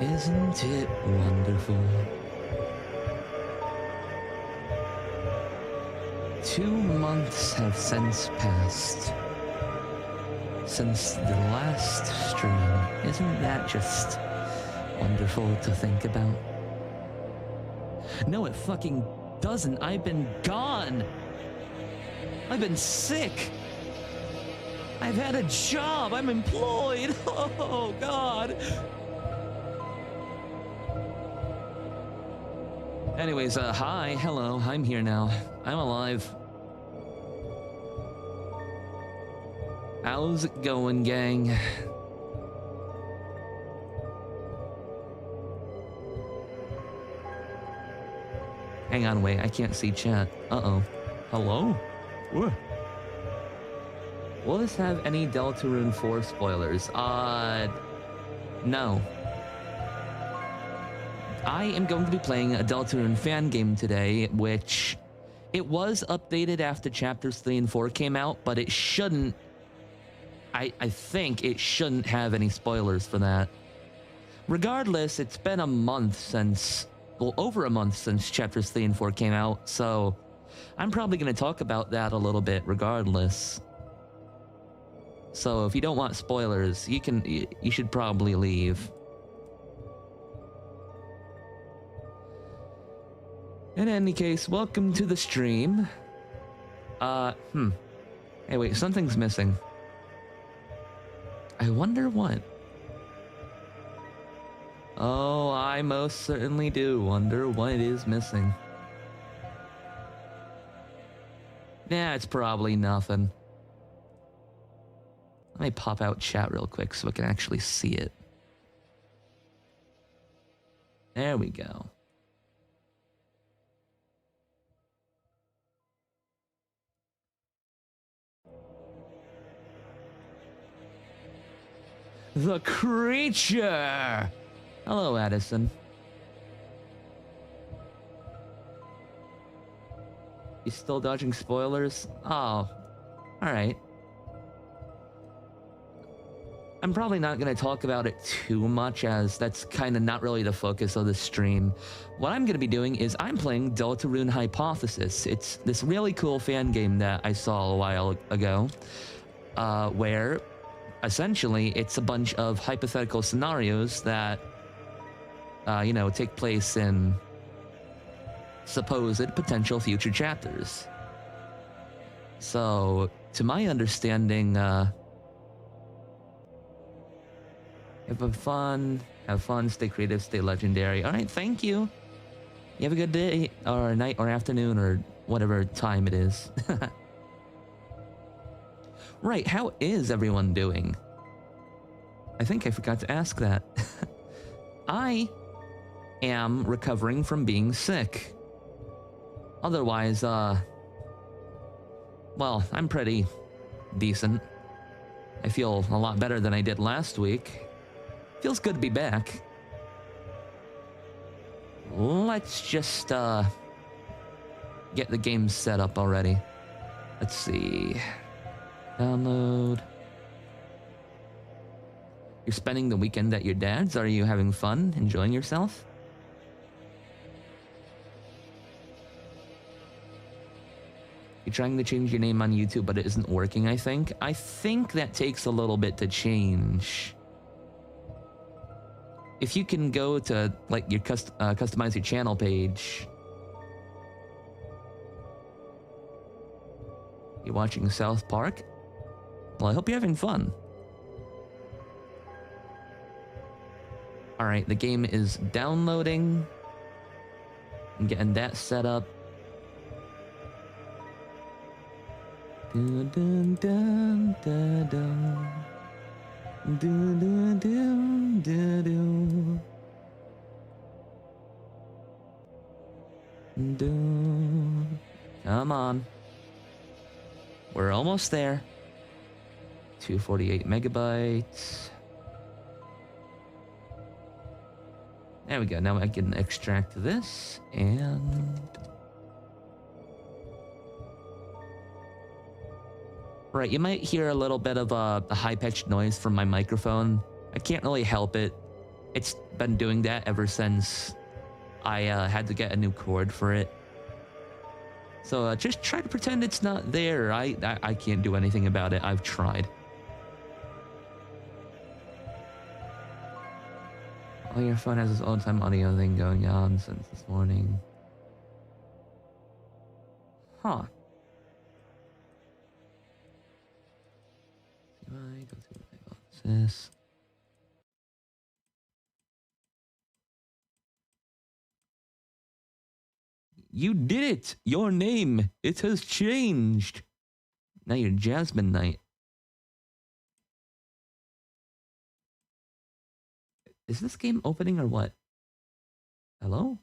Isn't it wonderful? 2 months have since passed since the last stream. Isn't that just wonderful to think about? No, it fucking doesn't. I've been gone. I've been sick. I've had a job. I'm employed. Oh, God. Anyways, hi, hello, I'm here now. I'm alive. How's it going, gang? Hang on, wait, I can't see chat. Uh-oh. Hello? What? Will this have any Deltarune 4 spoilers? No. I am going to be playing a Deltarune Fangame today, which it was updated after chapters 3 and 4 came out, but it shouldn't. I think it shouldn't have any spoilers for that. Regardless, it's been a month since, well, over a month since chapters 3 and 4 came out, so I'm probably going to talk about that a little bit regardless. So if you don't want spoilers, you should probably leave. In any case, welcome to the stream. Hey, wait, something's missing. I wonder what. Oh, I most certainly do wonder what is missing. Nah, it's probably nothing. Let me pop out chat real quick so I can actually see it. There we go. The creature! Hello, Addison. You still dodging spoilers? Oh, alright. I'm probably not going to talk about it too much, as that's kind of not really the focus of the stream. What I'm going to be doing is I'm playing Deltarune Hypothesis. It's this really cool fan game that I saw a while ago, where essentially it's a bunch of hypothetical scenarios that, you know, take place in supposed potential future chapters. So, to my understanding, have fun, stay creative, stay legendary. Alright, thank you. You have a good day, or night, or afternoon, or whatever time it is. Right, how is everyone doing? I think I forgot to ask that. I am recovering from being sick. Otherwise, well, I'm pretty decent. I feel a lot better than I did last week. Feels good to be back. Let's just, get the game set up already. Let's see. Download. You're spending the weekend at your dad's? Are you having fun? Enjoying yourself? You're trying to change your name on YouTube, but it isn't working, I think. I think that takes a little bit to change. If you can go to, like, your customize your channel page. You're watching South Park? Well, I hope you're having fun. Alright, the game is downloading. I'm getting that set up. Dun, dun, dun, dun, dun. Dun, dun, dun, dun, dun. Dun. Come on. We're almost there. 248 megabytes. There we go. Now I can extract this and... Right, you might hear a little bit of a high-pitched noise from my microphone. I can't really help it. It's been doing that ever since I had to get a new cord for it. So just try to pretend it's not there. I can't do anything about it. I've tried. Oh, your phone has this old-time audio thing going on since this morning. Huh. I go to this. You did it! Your name! It has changed! Now you're Jasmine Knight. Is this game opening or what? Hello?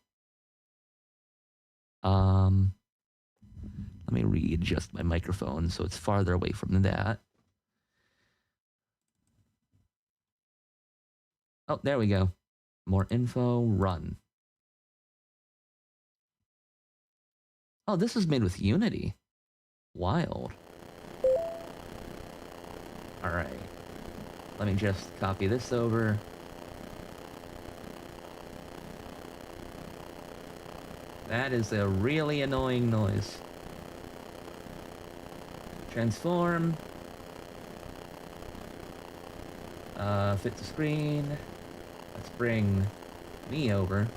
Let me readjust my microphone so it's farther away from that. Oh, there we go. More info, run. Oh, this was made with Unity. Wild. Alright. Let me just copy this over. That is a really annoying noise. Transform. Fit to screen. Let's bring me over.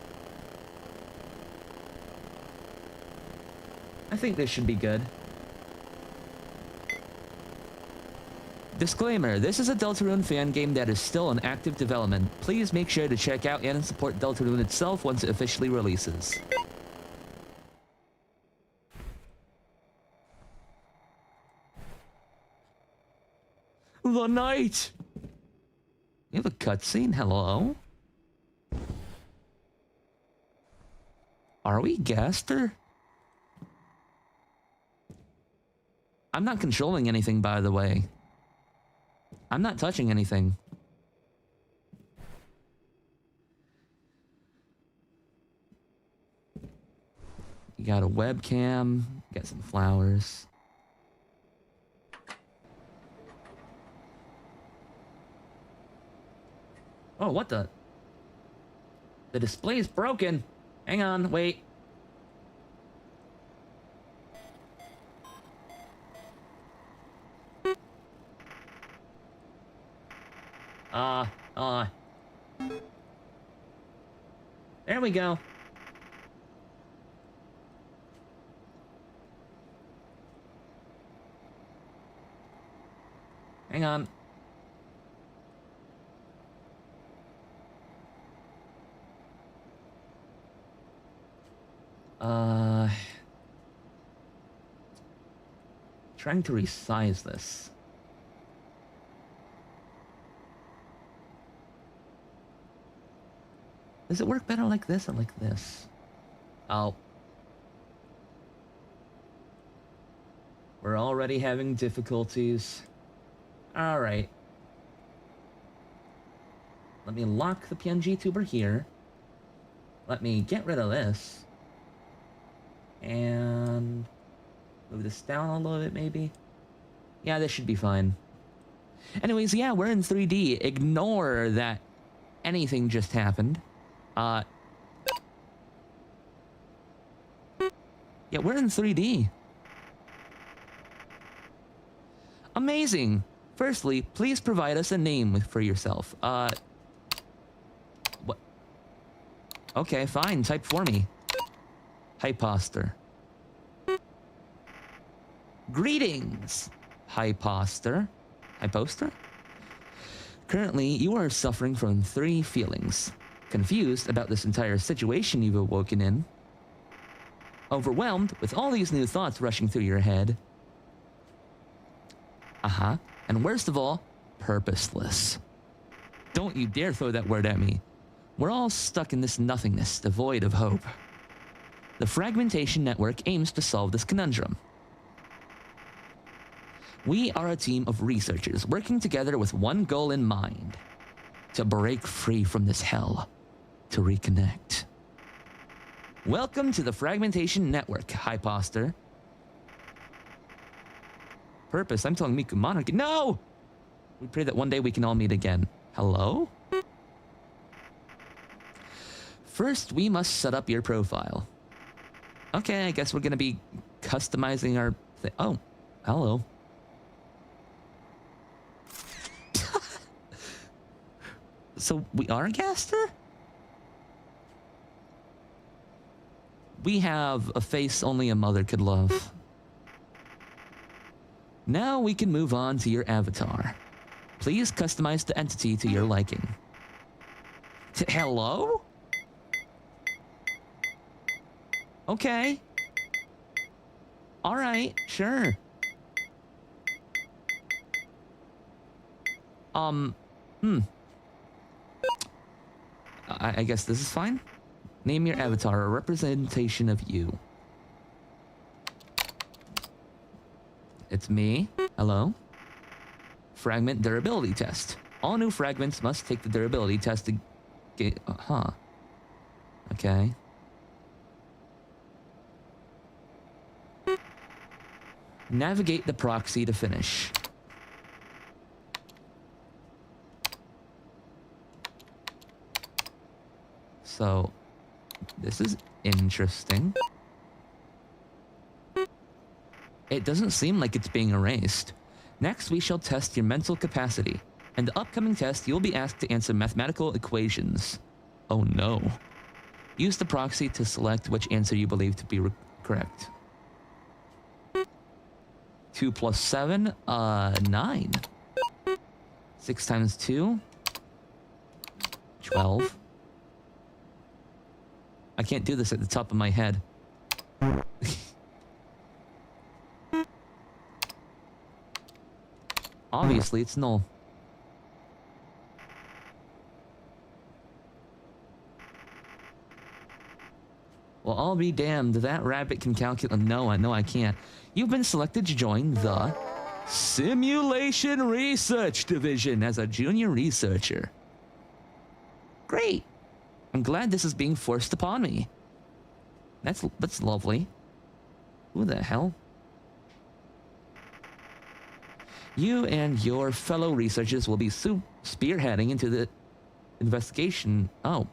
I think this should be good. Disclaimer, this is a Deltarune fan game that is still in active development. Please make sure to check out and support Deltarune itself once it officially releases. The night! You have a cutscene? Hello? Are we Gaster? I'm not controlling anything, by the way. I'm not touching anything. You got a webcam, got some flowers. Oh, what the? The display is broken. Hang on, wait. There we go. Hang on. Trying to resize this. Does it work better like this or like this? Oh. We're already having difficulties. Alright. Let me lock the PNG tuber here. Let me get rid of this. And move this down a little bit, maybe. Yeah, this should be fine. Anyways, yeah, we're in 3D. Ignore that anything just happened. Yeah, we're in 3D. Amazing. Firstly, please provide us a name for yourself. What? Okay, fine. Type for me. Hyposter. Greetings, Hyposter. Hyposter? Currently, you are suffering from 3 feelings. Confused about this entire situation you've awoken in. Overwhelmed with all these new thoughts rushing through your head. And worst of all, purposeless. Don't you dare throw that word at me. We're all stuck in this nothingness, devoid of hope. The Fragmentation Network aims to solve this conundrum. We are a team of researchers working together with one goal in mind. To break free from this hell. To reconnect. Welcome to the Fragmentation Network, Hyposter. Purpose, I'm telling Miku Monarchy. No! We pray that one day we can all meet again. Hello? First, we must set up your profile. Okay, I guess we're gonna be customizing our thing. Oh, hello. So we are a caster? We have a face only a mother could love. Now we can move on to your avatar. Please customize the entity to your liking. Hello? Okay. All right, sure. I guess this is fine. Name your avatar, a representation of you. It's me. Hello. Fragment durability test. All new fragments must take the durability test to get... Okay. Navigate the proxy to finish. So, this is interesting. It doesn't seem like it's being erased. Next, we shall test your mental capacity. In the upcoming test, you'll be asked to answer mathematical equations. Oh no. Use the proxy to select which answer you believe to be correct. 2 plus 7, 9. 6 times 2, 12. I can't do this at the top of my head. Obviously, it's null. Well, I'll be damned. That rabbit can calculate. No, I can't. You've been selected to join the Simulation Research Division as a junior researcher. Great. I'm glad this is being forced upon me. That's lovely. Who the hell? You and your fellow researchers will be spearheading into the investigation. Oh,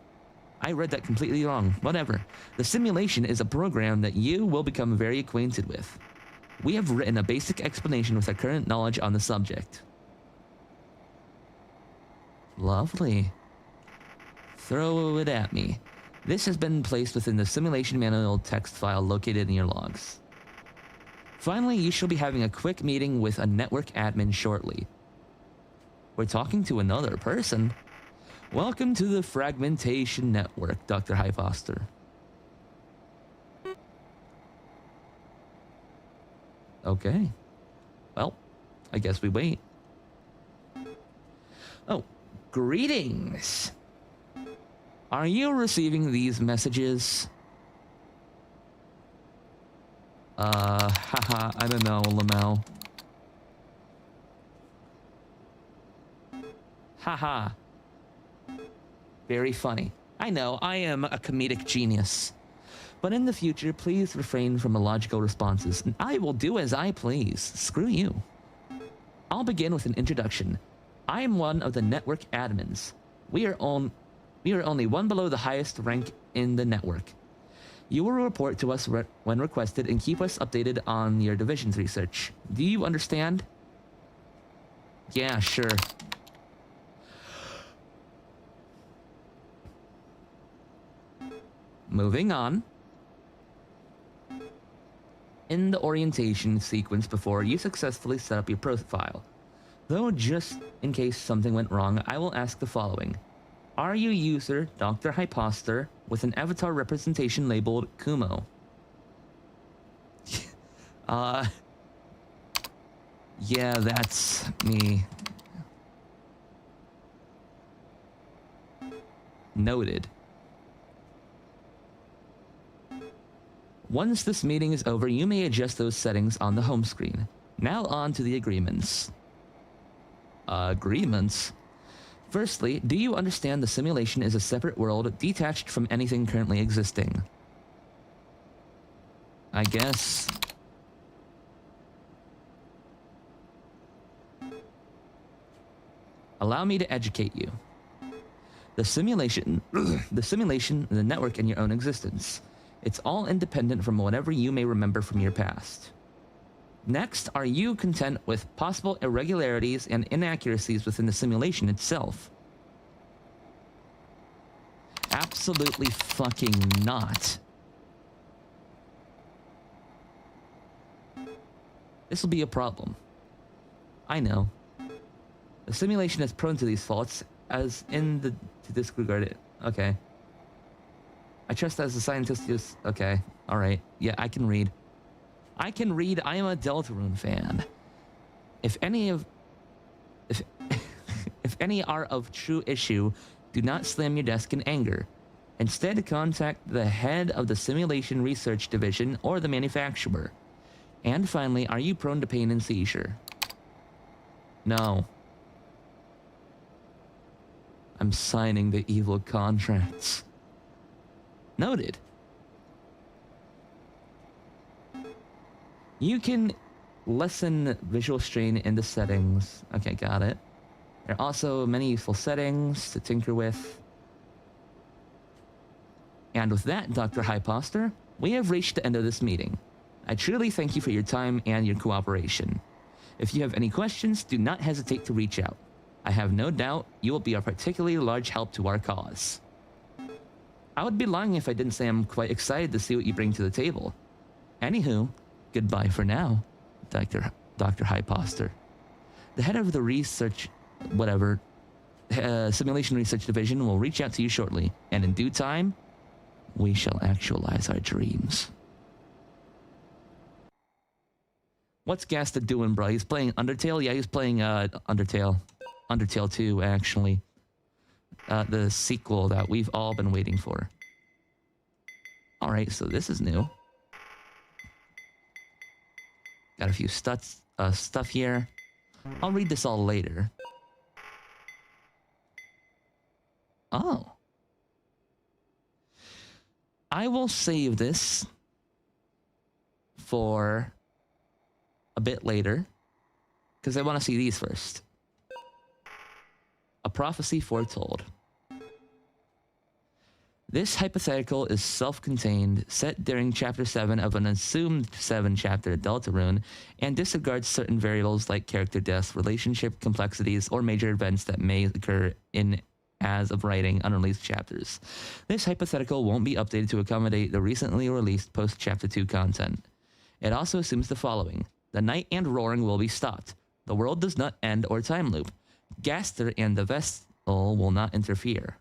I read that completely wrong. Whatever. The simulation is a program that you will become very acquainted with. We have written a basic explanation with our current knowledge on the subject. Lovely. Throw it at me. This has been placed within the simulation manual text file located in your logs. Finally, you shall be having a quick meeting with a network admin shortly. We're talking to another person. Welcome to the Fragmentation Network, Dr. Hyposter. Okay. Well, I guess we wait. Oh, greetings. Are you receiving these messages? Haha, I don't know, Lamel. Haha. Very funny. I know, I am a comedic genius. But in the future, please refrain from illogical responses, and I will do as I please. Screw you. I'll begin with an introduction. I am one of the network admins. We are only one below the highest rank in the network. You will report to us when requested and keep us updated on your division's research. Do you understand? Yeah, sure. Moving on. In the orientation sequence before, you successfully set up your profile. Though just in case something went wrong, I will ask the following. Are you user Dr. Hyposter with an avatar representation labeled Kumo? Yeah, that's me. Noted. Once this meeting is over, you may adjust those settings on the home screen. Now on to the agreements. Agreements? Firstly, do you understand the simulation is a separate world detached from anything currently existing? I guess. Allow me to educate you. The simulation, the network, and your own existence. It's all independent from whatever you may remember from your past. Next, are you content with possible irregularities and inaccuracies within the simulation itself? Absolutely fucking not. This will be a problem. I know. The simulation is prone to these faults, as in the... to disregard it. Okay. I trust as a scientist just... Okay. Alright. Yeah, I can read. I can read. I am a Deltarune fan. If any of... If any are of true issue, do not slam your desk in anger. Instead, contact the head of the Simulation Research Division or the manufacturer. And finally, are you prone to pain and seizure? No. I'm signing the evil contracts. Noted. You can lessen visual strain in the settings. Okay, got it. There are also many useful settings to tinker with. And with that, Dr. Hyposter, we have reached the end of this meeting. I truly thank you for your time and your cooperation. If you have any questions, do not hesitate to reach out. I have no doubt you will be a particularly large help to our cause. I would be lying if I didn't say I'm quite excited to see what you bring to the table. Anywho, goodbye for now, Dr. Hyposter. The head of the Simulation Research Division will reach out to you shortly, and in due time, we shall actualize our dreams. What's Gasta doing, bro? He's playing Undertale? Yeah, he's playing Undertale. Undertale 2, actually. The sequel that we've all been waiting for. Alright, so this is new. Got a few stuff here. I'll read this all later. Oh. I will save this for a bit later, because I want to see these first. A prophecy foretold. This hypothetical is self-contained, set during Chapter 7 of an assumed 7 chapter Deltarune, and disregards certain variables like character deaths, relationship complexities, or major events that may occur in as of writing unreleased chapters. This hypothetical won't be updated to accommodate the recently released post-Chapter 2 content. It also assumes the following. The night and roaring will be stopped. The world does not end or time loop. Gaster and the vessel will not interfere.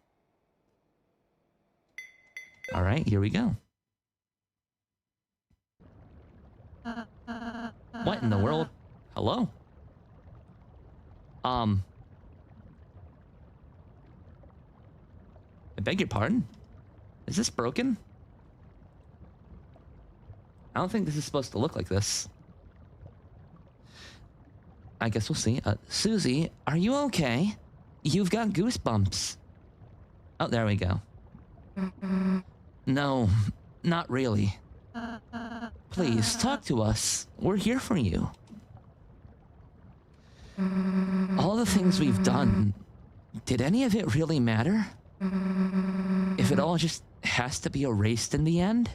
Alright, here we go. What in the world? Hello? I beg your pardon? Is this broken? I don't think this is supposed to look like this. I guess we'll see. Susie, are you okay? You've got goosebumps. Oh, there we go. No, not really. Please, talk to us. We're here for you. All the things we've done, did any of it really matter? If it all just has to be erased in the end?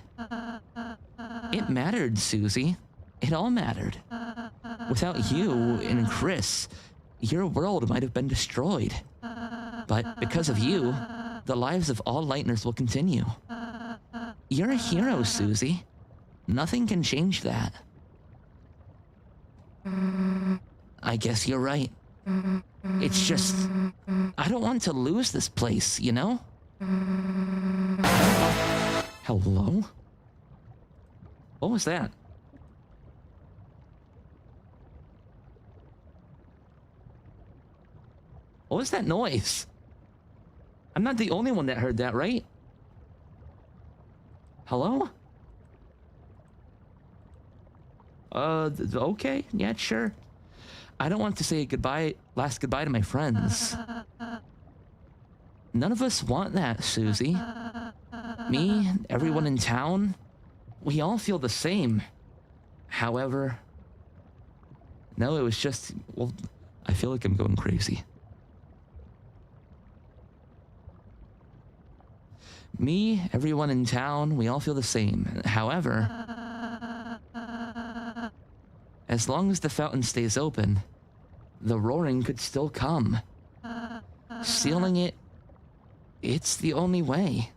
It mattered, Susie. It all mattered. Without you and Chris, your world might have been destroyed. But because of you, the lives of all Lightners will continue. You're a hero, Susie. Nothing can change that. I guess you're right. It's just... I don't want to lose this place, you know? Hello? What was that? What was that noise? I'm not the only one that heard that, right? Hello? Okay. Yeah, sure. I don't want to say last goodbye to my friends. None of us want that, Susie. Me, everyone in town, we all feel the same. However... No, it was just... Well, I feel like I'm going crazy. Me, everyone in town, we all feel the same. However, as long as the fountain stays open, the roaring could still come. Sealing it, it's the only way.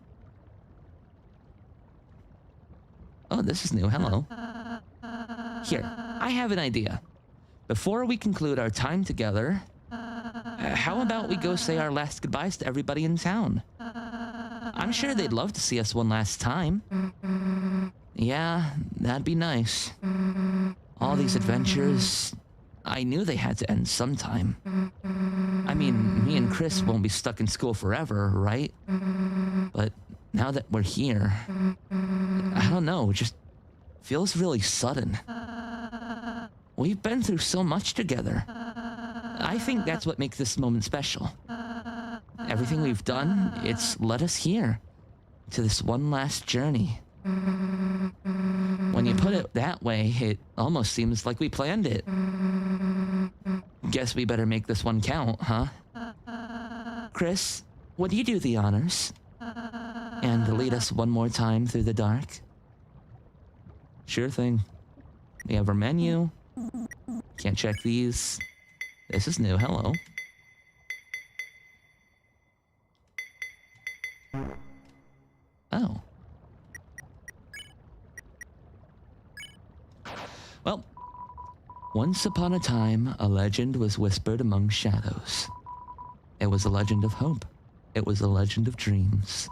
Oh, this is new. Hello. Here, I have an idea. Before we conclude our time together, how about we go say our last goodbyes to everybody in town? I'm sure they'd love to see us one last time. Yeah, that'd be nice. All these adventures, I knew they had to end sometime. I mean, me and Chris won't be stuck in school forever, right? But now that we're here, I don't know, it just feels really sudden. We've been through so much together. I think that's what makes this moment special. Everything we've done, it's led us here, to this one last journey. When you put it that way, it almost seems like we planned it. Guess we better make this one count, huh? Chris, would you do the honors? And lead us one more time through the dark? Sure thing. We have our menu. Can't check these. This is new. Hello. Oh. Well, once upon a time, a legend was whispered among shadows. It was a legend of hope. It was a legend of dreams.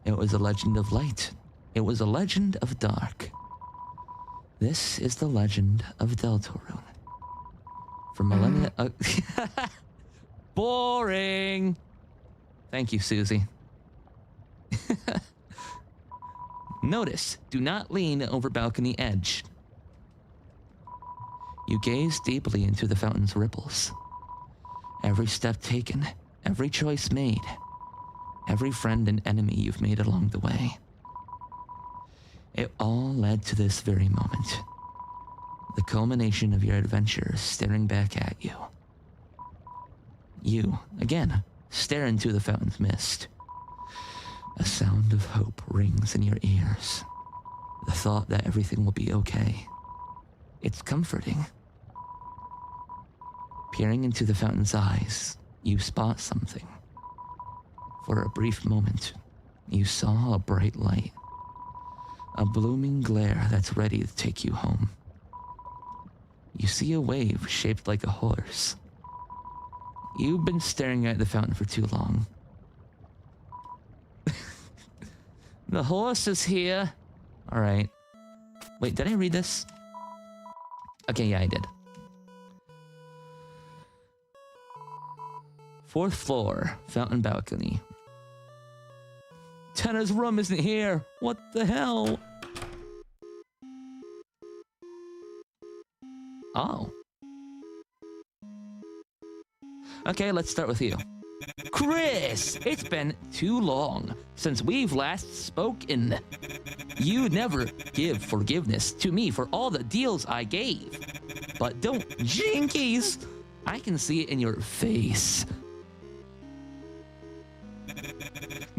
It was a legend of light. It was a legend of dark. This is the legend of Deltarune. For millennia... Boring! Thank you, Susie. Notice, do not lean over balcony edge. You gaze deeply into the fountain's ripples. Every step taken, every choice made, every friend and enemy you've made along the way. It all led to this very moment. The culmination of your adventures staring back at you. You, again, stare into the fountain's mist. A sound of hope rings in your ears. The thought that everything will be okay. It's comforting. Peering into the fountain's eyes, you spot something. For a brief moment, you saw a bright light. A blooming glare that's ready to take you home. You see a wave shaped like a horse. You've been staring at the fountain for too long. The horse is here. All right. Wait, did I read this? Okay, yeah, I did. 4th floor, fountain balcony. Tanner's room isn't here. What the hell? Oh. Okay, let's start with you. Chris, it's been too long since we've last spoken. You never give forgiveness to me for all the deals I gave. But don't jinkies. I can see it in your face.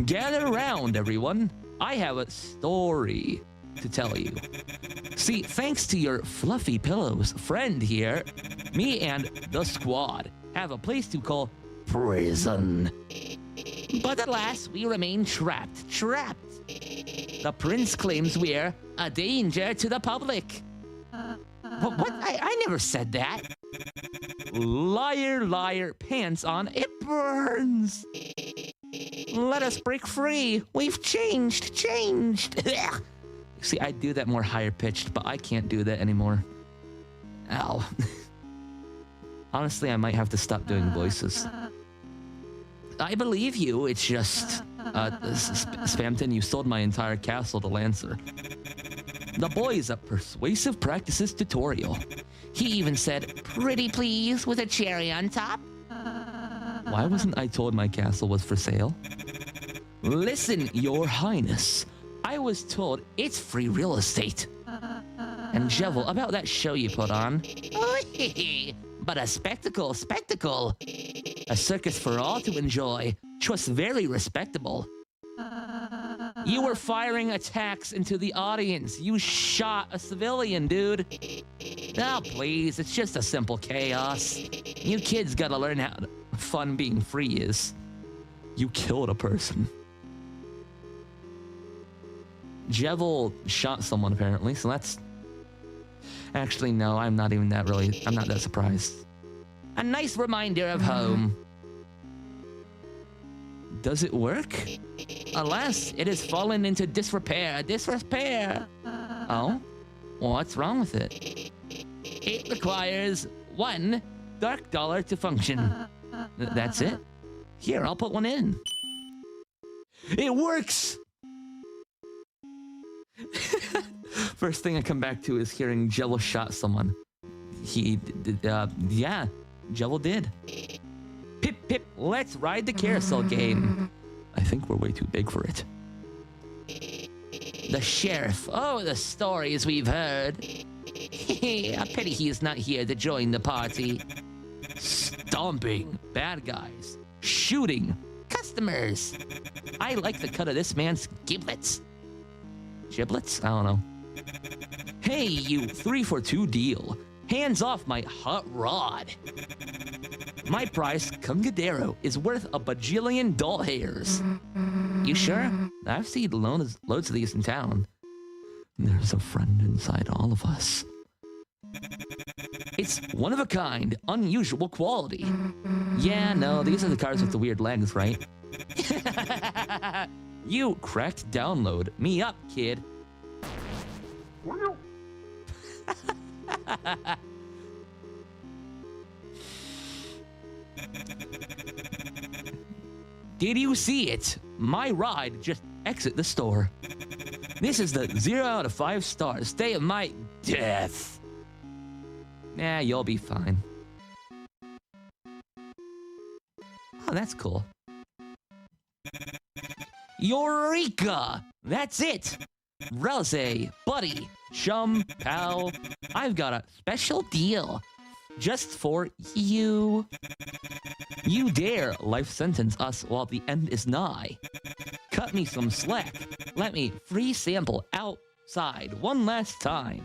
Gather around, everyone. I have a story to tell you. See, thanks to your fluffy pillows friend here, me and the squad have a place to call prison. But alas, we remain trapped. The prince claims we're a danger to the public. What? I never said that. Liar, liar, pants on, it burns. Let us break free. We've changed. See, I do that more higher pitched, but I can't do that anymore. Ow. Honestly, I might have to stop doing voices. I believe you, it's just... Spamton, you sold my entire castle to Lancer. The boy's a persuasive practices tutorial. He even said, "Pretty please," with a cherry on top. Why wasn't I told my castle was for sale? Listen, your highness. I was told it's free real estate. And Jevel, about that show you put on. But a spectacle. A circus for all to enjoy. 'Twas very respectable. You were firing attacks into the audience. You shot a civilian, dude. Oh, please, it's just a simple chaos. You kids gotta learn how fun being free is. You killed a person. Jevil shot someone, apparently, so that's... Actually, no, I'm not that surprised. A nice reminder of home. Does it work? Alas, it has fallen into disrepair. Disrepair! Oh? What's wrong with it? It requires $1 dark dollar to function. That's it? Here, I'll put one in. It works! First thing I come back to is hearing Jello shot someone. Yeah, Jello did. Pip, pip, let's ride the carousel game. I think we're way too big for it. The sheriff. Oh, the stories we've heard. A pity he's not here to join the party. Stomping. Bad guys. Shooting. Customers. I like the cut of this man's giblets. Giblets? I don't know. Hey, you 3-for-2 deal. Hands off my hot rod. My price, Kungadero, is worth a bajillion doll hairs. You sure? I've seen loads of these in town. There's a friend inside all of us. It's one of a kind, unusual quality. Yeah, no, these are the cars with the weird legs, right? You cracked download. Me up, kid. Did you see it? My ride just exit the store. This is the 0 out of 5 stars day of my death. Nah, you'll be fine. Oh, that's cool. Eureka! That's it! Rose, buddy, chum, pal, I've got a special deal. Just for you. You dare life sentence us while the end is nigh. Cut me some slack. Let me free sample outside one last time.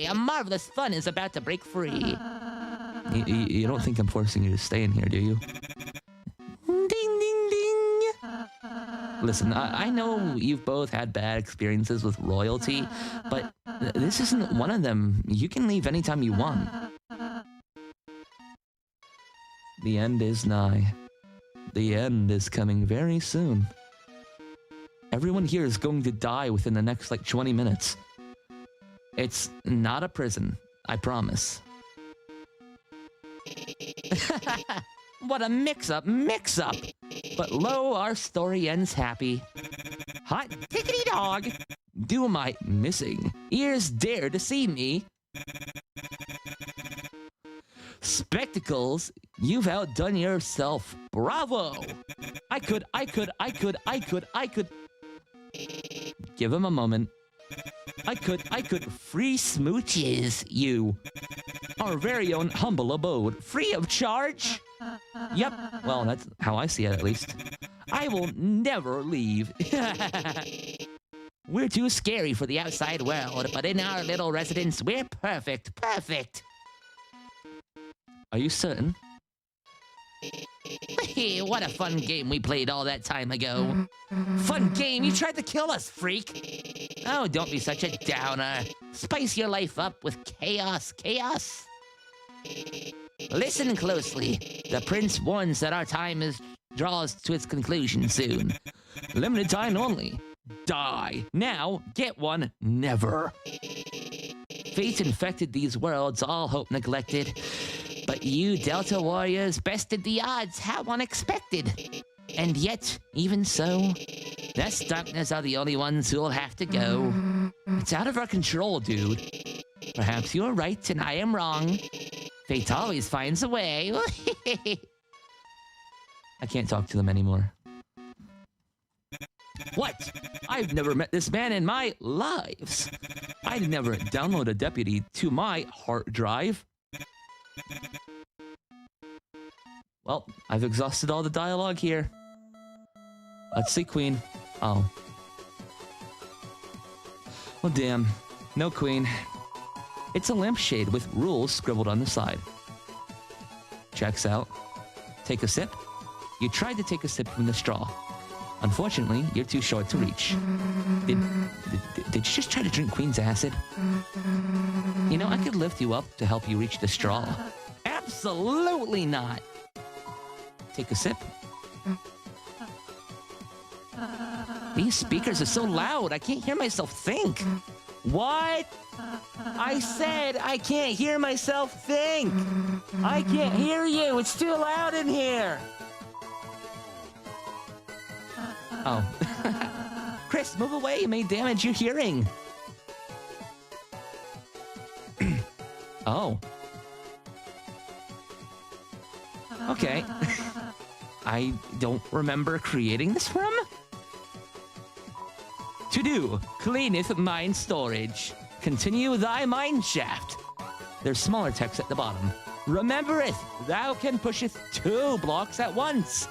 A marvelous fun is about to break free. You don't think I'm forcing you to stay in here, do you? Ding, ding, ding. Listen, I know you've both had bad experiences with royalty, but this isn't one of them. You can leave anytime you want. The end is nigh. The end is coming very soon. Everyone here is going to die within the next, 20 minutes. It's not a prison, I promise. What a mix-up! But lo, our story ends happy. Hot diggity dog! Do my missing ears dare to see me? Spectacles, you've outdone yourself. Bravo! I could. Give him a moment. I could free smooches you. Our very own humble abode, free of charge? Yep, well, that's how I see it at least. I will never leave. We're too scary for the outside world, but in our little residence, we're perfect. Are you certain? What a fun game we played all that time ago. Fun game? You tried to kill us, freak. Oh, don't be such a downer. Spice your life up with chaos. Listen closely. The prince warns that our time draws to its conclusion soon. Limited time only. Die. Now, get one. Never. Fate infected these worlds, all hope neglected. But you Delta warriors bested the odds. How unexpected. And yet, even so, the darkness are the only ones who'll have to go. It's out of our control, dude. Perhaps you're right and I am wrong. Fate always finds a way. I can't talk to them anymore. What? I've never met this man in my lives. I'd never download a deputy to my hard drive. Well, I've exhausted all the dialogue here. Let's see, Queen. Oh. Well, damn. No queen. It's a lampshade with rules scribbled on the side. Checks out. Take a sip. You tried to take a sip from the straw. Unfortunately, you're too short to reach. Did you just try to drink Queen's acid? You know, I could lift you up to help you reach the straw. Absolutely not! Take a sip. These speakers are so loud, I can't hear myself think. What? I said I can't hear myself think. I can't hear you. It's too loud in here. Oh. Chris, move away. You may damage your hearing. Oh. Okay. I don't remember creating this from. To do, cleaneth mine storage. Continue thy mine shaft. There's smaller text at the bottom. Remembereth, thou can pusheth 2 blocks at once.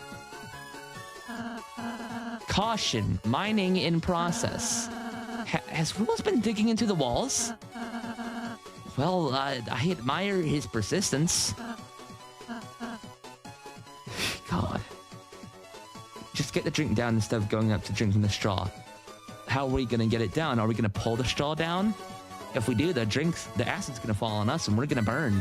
Caution, mining in process. Has Rules been digging into the walls? Well, I admire his persistence. God. Just get the drink down instead of going up to drinking the straw. How are we gonna get it down? Are we gonna pull the straw down? If we do, the acid's gonna fall on us and we're gonna burn.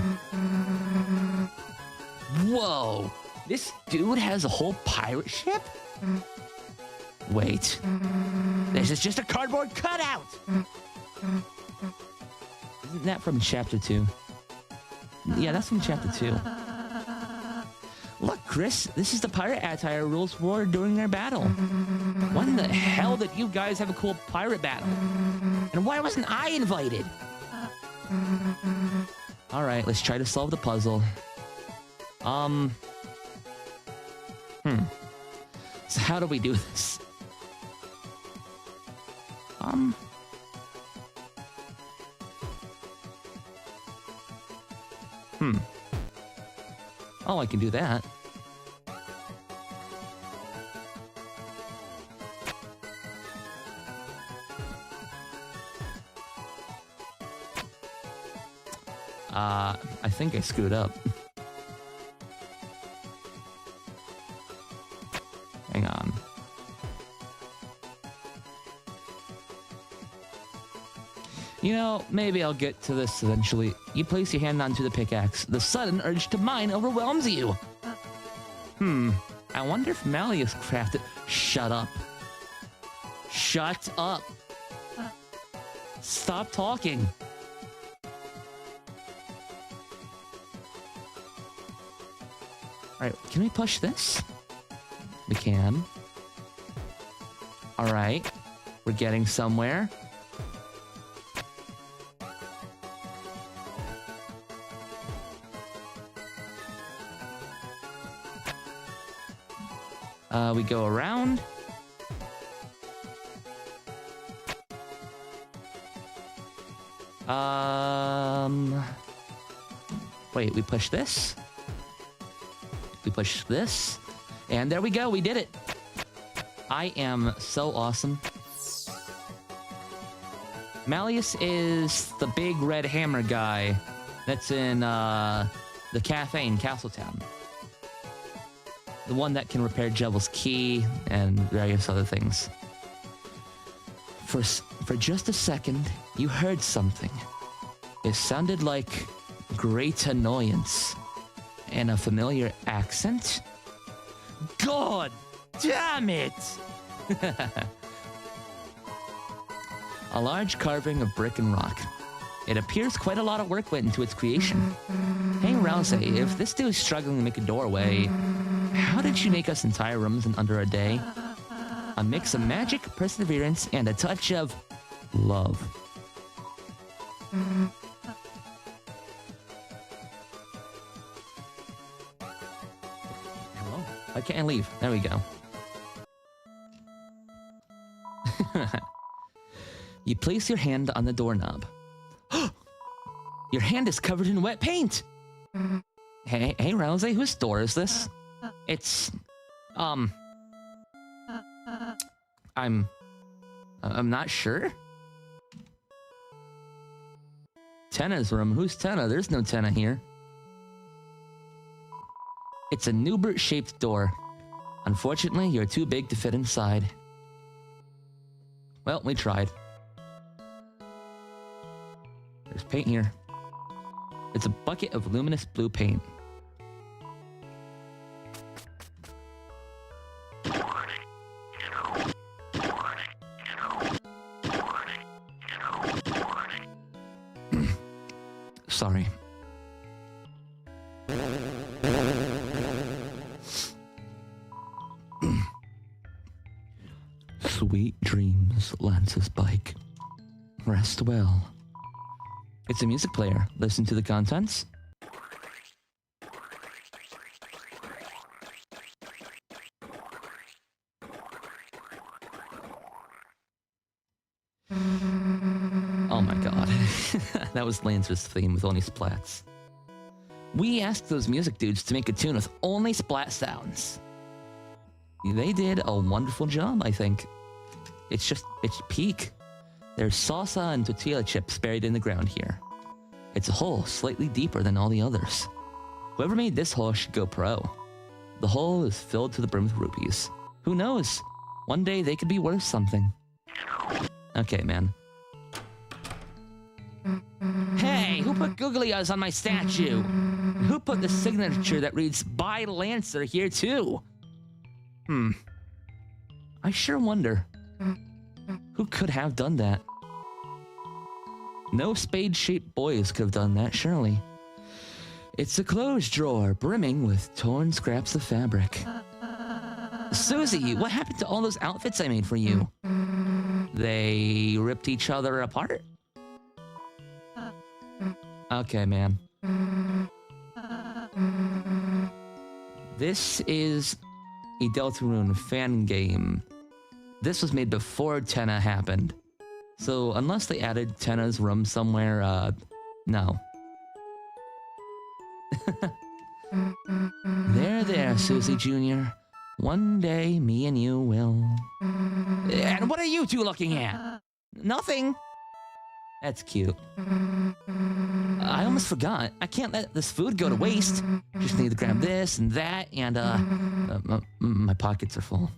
Whoa! This dude has a whole pirate ship? Wait. This is just a cardboard cutout! Isn't that from chapter 2? Yeah, that's from chapter 2. Look, Chris, this is the pirate attire Rules wore during their battle. When in the hell did you guys have a cool pirate battle? And why wasn't I invited? Alright, let's try to solve the puzzle. So how do we do this? Oh, I can do that. I think I screwed up. Hang on. You know, maybe I'll get to this eventually. You place your hand onto the pickaxe. The sudden urge to mine overwhelms you. I wonder if Malleus crafted... Shut up. Shut up. Stop talking. Alright, can we push this? We can. Alright. We're getting somewhere. We go around. Wait, we push this. We push this. And there we go, we did it. I am so awesome. Malleus is the big red hammer guy that's in the cafe in Castletown. The one that can repair Jebel's key and various other things. For just a second, you heard something. It sounded like great annoyance and a familiar accent. God damn it! A large carving of brick and rock. It appears quite a lot of work went into its creation. Hey, Rouse, if this dude is struggling to make a doorway, how did you make us entire rooms in under a day? A mix of magic, perseverance, and a touch of love. Hello? Why can't I leave? There we go. You place your hand on the doorknob. Your hand is covered in wet paint! Hey, Rouse, whose door is this? It's... I'm not sure. Tenna's room. Who's Tenna? There's no Tenna here. It's a Newbert-shaped door. Unfortunately, you're too big to fit inside. Well, we tried. There's paint here. It's a bucket of luminous blue paint. Sorry. Sweet dreams, Lance's bike. Rest well. It's a music player. Listen to the contents. Oh my god. That was Lance's theme with only splats. We asked those music dudes to make a tune with only splat sounds. They did a wonderful job, I think. It's peak. There's salsa and tortilla chips buried in the ground here. It's a hole slightly deeper than all the others. Whoever made this hole should go pro. The hole is filled to the brim with rupees. Who knows? One day they could be worth something. Okay, man. Hey, who put googly eyes on my statue? Who put the signature that reads "By Lancer" here too? I sure wonder. Who could have done that? No spade-shaped boys could have done that, surely. It's a clothes drawer brimming with torn scraps of fabric. Susie, what happened to all those outfits I made for you? They ripped each other apart? Okay, man. This is a Deltarune Fangame. This was made before Tenna happened. So unless they added Tenna's room somewhere, no. There, Susie Jr. One day, me and you will... And what are you two looking at? Nothing. That's cute. I almost forgot. I can't let this food go to waste. Just need to grab this and that, and my pockets are full.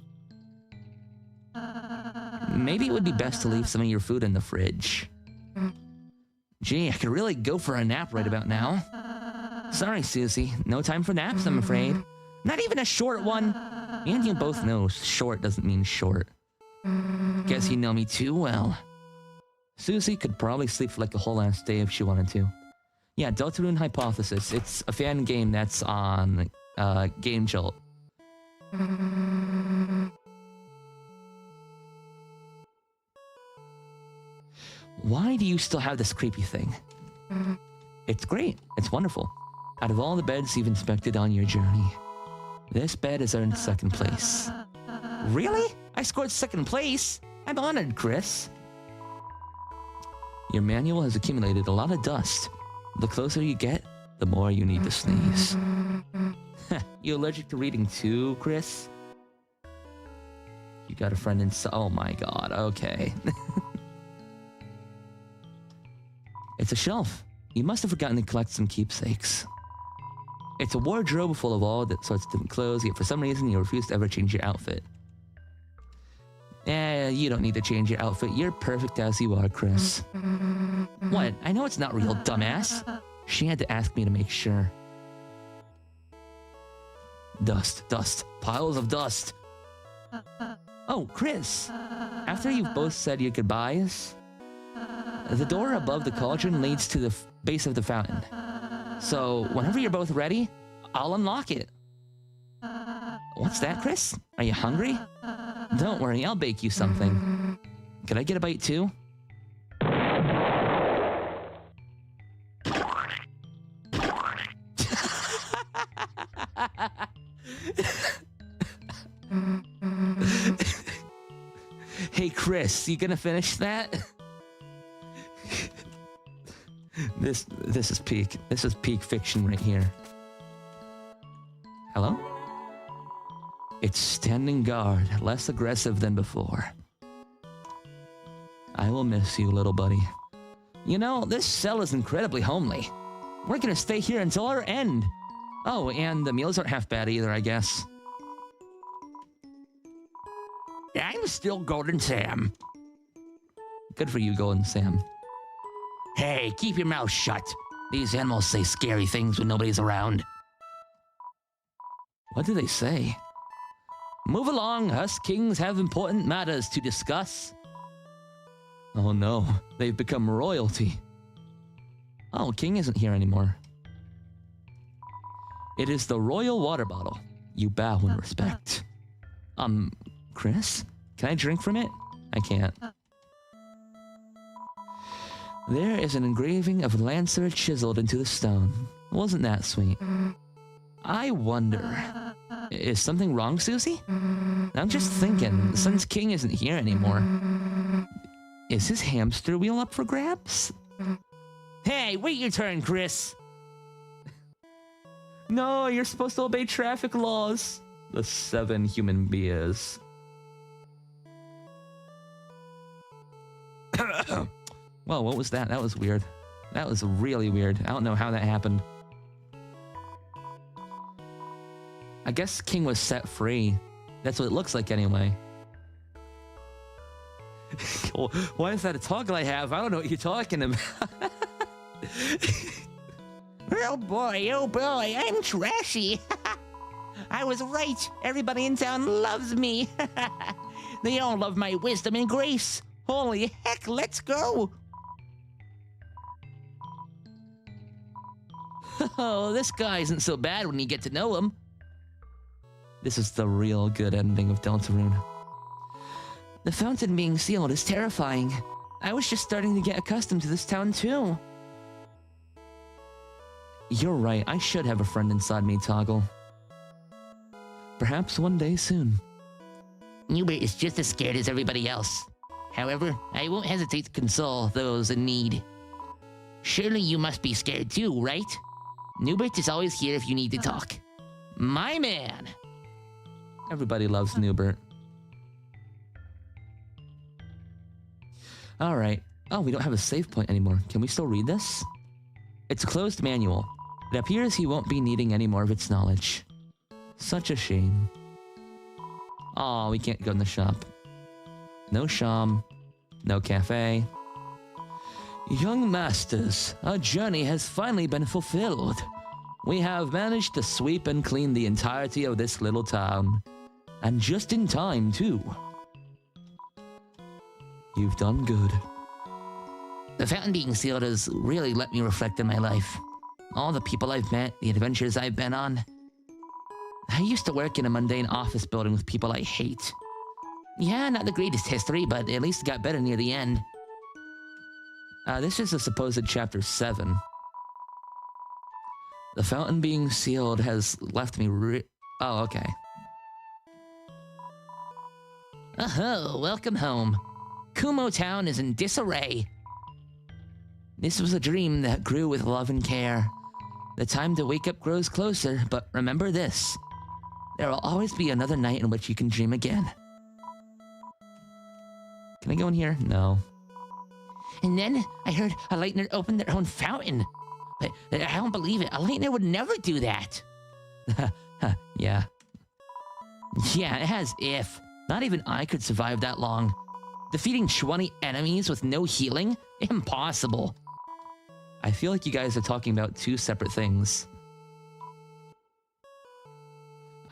Maybe it would be best to leave some of your food in the fridge. Gee, I could really go for a nap right about now. Sorry, Susie. No time for naps, I'm afraid. Not even a short one. And you both know short doesn't mean short. Guess you know me too well. Susie could probably sleep for like a whole ass day if she wanted to. Yeah, Deltarune Hypothesis. It's a fan game that's on Game Jolt. Why do you still have this creepy thing? It's great. It's wonderful. Out of all the beds you've inspected on your journey, this bed has earned second place. Really? I scored second place? I'm honored, Chris. Your manual has accumulated a lot of dust. The closer you get, the more you need to sneeze. You allergic to reading too, Chris? You got a friend in... Oh my god, okay. It's a shelf. You must have forgotten to collect some keepsakes. It's a wardrobe full of all sorts of different clothes, yet for some reason you refuse to ever change your outfit. You don't need to change your outfit. You're perfect as you are, Chris. What? I know it's not real, dumbass. She had to ask me to make sure. Dust, dust, piles of dust. Oh, Chris. After you've both said your goodbyes, the door above the cauldron leads to the base of the fountain. So, whenever you're both ready, I'll unlock it. What's that, Chris? Are you hungry? Don't worry, I'll bake you something. Could I get a bite too? Hey, Chris, you gonna finish that? This is peak. This is peak fiction right here. Hello? It's standing guard, less aggressive than before. will miss you, little buddy. You know, this cell is incredibly homely. We're gonna stay here until our end. Oh, and the meals aren't half bad either, I guess. I'm still Golden Sam. Good for you, Golden Sam. Hey, keep your mouth shut. These animals say scary things when nobody's around. What do they say? Move along, us kings have important matters to discuss. Oh no, they've become royalty. Oh, King isn't here anymore. It is the royal water bottle. You bow in respect. Chris? Can I drink from it? I can't. There is an engraving of Lancer chiseled into the stone. Wasn't that sweet? I wonder, is something wrong, Susie? I'm just thinking, since King isn't here anymore, is his hamster wheel up for grabs? Hey, wait your turn, Chris. No, you're supposed to obey traffic laws. The 7 human beings. Whoa, what was that? That was weird. That was really weird. I don't know how that happened. I guess King was set free. That's what it looks like anyway. Why is that a toggle I have? I don't know what you're talking about. Oh boy, I'm trashy. I was right. Everybody in town loves me. They all love my wisdom and grace. Holy heck, let's go. Oh, this guy isn't so bad when you get to know him. This is the real good ending of Deltarune. The fountain being sealed is terrifying. I was just starting to get accustomed to this town too. You're right, I should have a friend inside me, Toggle. Perhaps one day soon. Newbert is just as scared as everybody else. However, I won't hesitate to console those in need. Surely you must be scared too, right? Newbert is always here if you need to talk. My man! Everybody loves Newbert. Alright. Oh, we don't have a save point anymore. Can we still read this? It's a closed manual. It appears he won't be needing any more of its knowledge. Such a shame. Aw, we can't go in the shop. No sham. No cafe. Young masters, our journey has finally been fulfilled. We have managed to sweep and clean the entirety of this little town. And just in time, too. You've done good. The fountain being sealed has really let me reflect on my life. All the people I've met, the adventures I've been on. I used to work in a mundane office building with people I hate. Yeah, not the greatest history, but at least it got better near the end. This is a supposed chapter 7. The fountain being sealed has left me oh, okay. Oh, welcome home. Kumo Town is in disarray. This was a dream that grew with love and care. The time to wake up grows closer, but remember this. There will always be another night in which you can dream again. Can I go in here? No. And then I heard a Lightner open their own fountain. But I don't believe it. A Lightner would never do that. Yeah. Yeah, it has if. Not even I could survive that long. Defeating 20 enemies with no healing? Impossible. I feel like you guys are talking about 2 separate things.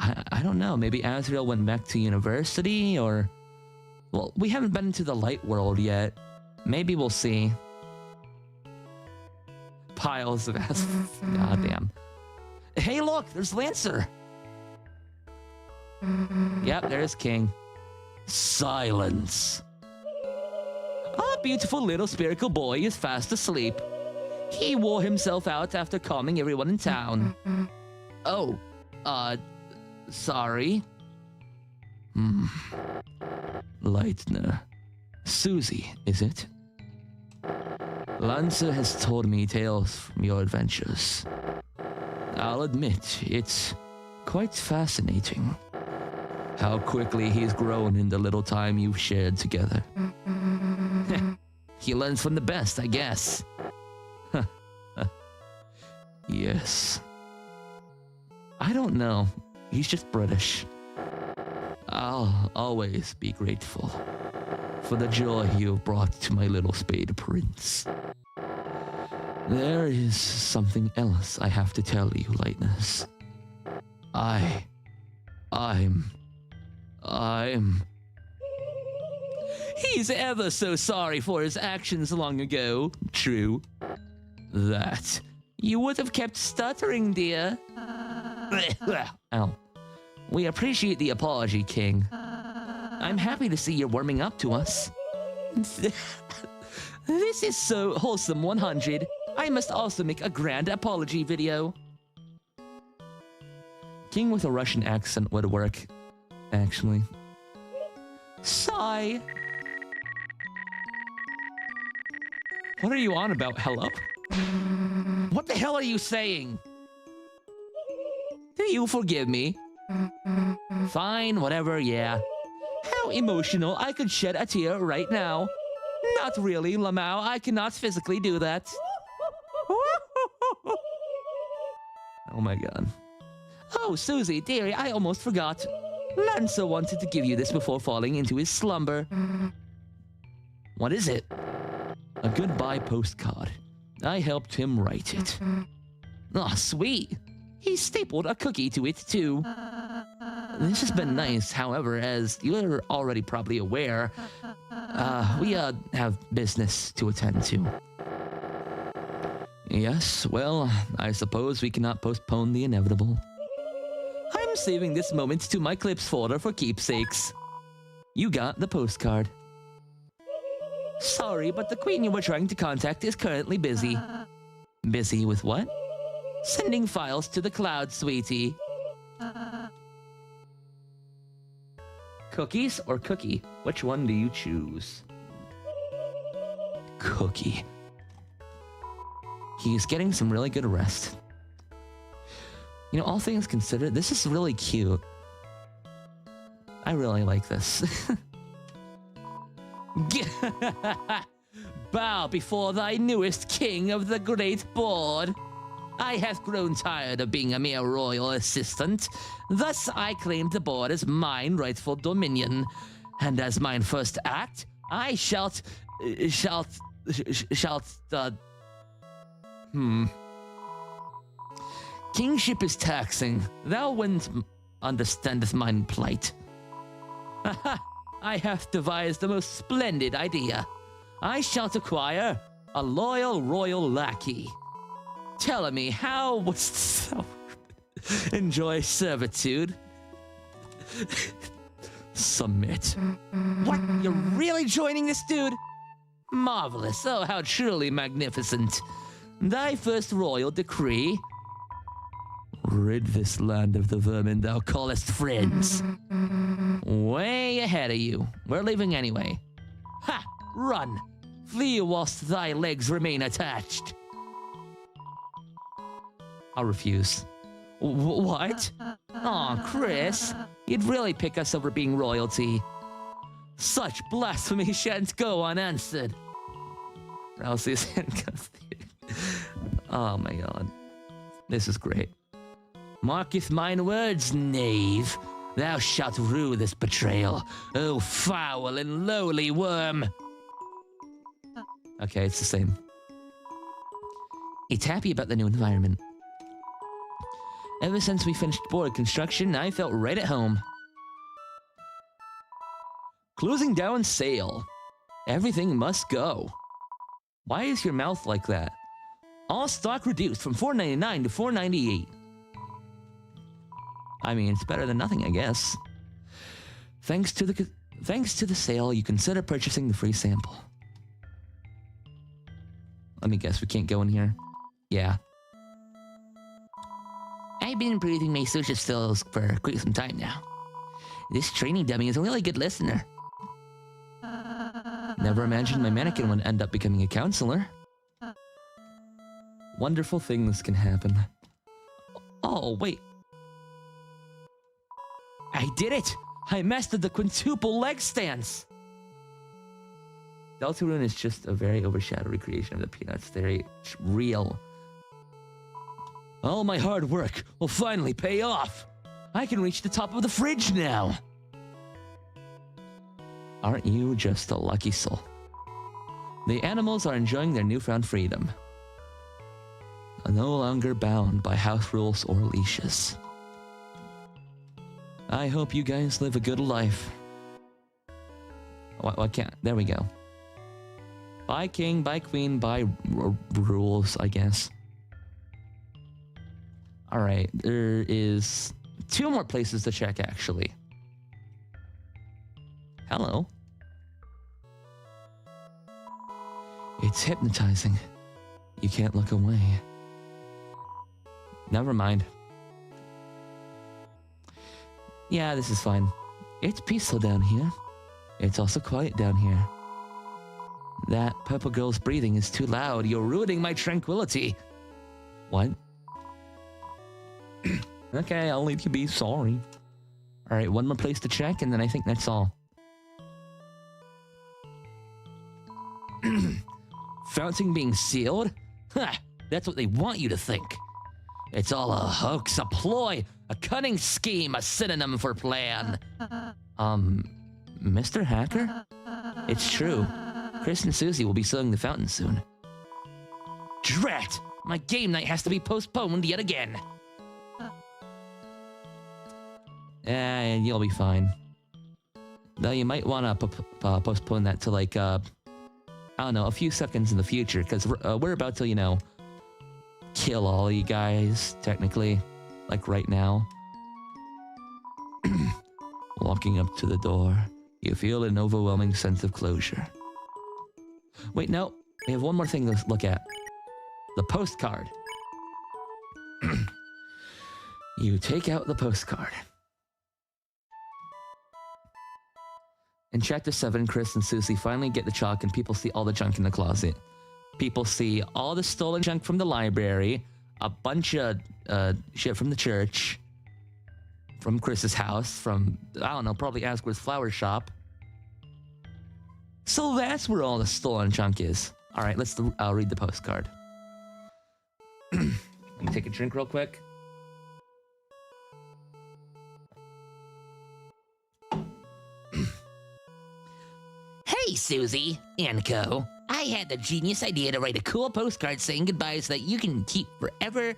I don't know. Maybe Azrael went back to university, or... Well, we haven't been into the light world yet. Maybe we'll see. Piles of ass. God damn. Hey, look! There's Lancer! Yep, there's King. Silence. Our beautiful little spherical boy is fast asleep. He wore himself out after calming everyone in town. Oh, sorry. Lightner. Susie, is it? Lancer has told me tales from your adventures. I'll admit, it's quite fascinating. How quickly he's grown in the little time you've shared together. He learns from the best, I guess. Yes. I don't know. He's just British. I'll always be grateful for the joy you have brought to my little spade prince. There is something else I have to tell you, Lightness. I'm... He's ever so sorry for his actions long ago. True. That. You would have kept stuttering, dear. Ow. We appreciate the apology, King. I'm happy to see you're warming up to us. This is so wholesome 100. I must also make a grand apology video. King with a Russian accent would work, actually. Sigh. What are you on about? Hello? What the hell are you saying? Do you forgive me? Fine, whatever, yeah. How emotional, I could shed a tear right now. Not really, Lamau, I cannot physically do that. Oh my god. Oh, Susie, dearie, I almost forgot. Lancer wanted to give you this before falling into his slumber. What is it? A goodbye postcard. I helped him write it. Oh, sweet. He stapled a cookie to it, too. This has been nice, however, as you're already probably aware, we have business to attend to. Yes, well, I suppose we cannot postpone the inevitable. I'm saving this moment to my clips folder for keepsakes. You got the postcard. Sorry, but the queen you were trying to contact is currently busy. Busy with what? Sending files to the cloud, sweetie. Cookies or cookie? Which one do you choose? Cookie. He's getting some really good rest. You know, all things considered, this is really cute. I really like this. Bow before thy newest king of the great board. I have grown tired of being a mere royal assistant. Thus I claim the board as mine rightful dominion. And as mine first act, I Kingship is taxing. Thou wouldn't understandeth mine plight. I have devised the most splendid idea. I shall acquire a loyal royal lackey. Tell me, how wouldst thou enjoy servitude? Submit. What? You're really joining this dude? Marvelous. Oh, how truly magnificent. Thy first royal decree. Rid this land of the vermin thou callest friends. Way ahead of you. We're leaving anyway. Ha! Run! Flee whilst thy legs remain attached. I'll refuse. What? Aw, Chris. You'd really pick us over being royalty. Such blasphemy shan't go unanswered. Rousey's handcuffed. Oh my god. This is great. Marketh mine words, knave. Thou shalt rue this betrayal, O foul and lowly worm. Okay, it's the same. It's happy about the new environment. Ever since we finished board construction, I felt right at home. Closing down sale. Everything must go. Why is your mouth like that? All stock reduced from $4.99 to $4.98. I mean, it's better than nothing, I guess. Thanks to the sale, you consider purchasing the free sample. Let me guess, we can't go in here? Yeah. I've been improving my social skills for quite some time now. This training dummy is a really good listener. Never imagined my mannequin would end up becoming a counselor. Wonderful things can happen. Oh, wait. I did it! I mastered the quintuple leg stance! Deltarune is just a very overshadowed recreation of the Peanuts. They're real. All my hard work will finally pay off. I can reach the top of the fridge now. Aren't you just a lucky soul? The animals are enjoying their newfound freedom. No longer bound by house rules or leashes. I hope you guys live a good life. Why can't? There we go. By king, by queen, by rules, I guess. Alright, there is 2 more places to check, actually. Hello. It's hypnotizing. You can't look away. Never mind. Yeah, this is fine. It's peaceful down here. It's also quiet down here. That purple girl's breathing is too loud. You're ruining my tranquility. What? Okay, I'll leave you be. Sorry. Alright, 1 more place to check, and then I think that's all. Fountain being sealed? Ha! That's what they want you to think. It's all a hoax, a ploy, a cunning scheme, a synonym for plan. Mr. Hacker? It's true. Chris and Susie will be sealing the fountain soon. Drat! My game night has to be postponed yet again. And you'll be fine. Though you might want to postpone that to like, I don't know, a few seconds in the future, because we're about to, you know, kill all you guys, technically, like right now. Walking up to the door, you feel an overwhelming sense of closure. Wait, no, we have one more thing to look at. The postcard. You take out the postcard. In Chapter 7, Chris and Susie finally get the chalk and people see all the junk in the closet. People see all the stolen junk from the library, a bunch of shit from the church, from Chris's house, from, I don't know, probably Asgard's flower shop. So that's where all the stolen junk is. All right, let's read the postcard. Let me take a drink real quick. Hey, Susie and Co. I had the genius idea to write a cool postcard saying goodbye so that you can keep forever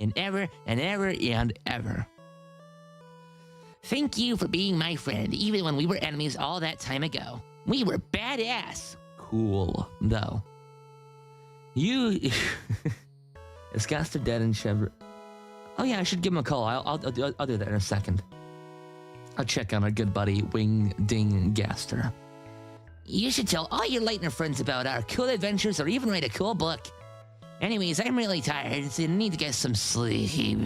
and ever and ever and ever. Thank you for being my friend, even when we were enemies all that time ago. We were badass. Cool, though. You... Is Gaster dead and Chevron? Oh yeah, I should give him a call. I'll do that in a second. I'll check on our good buddy, Wing Ding Gaster. You should tell all your Lightner friends about our cool adventures or even write a cool book. Anyways, I'm really tired, so I need to get some sleep.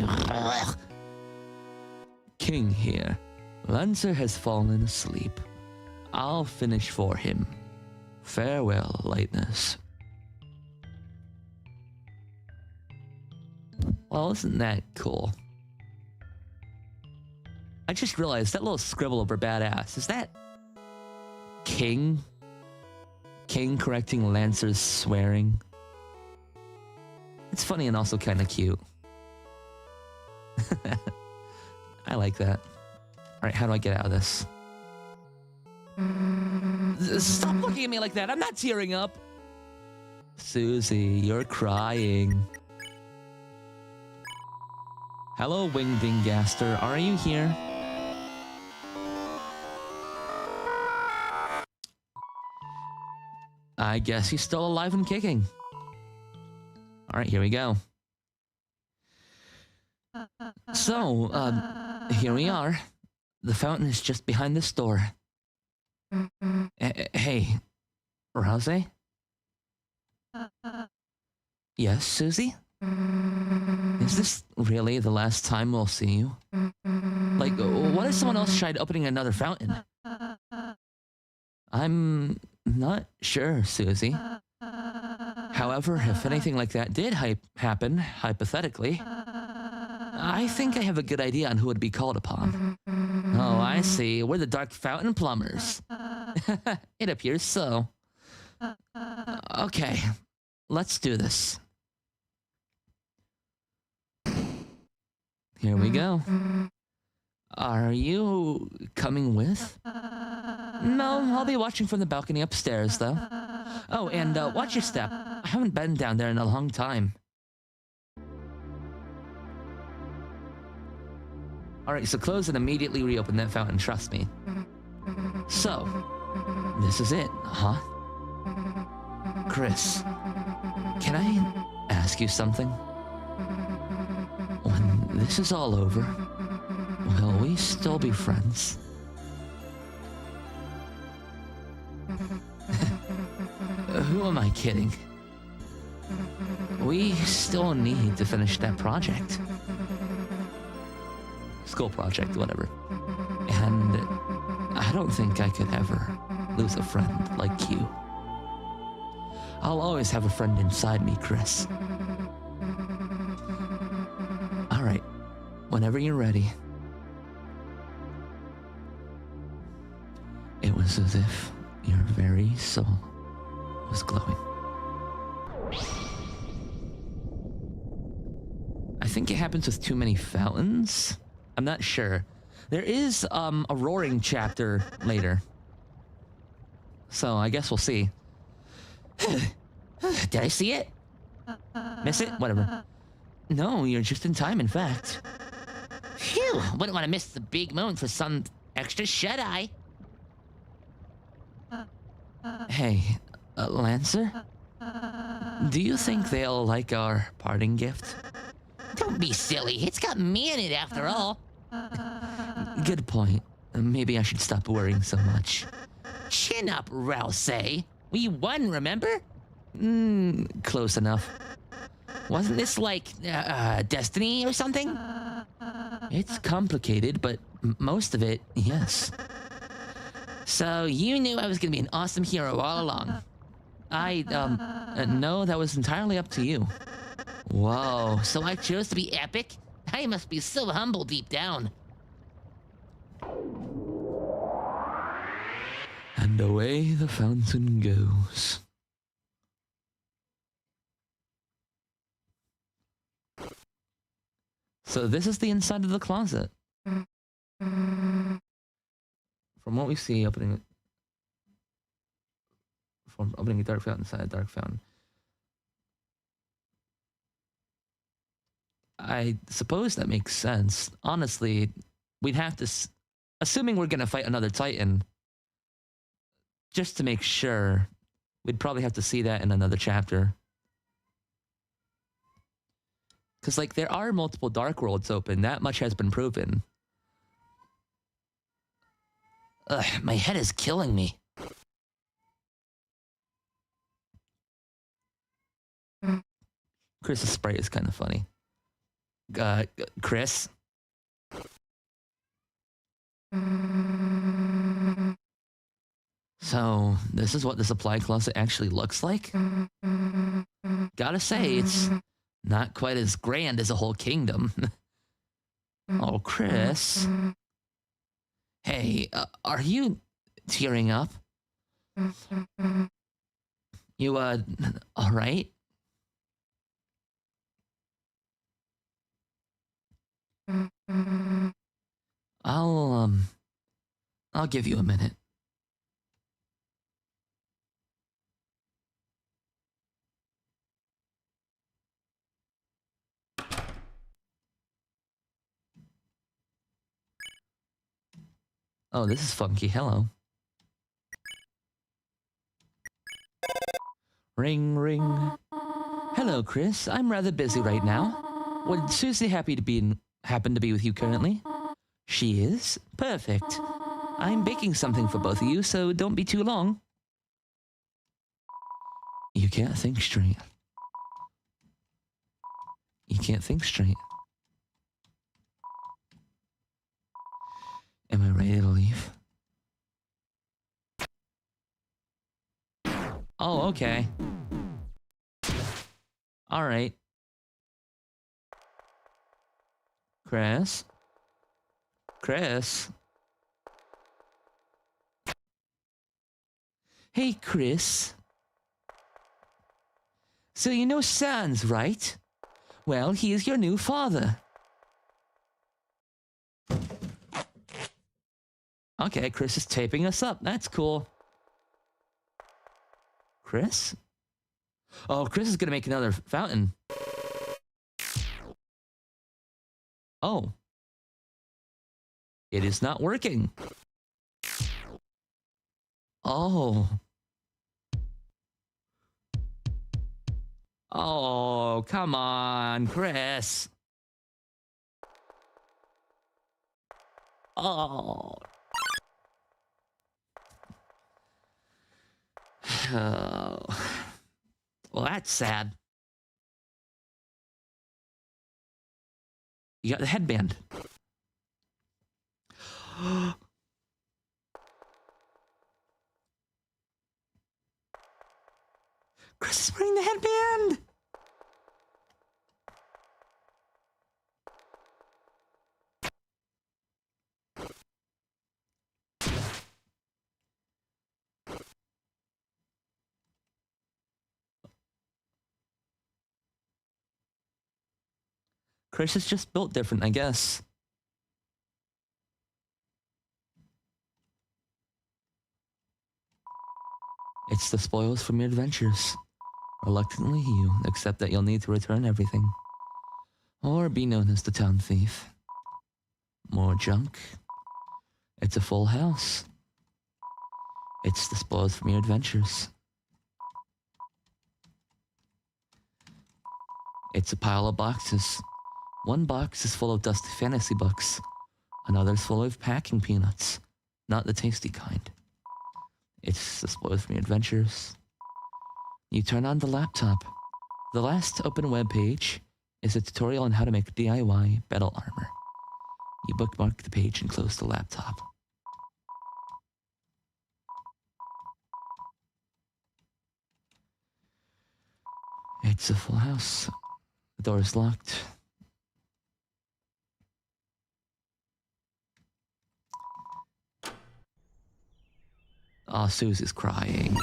King here. Lancer has fallen asleep. I'll finish for him. Farewell, Lightness. Well, isn't that cool? I just realized that little scribble over badass, is that King? King correcting Lancer's swearing? It's funny and also kind of cute. I like that. Alright, how do I get out of this? Stop looking at me like that! I'm not tearing up! Susie, you're crying. Hello, Wingding Gaster. Are you here? I guess he's still alive and kicking. Alright, here we go. So, here we are. The fountain is just behind this door. Hey, Rose? Yes, Susie? Is this really the last time we'll see you? Like, what if someone else tried opening another fountain? I'm not sure, Susie. However, if anything like that did happen, hypothetically, I think I have a good idea on who would be called upon. Oh, I see. We're the Dark Fountain Plumbers. It appears so. Okay, let's do this. Here we go. Are you coming with? No, I'll be watching from the balcony upstairs, though. Oh, and watch your step. I haven't been down there in a long time. Alright, so close and immediately reopen that fountain, trust me. So, this is it, huh? Chris, can I ask you something? When this is all over, will we still be friends? Who am I kidding? We still need to finish that project. School project, whatever. And I don't think I could ever lose a friend like you. I'll always have a friend inside me, Chris. Alright, whenever you're ready. It was as if your very soul was glowing. I think it happens with too many fountains. I'm not sure. There is a roaring chapter later. So I guess we'll see. Did I see it? Miss it? Whatever. No, you're just in time, in fact. Phew, wouldn't want to miss the big moon for some extra shut-eye. Hey, Lancer? Do you think they'll like our parting gift? Don't be silly. It's got me in it after all. Good point. Maybe I should stop worrying so much. Chin up, Rousey. We won, remember? Close enough. Wasn't this like destiny or something? It's complicated, but most of it, yes. So you knew I was gonna be an awesome hero all along. No, that was entirely up to you. Whoa, so I chose to be epic? I must be so humble deep down. And away the fountain goes. So this is the inside of the closet. From what we see, opening a dark fountain inside a dark fountain. I suppose that makes sense. Honestly, we'd have to, assuming we're gonna fight another Titan, just to make sure, we'd probably have to see that in another chapter. Because, like, there are multiple Dark Worlds open. That much has been proven. Ugh, my head is killing me. Chris's spray is kind of funny. Chris? So, this is what the supply closet actually looks like? Gotta say, it's not quite as grand as a whole kingdom. Oh, Chris. Hey, are you tearing up? You, alright? I'll give you a minute. Oh, this is funky. Hello. Ring, ring. Hello, Chris. I'm rather busy right now. Would Susie happen to be with you currently? She is? Perfect. I'm baking something for both of you, so don't be too long. You can't think straight. You can't think straight. Am I ready to leave? Oh, okay. Alright. Chris? Chris? Hey, Chris. So you know Sans, right? Well, he is your new father. Okay, Chris is taping us up. That's cool. Chris? Oh, Chris is gonna make another fountain. Oh. It is not working. Oh. Oh, come on, Chris. Oh. Oh. Well, that's sad. You got the headband. Chris is wearing the headband. Chris is just built different, I guess. It's the spoils from your adventures. Reluctantly, you accept that you'll need to return everything. Or be known as the town thief. More junk. It's a full house. It's the spoils from your adventures. It's a pile of boxes. One box is full of dusty fantasy books. Another's full of packing peanuts. Not the tasty kind. It's the spoils from your adventures. You turn on the laptop. The last open web page is a tutorial on how to make DIY battle armor. You bookmark the page and close the laptop. It's a full house. The door is locked. Oh, Susie's crying.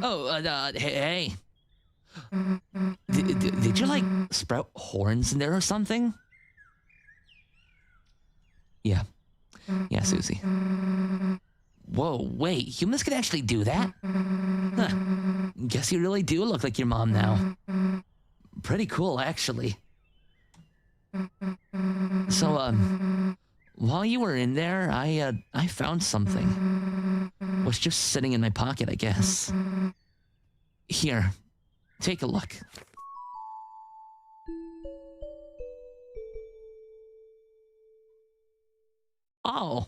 Oh, hey. Did you, like, sprout horns in there or something? Yeah. Yeah, Susie. Whoa, wait, humans can actually do that? Huh. Guess you really do look like your mom now. Pretty cool, actually. So, while you were in there, I found something. Was just sitting in my pocket, I guess. Here, take a look. Oh.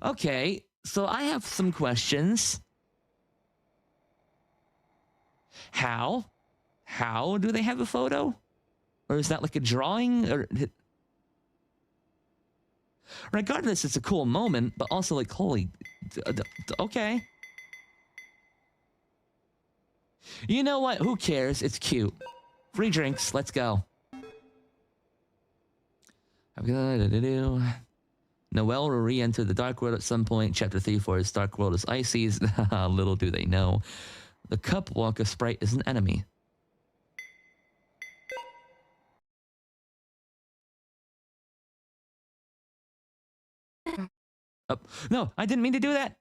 Okay, so I have some questions. How? How do they have a photo? Or is that like a drawing? Or regardless, it's a cool moment, but also like, holy, okay. You know what? Who cares? It's cute. Free drinks. Let's go. Noelle will re-enter the Dark World at some point. Chapter 3 for his Dark World is Ices. Little do they know. The Cup Walker sprite is an enemy. Oh, no, I didn't mean to do that.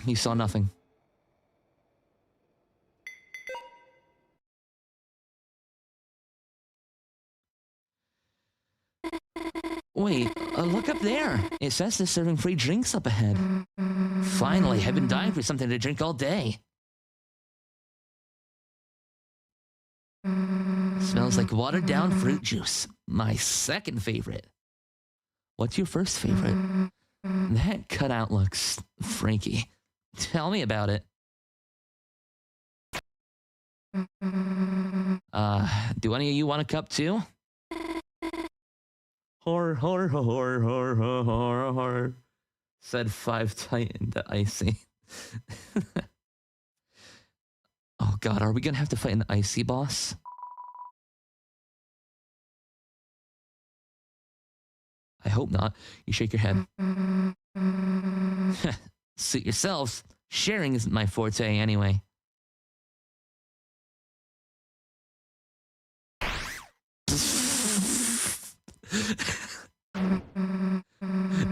You saw nothing. Wait, look up there. It says they're serving free drinks up ahead. Finally, I've been dying for something to drink all day. Smells like watered down fruit juice. My second favorite. What's your first favorite? That cutout looks freaky. Tell me about it. Do any of you want a cup too? Hor, said 5 Titan to Icy. Oh god, are we gonna have to fight an Icy boss? hope not. You shake your head. Suit yourselves. Sharing isn't my forte anyway.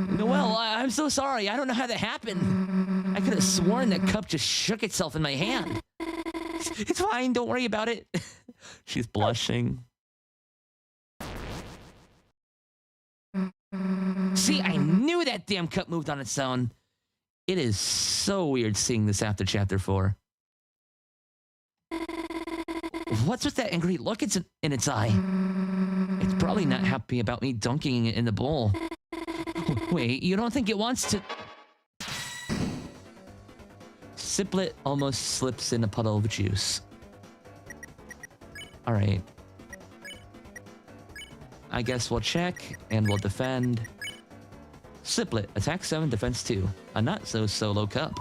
Noelle, I'm so sorry. I don't know how that happened. I could have sworn that cup just shook itself in my hand. It's fine. Don't worry about it. She's blushing. See, I knew that damn cup moved on its own. It is so weird seeing this after chapter 4. What's with that angry look in its eye? It's probably not happy about me dunking it in the bowl. Wait, you don't think it wants to... Siplet almost slips in a puddle of juice. Alright. I guess we'll check, and we'll defend. Siplet, attack 7, defense 2. A not-so-solo cup.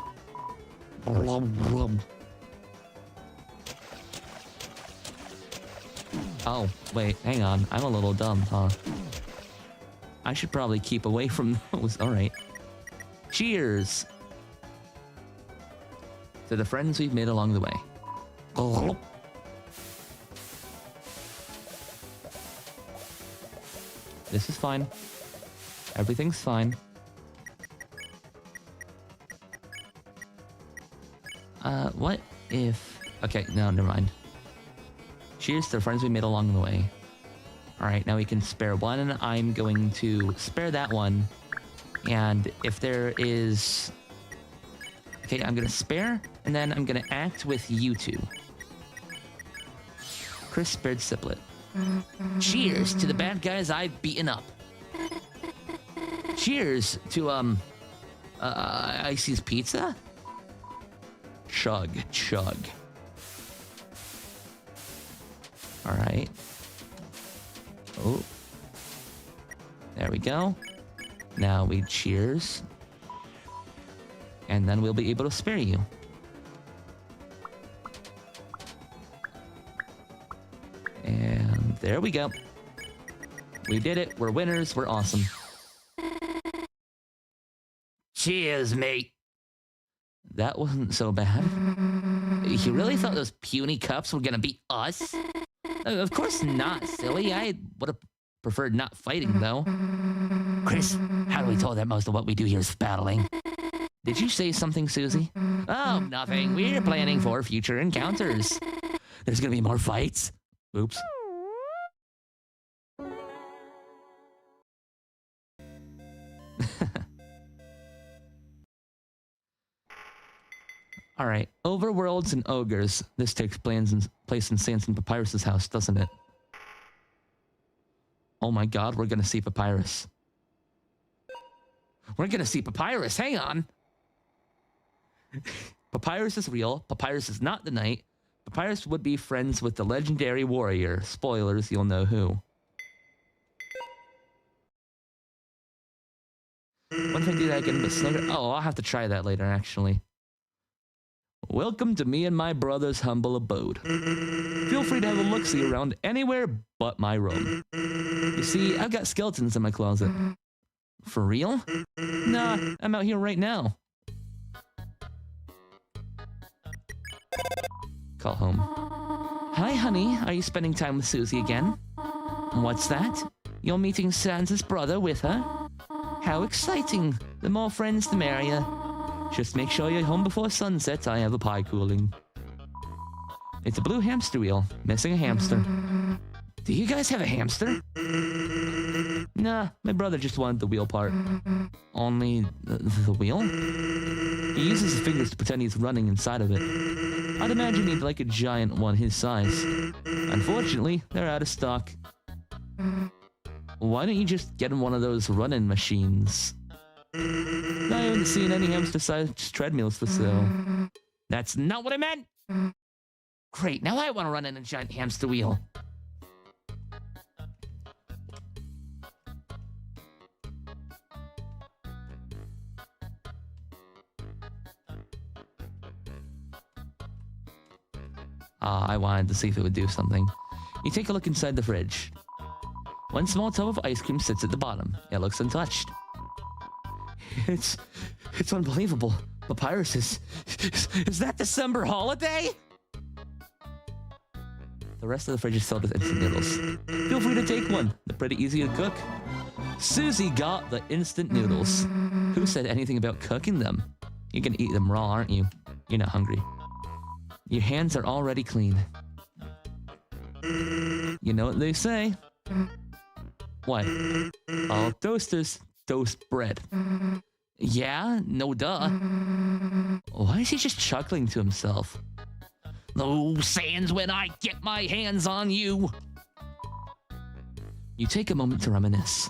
Oh, wait, hang on. I'm a little dumb, huh? I should probably keep away from those. Alright. Cheers! To the friends we've made along the way. This is fine. Everything's fine. What if... Okay, no, never mind. Cheers to the friends we made along the way. Alright, now we can spare one. I'm going to spare that one. And if there is... Okay, I'm gonna spare, and then I'm gonna act with you two. Chris spared Siplet. Cheers to the bad guys I've beaten up. Cheers to, Icy's Pizza? Chug, chug. Alright. Oh. There we go. Now we cheers. And then we'll be able to spare you. And there we go. We did it. We're winners. We're awesome. Cheers, mate. That wasn't so bad. You really thought those puny cups were gonna beat us? Of course not, silly. I would have preferred not fighting, though. Chris, how do we tell that most of what we do here is battling? Did you say something, Susie? Oh, nothing. We're planning for future encounters. There's gonna be more fights. Oops. Alright, overworlds and ogres. This takes place in Sanson Papyrus's house, doesn't it? Oh my god, we're gonna see Papyrus. We're gonna see Papyrus, hang on! Papyrus is real. Papyrus is not the knight. Papyrus would be friends with the legendary warrior. Spoilers, you'll know who. What if I do that again but slower? Oh, I'll have to try that later, actually. Welcome to me and my brother's humble abode. Feel free to have a look-see around anywhere but my room. You see, I've got skeletons in my closet. For real? Nah, I'm out here right now. Call home. Hi, honey. Are you spending time with Susie again? What's that? You're meeting Sansa's brother with her? How exciting. The more friends, the merrier. Just make sure you're home before sunset. I have a pie cooling. It's a blue hamster wheel. Missing a hamster. Do you guys have a hamster? Nah, my brother just wanted the wheel part. Only the wheel? He uses his fingers to pretend he's running inside of it. I'd imagine he'd like a giant one his size. Unfortunately, they're out of stock. Why don't you just get him one of those run-in machines? I haven't seen any hamster-sized treadmills for sale. That's not what I meant! Great, now I want to run in a giant hamster wheel. I wanted to see if it would do something. You take a look inside the fridge. One small tub of ice cream sits at the bottom. It looks untouched. It's unbelievable. Papyrus is that December holiday? The rest of the fridge is filled with instant noodles. Feel free to take one. They're pretty easy to cook. Susie got the instant noodles. Who said anything about cooking them? You can eat them raw, aren't you? You're not hungry. Your hands are already clean. You know what they say? What? All toasters toast bread. Yeah, no duh. Why is he just chuckling to himself? No sands when I get my hands on you. You take a moment to reminisce.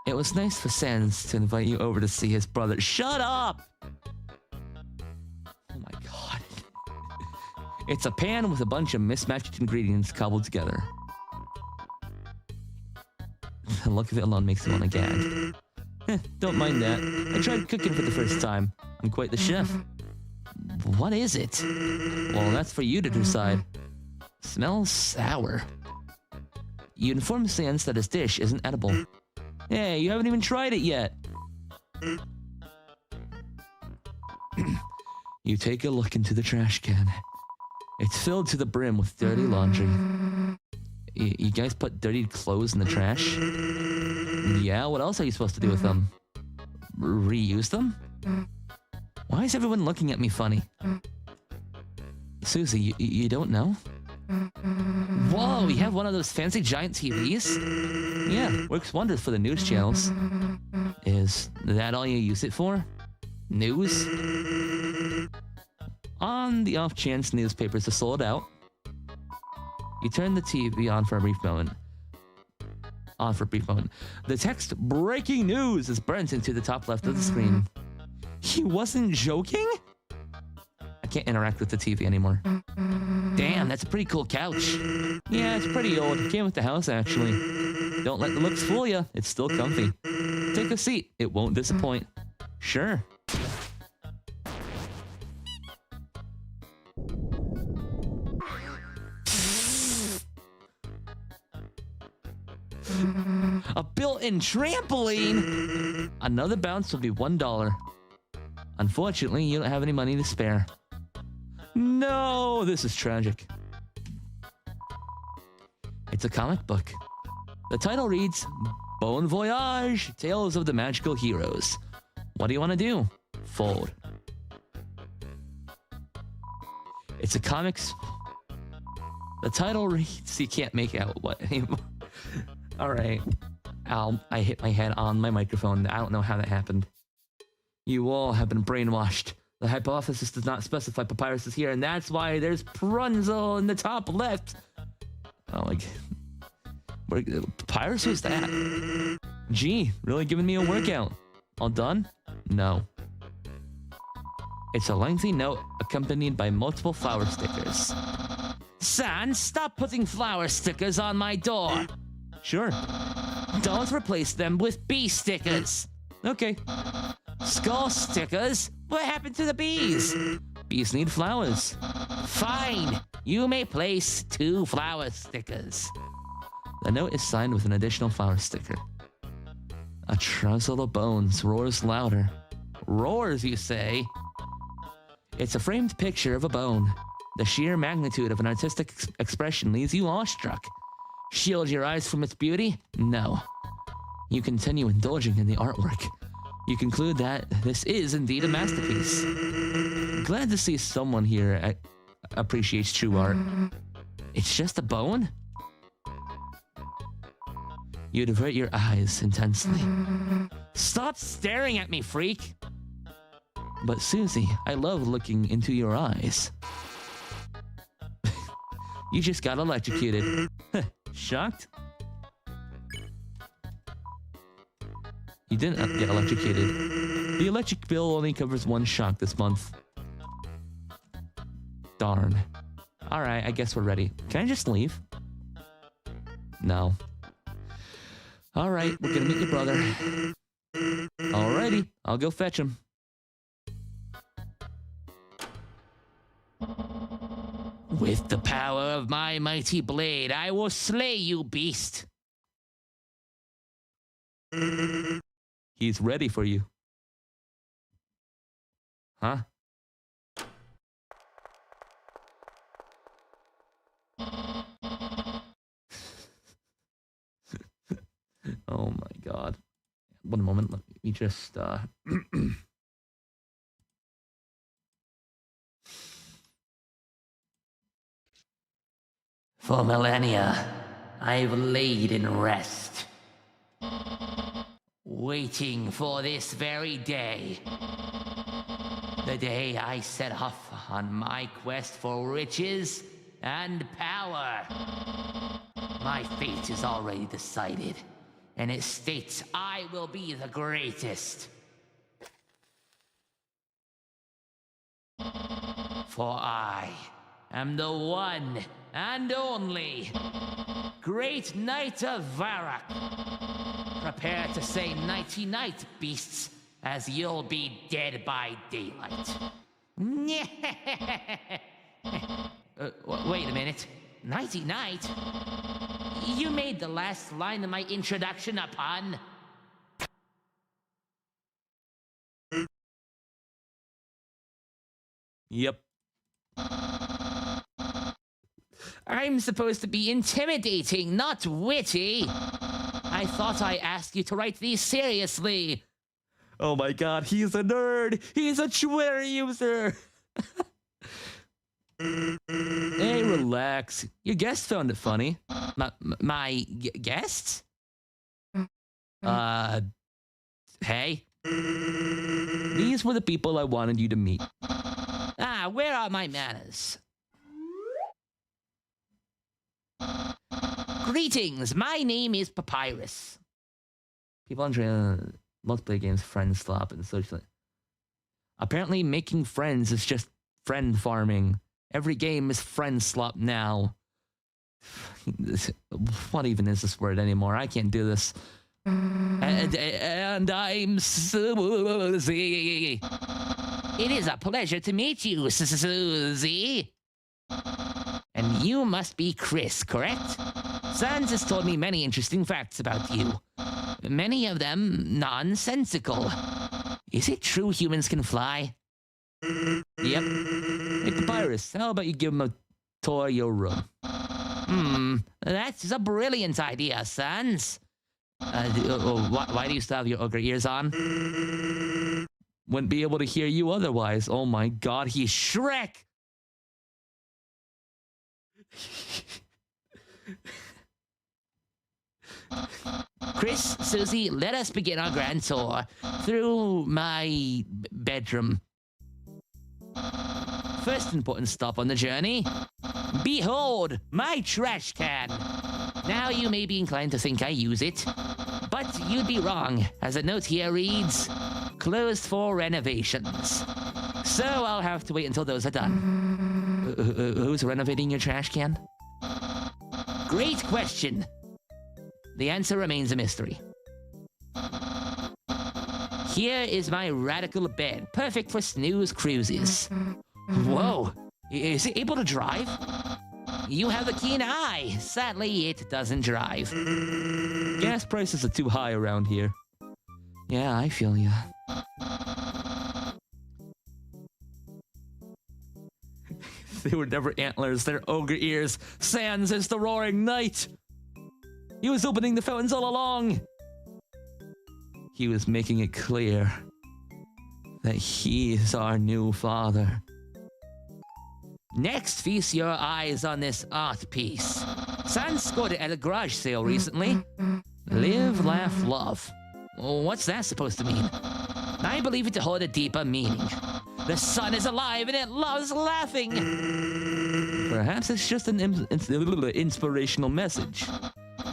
It was nice for Sans to invite you over to see his brother. Shut up! Oh my god. It's a pan with a bunch of mismatched ingredients cobbled together. The look of it alone makes me want to gag. Don't mind that. I tried cooking for the first time. I'm quite the chef. What is it? Well, that's for you to decide. Smells sour. You inform Sans that his dish isn't edible. Hey, you haven't even tried it yet. You take a look into the trash can. It's filled to the brim with dirty laundry. You guys put dirty clothes in the trash? Yeah, what else are you supposed to do with them? Reuse them? Why is everyone looking at me funny? Susie, you don't know? Whoa, you have one of those fancy giant TVs? Yeah, works wonders for the news channels. Is that all you use it for? News? On the off chance newspapers are sold out, you turn the TV on for a brief moment. The text "Breaking News" is burnt into the top left of the screen. He wasn't joking? I can't interact with the TV anymore. Damn, that's a pretty cool couch. Yeah, it's pretty old. It came with the house, actually. Don't let the looks fool you. It's still comfy. Take a seat. It won't disappoint. Sure. A built-in trampoline! Another bounce will be $1. Unfortunately, you don't have any money to spare. No, this is tragic. It's a comic book. The title reads, Bon Voyage, Tales of the Magical Heroes. What do you want to do? Fold. It's a comics... The title reads... You can't make out what anymore. Alright. I hit my head on my microphone. I don't know how that happened. You all have been brainwashed. The hypothesis does not specify Papyrus is here, and that's why there's Prunzel in the top left. Oh, like... Papyrus? Who's that? Gee, really giving me a workout. All done? No. It's a lengthy note accompanied by multiple flower stickers. Sans, stop putting flower stickers on my door. Sure. Don't replace them with bee stickers. Okay. Skull stickers? What happened to the bees? Bees need flowers. Fine. You may place 2 flower stickers. The note is signed with an additional flower sticker. A truzzle of bones roars louder. Roars, you say? It's a framed picture of a bone. The sheer magnitude of an artistic expression leaves you awestruck. Shield your eyes from its beauty? No. You continue indulging in the artwork. You conclude that this is indeed a masterpiece. Glad to see someone here appreciates true art. It's just a bone? You divert your eyes intensely. Stop staring at me, freak! But Susie, I love looking into your eyes. You just got electrocuted. Shocked? You didn't get electrocuted. The electric bill only covers 1 shock this month. Darn. Alright, I guess we're ready. Can I just leave? No. Alright, we're gonna meet your brother. Alrighty, I'll go fetch him. With the power of my mighty blade, I will slay you, beast. He's ready for you. Huh? Oh my god. One moment, let me just For millennia, I've laid in rest, waiting for this very day. The day I set off on my quest for riches and power. My fate is already decided, and it states I will be the greatest. For I am the one and only Great Knight of Varak. Prepare to say nighty-night, beasts, as you'll be dead by daylight. Wait a minute. Nighty-night? You made the last line of my introduction a pun. Yep. I'm supposed to be intimidating, not witty. I thought I asked you to write these seriously. Oh my god, he's a nerd! He's a Twitter user! Hey, relax. Your guest found it funny. My guest? Hey? These were the people I wanted you to meet. Ah, where are my manners? Greetings, my name is Papyrus. People on multiplayer games, friend swap, and social. Apparently, making friends is just friend farming. Every game is friend swap now. What even is this word anymore? I can't do this. And I'm Susie. It is a pleasure to meet you, Susie. And you must be Chris, correct? Sans has told me many interesting facts about you. Many of them nonsensical. Is it true humans can fly? Yep. Hey, Papyrus, how about you give him a tour of your room? That's a brilliant idea, Sans. Why do you still have your ogre ears on? Wouldn't be able to hear you otherwise. Oh my god, he's Shrek! Chris, Susie, let us begin our grand tour through my bedroom. First important stop on the journey. Behold, my trash can. Now you may be inclined to think I use it, but you'd be wrong, as a note here reads, closed for renovations. So I'll have to wait until those are done. Who's renovating your trash can? Great question. The answer remains a mystery. Here is my radical bed, perfect for snooze cruises. Whoa, is it able to drive? You have a keen eye. Sadly, it doesn't drive. Gas prices are too high around here. Yeah, I feel ya. They were never antlers, they're ogre ears. Sans is the roaring knight. He was opening the fountains all along. He was making it clear that he is our new father. Next, feast your eyes on this art piece. Sans scored it at a garage sale recently. Live, laugh, love. What's that supposed to mean? I believe it to hold a deeper meaning. The sun is alive and it loves laughing. Perhaps it's just an inspirational message.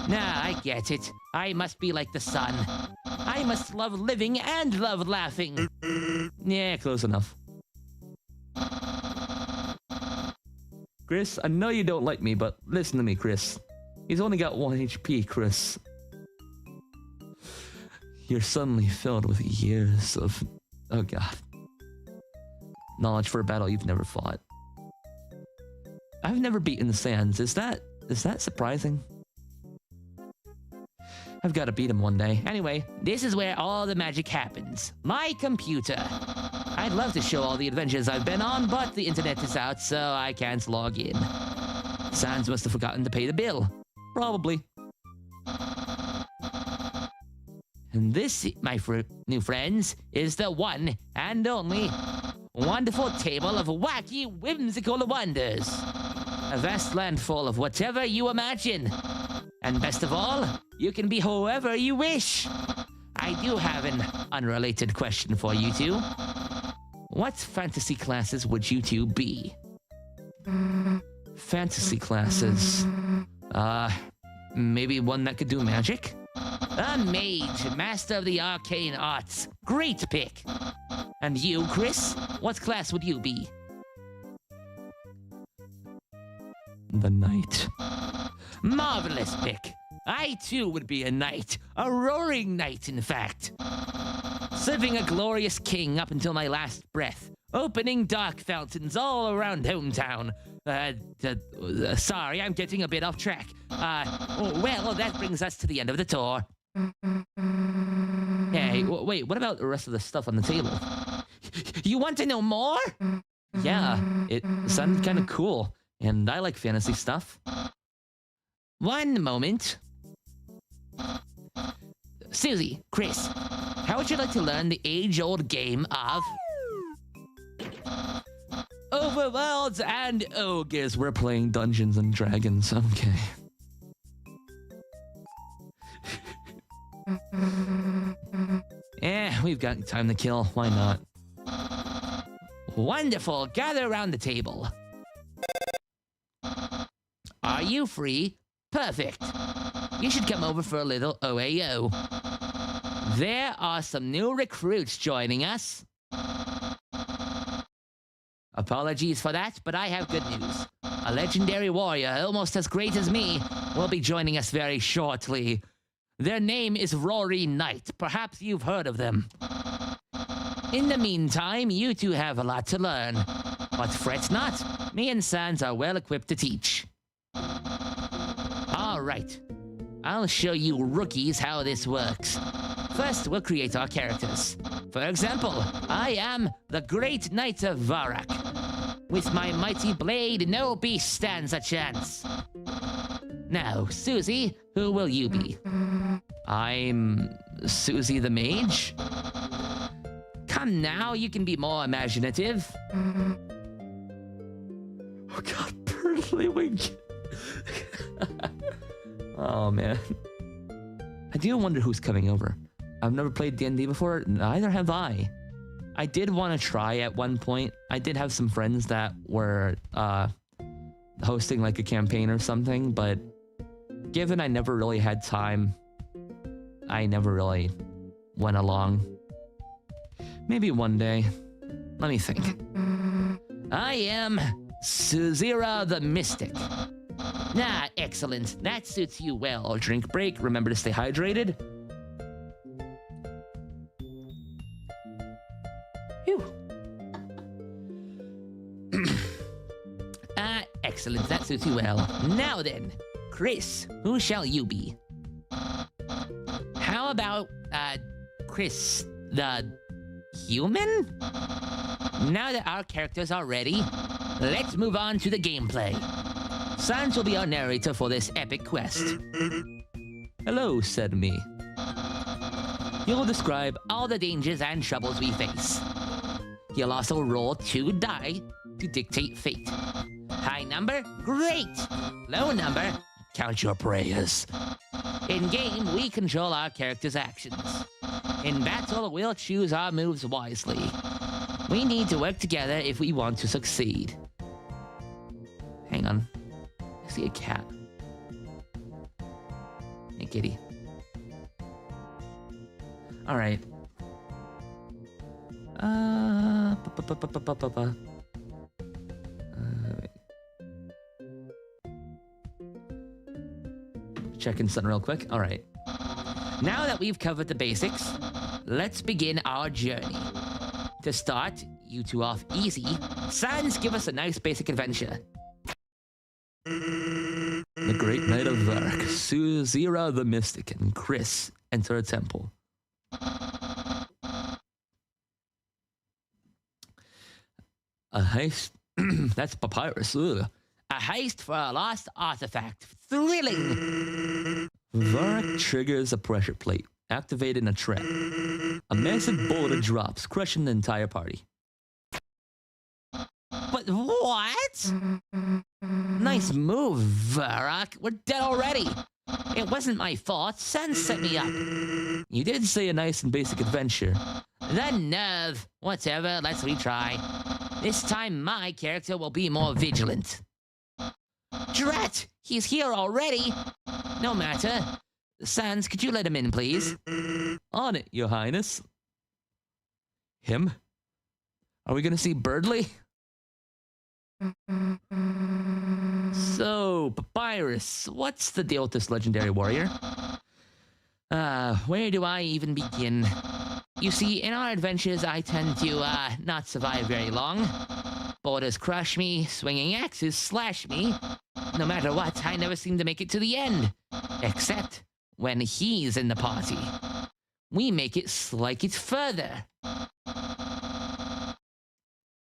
Nah, I get it. I must be like the sun. I must love living and love laughing. Yeah, close enough. Chris, I know you don't like me, but listen to me, Chris. He's only got 1 HP, Chris. You're suddenly filled with years of... oh god. Knowledge for a battle you've never fought. I've never beaten the Sans. Is that surprising? I've got to beat him one day. Anyway, This is where all the magic happens. My computer. I'd love to show all the adventures I've been on, but the internet is out, so I can't log in. Sans must have forgotten to pay the bill. probably. And this, my new friends, is the one and only wonderful table of wacky, whimsical wonders. A vast land full of whatever you imagine. And best of all, you can be whoever you wish. I do have an unrelated question for you two. What fantasy classes would you two be? Fantasy classes. Maybe one that could do magic? A mage, master of the arcane arts. Great pick. And you, Chris? What class would you be? The knight. Marvelous pick. I too would be a knight. A roaring knight, in fact. Serving a glorious king up until my last breath. Opening dark fountains all around hometown. Sorry, I'm getting a bit off track. Well, that brings us to the end of the tour. Hey, wait, what about the rest of the stuff on the table? You want to know more? Yeah, it sounded kind of cool, and I like fantasy stuff. One moment. Susie, Chris, how would you like to learn the age-old game of Overworlds and ogres? We're playing Dungeons and Dragons, okay. We've got time to kill, why not? Wonderful, gather around the table. Are you free? Perfect. You should come over for a little OAO. There are some new recruits joining us. Apologies for that, but I have good news. A legendary warrior, almost as great as me, will be joining us very shortly. Their name is Rory Knight. Perhaps you've heard of them. In the meantime, you two have a lot to learn. But fret not, me and Sans are well equipped to teach. All right, I'll show you rookies how this works. First, we'll create our characters. For example, I am the Great Knight of Varak. With my mighty blade, no beast stands a chance. Now, Susie, who will you be? I'm Susie the Mage? Come now, you can be more imaginative. Oh god, Burly Wink. Oh man. I do wonder who's coming over. I've never played D&D before, neither have I. I did want to try at one point. I did have some friends that were hosting like a campaign or something, but given I never really had time, I never really went along. Maybe one day. Let me think. I am Suzira the Mystic. Ah, excellent. That suits you well. Drink break. Remember to stay hydrated. Phew. Excellent. That suits you well. Now then, Chris, who shall you be? How about, Chris, the human? Now that our characters are ready, let's move on to the gameplay. Sans will be our narrator for this epic quest. Hello, said me. He'll describe all the dangers and troubles we face. He'll also roll 2 die to dictate fate. High number? Great! Low number? Count your prayers. In game, we control our character's actions. In battle, we'll choose our moves wisely. We need to work together if we want to succeed. Hang on. I see a cat. Hey, kitty. All right. Wait. Checking something real quick. All right. Now that we've covered the basics, let's begin our journey. To start, you two off easy. Sans, give us a nice basic adventure. The Great Knight of Varak, Suzira the Mystic and Chris enter a temple. A heist. That's papyrus. Ugh. A heist for a lost artifact. Thrilling. Varric triggers a pressure plate, activating a trap. A massive boulder drops, crushing the entire party. But what? Nice move. Varric, we're dead already. It wasn't my fault. Sen set me up. You did say a nice and basic adventure. The nerve. Whatever, let's retry. This time my character will be more vigilant. Drat! He's here already! No matter. Sans, could you let him in, please? On it, Your Highness. Him? Are we gonna see Birdly? So, Papyrus, what's the deal with this legendary warrior? Where do I even begin? You see, in our adventures, I tend to, not survive very long. Borders crush me, swinging axes slash me. No matter what, I never seem to make it to the end. Except when he's in the party. We make it like it's further.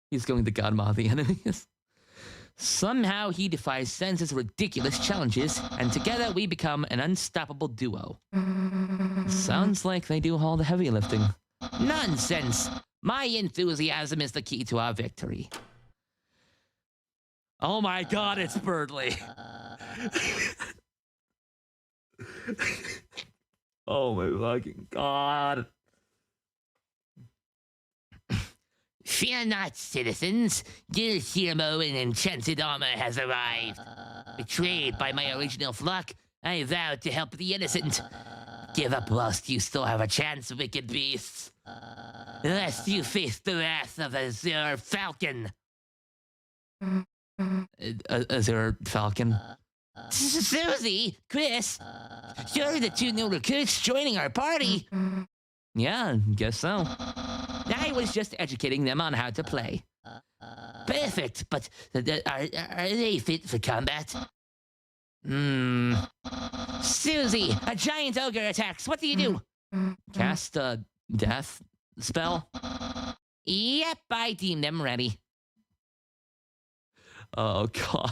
He's going to godmother the enemies. Somehow he defies Sense's ridiculous challenges, and together we become an unstoppable duo. Sounds like they do all the heavy lifting. Nonsense! My enthusiasm is the key to our victory. Oh my god, it's Birdly. Oh my fucking god. Fear not, citizens. Deltarune in enchanted armor has arrived. Betrayed by my original flock, I vowed to help the innocent. Give up whilst you still have a chance, wicked beasts. Lest you face the wrath of Azure Falcon. Azure Falcon? Susie, Chris, you're the two new recruits joining our party. Yeah, guess so. I was just educating them on how to play. Perfect, but are they fit for combat? Susie, a giant ogre attacks. What do you do? Cast a death spell? Yep, I deemed them ready. Oh god.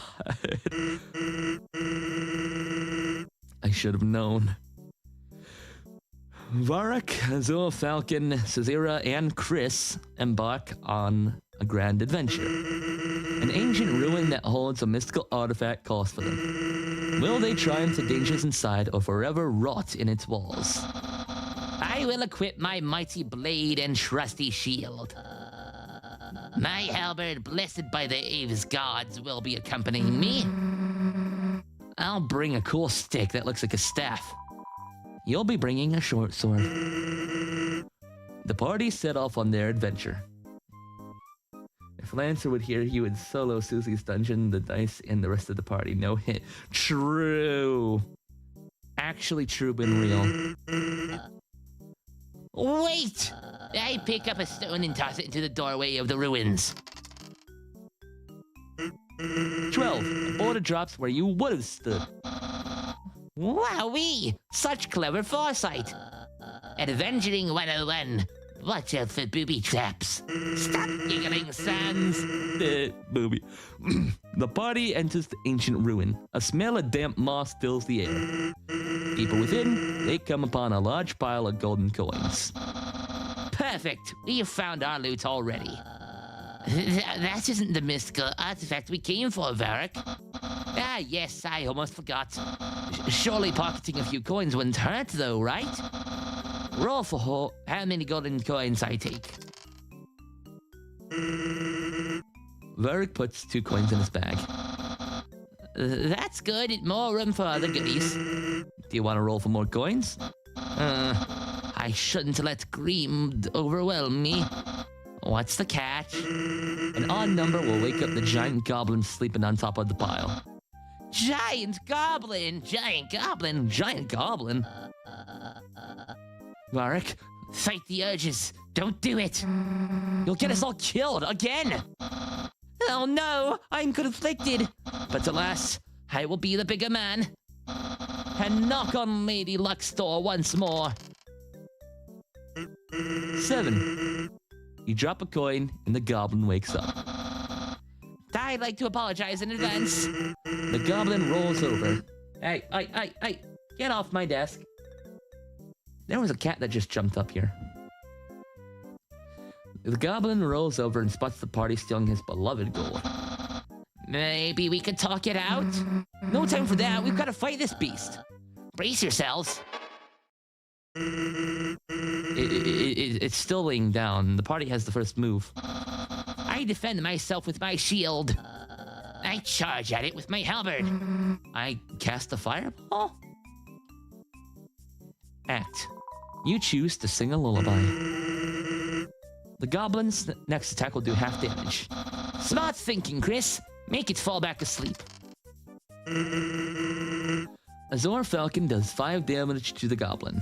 I should have known. Varric, Azure Falcon, Suzira, and Chris embark on a grand adventure. An ancient ruin that holds a mystical artifact calls for them. Will they triumph the dangers inside or forever rot in its walls? I will equip my mighty blade and trusty shield. My halberd, blessed by the Aves gods, will be accompanying me. I'll bring a cool stick that looks like a staff. You'll be bringing a short sword. The party set off on their adventure. If Lancer would hear, he would solo Susie's dungeon, the dice, and the rest of the party. No hit. True. Actually true, been real. Wait! I pick up a stone and toss it into the doorway of the ruins. 12. A boulder drops where you would have stood. Wowee! Such clever foresight. Adventuring 101. Watch out for booby traps. Stop giggling, Sans. Booby. The party enters the ancient ruin. A smell of damp moss fills the air. Deeper within, they come upon a large pile of golden coins. Perfect. We've found our loot already. That isn't the mystical artifact we came for, Varric. Ah, yes, I almost forgot. Surely pocketing a few coins wouldn't hurt, though, right? Roll for how many golden coins I take. Varric puts 2 coins in his bag. That's good. More room for other goodies. Do you want to roll for more coins? I shouldn't let greed overwhelm me. What's the catch? An odd number will wake up the giant goblin sleeping on top of the pile. Giant goblin! Giant goblin! Giant goblin! Varric, fight the urges. Don't do it. You'll get us all killed again. Oh no, I'm conflicted. But alas, I will be the bigger man. and knock on Lady Luck's door once more. 7. You drop a coin and the goblin wakes up. I'd like to apologize in advance. The goblin rolls over. Hey, get off my desk. There was a cat that just jumped up here. The goblin rolls over and spots the party stealing his beloved gold. Maybe we could talk it out? No time for that. We've got to fight this beast. Brace yourselves. It's still laying down. The party has the first move. I defend myself with my shield. I charge at it with my halberd. I cast a fireball? Act. You choose to sing a lullaby. The goblin's next attack will do half damage. Smart thinking, Chris. Make it fall back asleep. Azor Falcon does 5 damage to the goblin.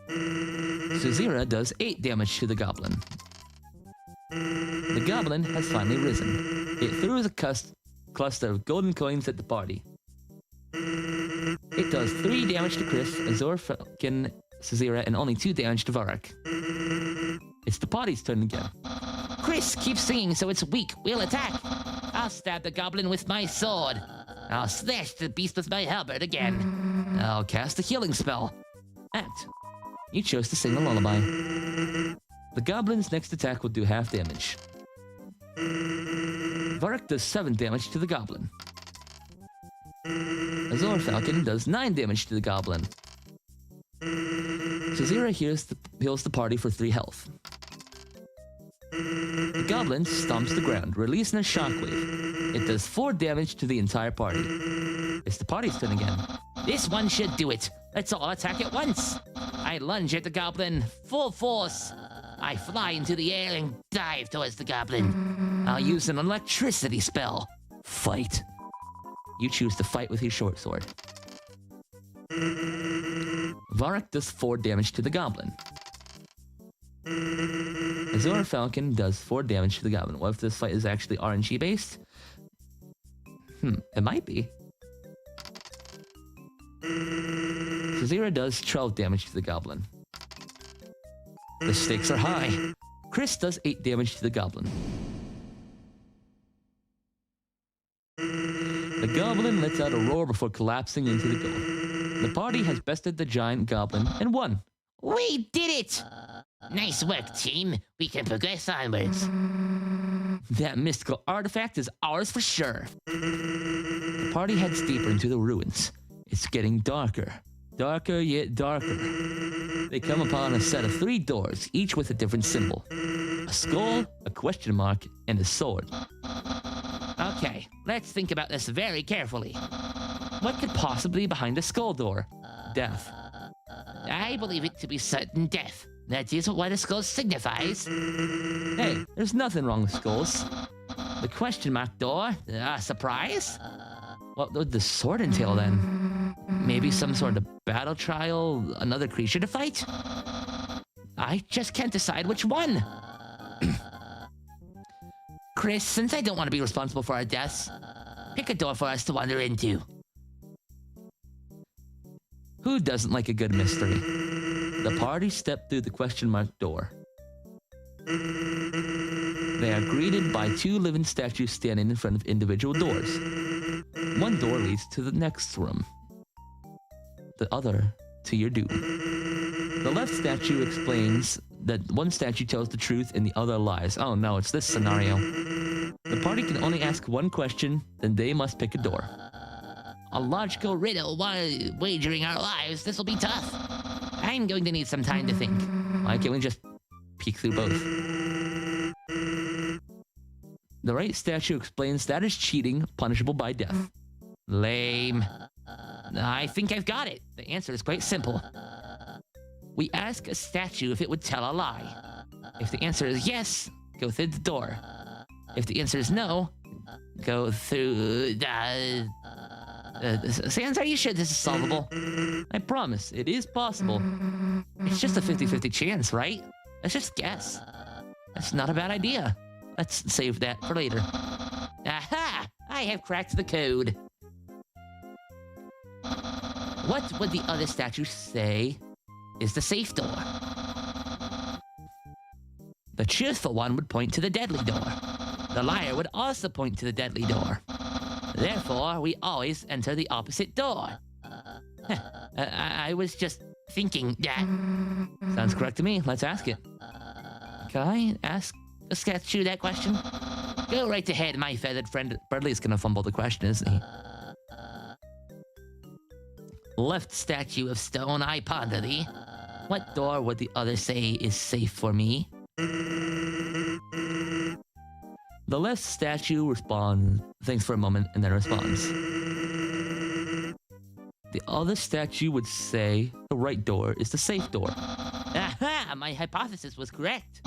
Suzira does 8 damage to the goblin. The goblin has finally risen. It throws a cluster of golden coins at the party. It does 3 damage to Chris, Azor Falcon, Suzira, and only 2 damage to Varrock. It's the party's turn again. Chris, keep singing so it's weak. We'll attack. I'll stab the goblin with my sword. I'll slash the beast with my halberd again. I'll cast a healing spell. Act. You chose to sing a lullaby. The goblin's next attack will do half damage. Varrock does 7 damage to the goblin. Azor Falcon does 9 damage to the goblin. Suzira heals the party for 3 health. The goblin stomps the ground, releasing a shockwave. It does 4 damage to the entire party. It's the party's turn again. This one should do it. Let's all attack at once. I lunge at the goblin, full force. I fly into the air and dive towards the goblin. I'll use an electricity spell. Fight. You choose to fight with your short sword. Varrock does 4 damage to the goblin. Azor Falcon does 4 damage to the goblin. What if this fight is actually RNG based? It might be. Suzira does 12 damage to the goblin. The stakes are high. Chris does 8 damage to the goblin. The goblin lets out a roar before collapsing into the gold. The party has bested the giant goblin and won. We did it! Nice work, team. We can progress onwards. That mystical artifact is ours for sure. The party heads deeper into the ruins. It's getting darker. Darker yet darker. They come upon a set of 3 doors, each with a different symbol. A skull, a question mark, and a sword. Okay, let's think about this very carefully. What could possibly be behind the skull door? Death. I believe it to be certain death. That is what a skull signifies. Hey, there's nothing wrong with skulls. The question mark door? Surprise? What would the sword entail then? Maybe some sort of battle trial? Another creature to fight? I just can't decide which one. Chris, since I don't want to be responsible for our deaths, pick a door for us to wander into. Who doesn't like a good mystery? The party step through the question mark door. They are greeted by 2 living statues standing in front of individual doors. One door leads to the next room. The other to your doom. The left statue explains that one statue tells the truth and the other lies. Oh no, it's this scenario. The party can only ask one question, then they must pick a door. A logical riddle while wagering our lives. This will be tough. I'm going to need some time to think. Why can't we just peek through both? The right statue explains that is cheating, punishable by death. Lame. I think I've got it. The answer is quite simple. We ask a statue if it would tell a lie. If the answer is yes, go through the door. If the answer is no, go through the... Sans, are you sure this is solvable? I promise, it is possible. It's just a 50-50 chance, right? Let's just guess. That's not a bad idea. Let's save that for later. Aha! I have cracked the code. What would the other statue say is the safe door? The truthful one would point to the deadly door. The liar would also point to the deadly door. Therefore, we always enter the opposite door. I was just thinking that. Sounds correct to me. Let's ask it. Can I ask a statue that question? Go right ahead, my feathered friend. Birdley's gonna fumble the question, isn't he? Left statue of stone, I ponder thee. What door would the other say is safe for me? The left statue responds, thinks for a moment, and then responds. The other statue would say the right door is the safe door. Aha! My hypothesis was correct.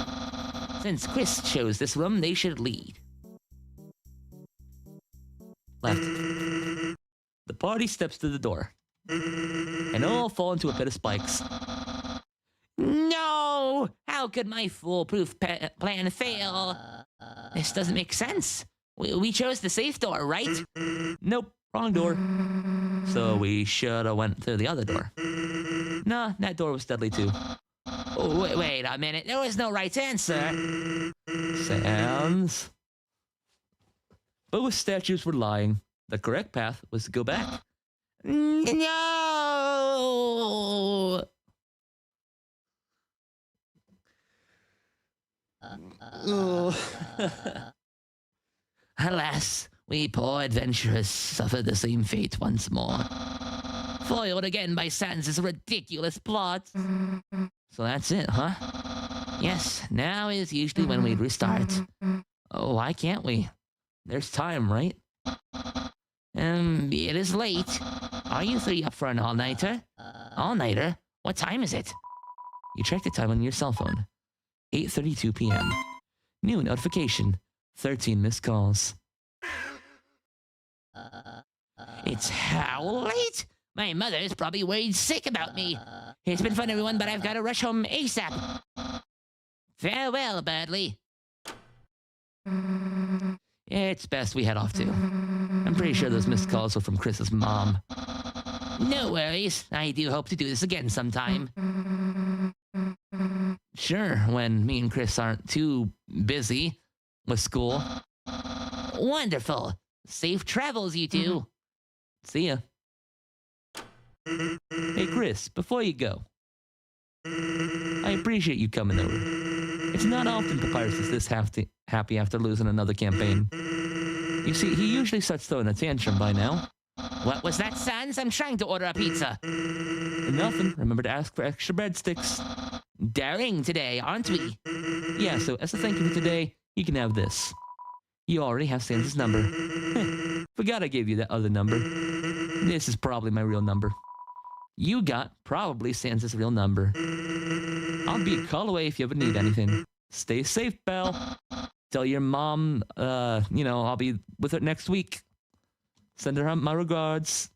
Since Chris chose this room, they should lead. Left. The party steps to the door, and all fall into a pit of spikes. No! How could my foolproof plan fail? This doesn't make sense. We chose the safe door, right? Nope, wrong door. So we should have went through the other door. Nah, that door was deadly too. Oh, wait a minute. There was no right answer. Sans. Both statues were lying. The correct path was to go back. No! Alas, we poor adventurers suffered the same fate once more. Foiled again by Sans' ridiculous plot. So that's it, huh? Yes, now is usually when we'd restart. Oh, why can't we? There's time, right? It is late. Are you three up for an all-nighter? All-nighter? What time is it? You check the time on your cell phone. 8:32 p.m. New notification. 13 missed calls. It's how late? My mother is probably worried sick about me. It's been fun, everyone, but I've got to rush home ASAP. Farewell, Birdley. It's best we head off too. I'm pretty sure those missed calls were from Chris's mom. No worries. I do hope to do this again sometime. Sure, when me and Chris aren't too busy with school. Wonderful. Safe travels, you two. See ya. Hey, Chris, before you go, I appreciate you coming over. It's not often Papyrus is this happy after losing another campaign. You see, he usually starts throwing a tantrum by now. What was that, Sans? I'm trying to order a pizza. Nothing. Remember to ask for extra breadsticks. Daring today, aren't we? Yeah, so as a thank you for today, you can have this. You already have Sans' number. Forgot I gave you that other number. This is probably my real number. You got probably Sans' real number. I'll be a call away if you ever need anything. Stay safe, pal. Tell your mom, I'll be with her next week. Send her my regards.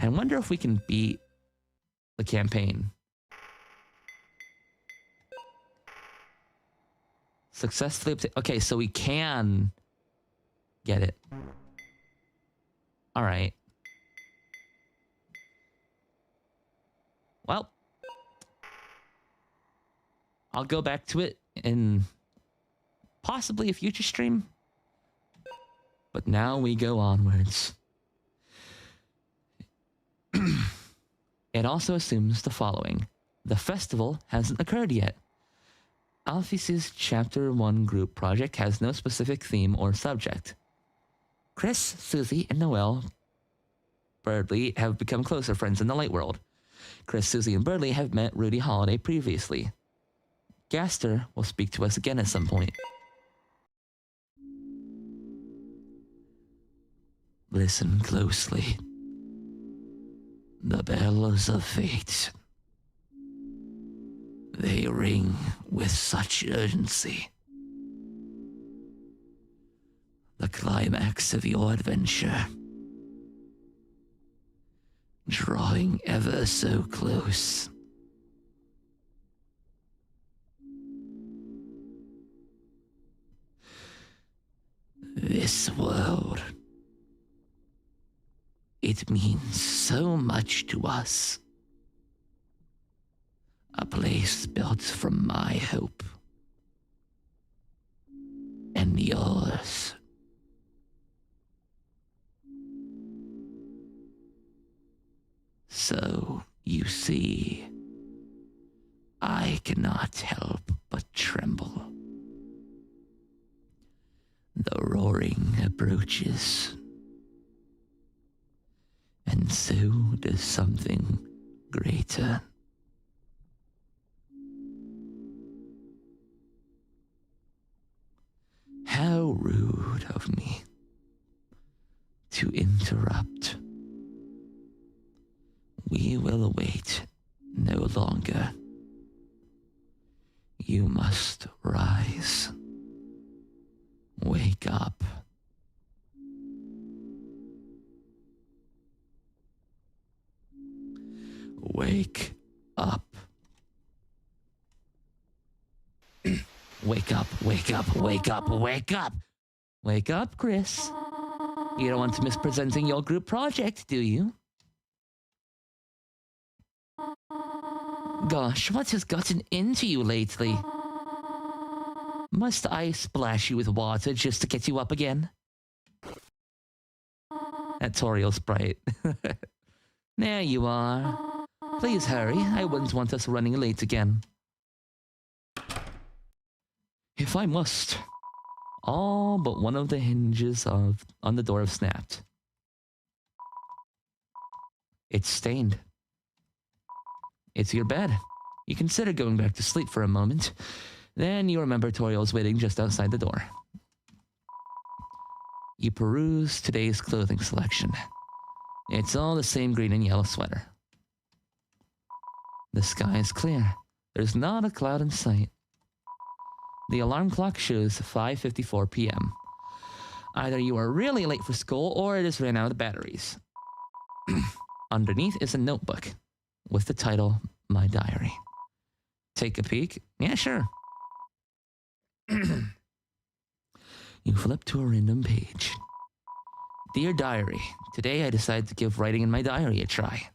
I wonder if we can beat the campaign. Successfully obtain. Okay, so we can get it. All right. Well, I'll go back to it in possibly a future stream. But now we go onwards. It also assumes the following. The festival hasn't occurred yet. Alphys' Chapter 1 group project has no specific theme or subject. Chris, Susie, and Noelle Birdley have become closer friends in the light world. Chris, Susie, and Birdley have met Rudy Holiday previously. Gaster will speak to us again at some point. Listen closely. The bells of fate. They ring with such urgency. The climax of your adventure. Drawing ever so close. This world. It means so much to us. A place built from my hope. And yours. So, you see, I cannot help but tremble. The roaring approaches. And so does something greater. How rude of me to interrupt. We will wait no longer. You must rise. Wake up. Wake up. Wake up, wake up, wake up, wake up. Wake up, Chris. You don't want to miss presenting your group project, do you? Gosh, what has gotten into you lately? Must I splash you with water just to get you up again? That Toriel sprite. There you are. Please hurry, I wouldn't want us running late again. If I must. All but one of the hinges on the door have snapped. It's stained. It's your bed. You consider going back to sleep for a moment. Then you remember Toriel's waiting just outside the door. You peruse today's clothing selection. It's all the same green and yellow sweater. The sky is clear. There's not a cloud in sight. The alarm clock shows 5:54 p.m. Either you are really late for school or it has ran out of batteries. Underneath is a notebook with the title, My Diary. Take a peek? Yeah, sure. You flip to a random page. Dear Diary, today I decided to give writing in my diary a try.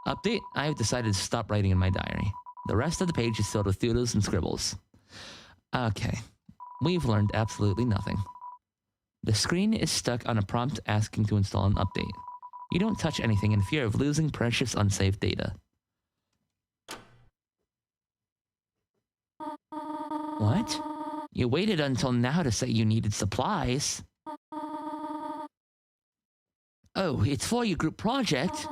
Update, I have decided to stop writing in my diary. The rest of the page is filled with doodles and scribbles. Okay, we've learned absolutely nothing. The screen is stuck on a prompt asking to install an update. You don't touch anything in fear of losing precious unsaved data. What? You waited until now to say you needed supplies. Oh, it's for your group project?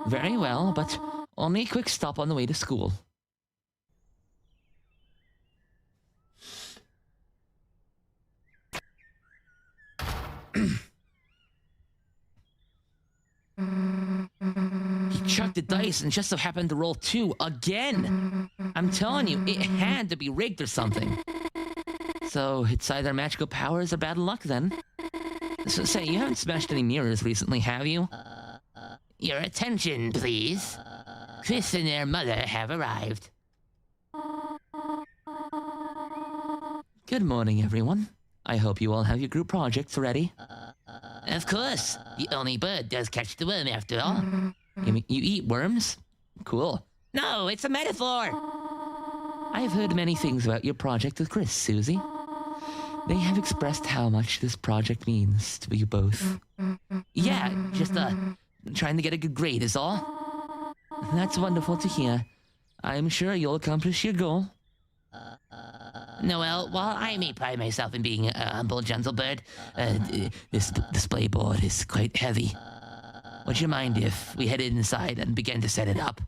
Very well, but only a quick stop on the way to school. He chucked the dice and just so happened to roll 2 again. I'm telling you, it had to be rigged or something. So it's either magical powers or bad luck then. So say, you haven't smashed any mirrors recently, have you? Your attention, please. Chris and their mother have arrived. Good morning, everyone. I hope you all have your group projects ready. Of course. The only bird does catch the worm after all. You mean you eat worms? Cool. No, it's a metaphor. I've heard many things about your project with Chris, Susie. They have expressed how much this project means to you both. Yeah, just trying to get a good grade is all. That's wonderful to hear. I'm sure you'll accomplish your goal. Noel, while I may pride myself in being a humble, gentle bird, this display board is quite heavy. Would you mind if we headed inside and began to set it up?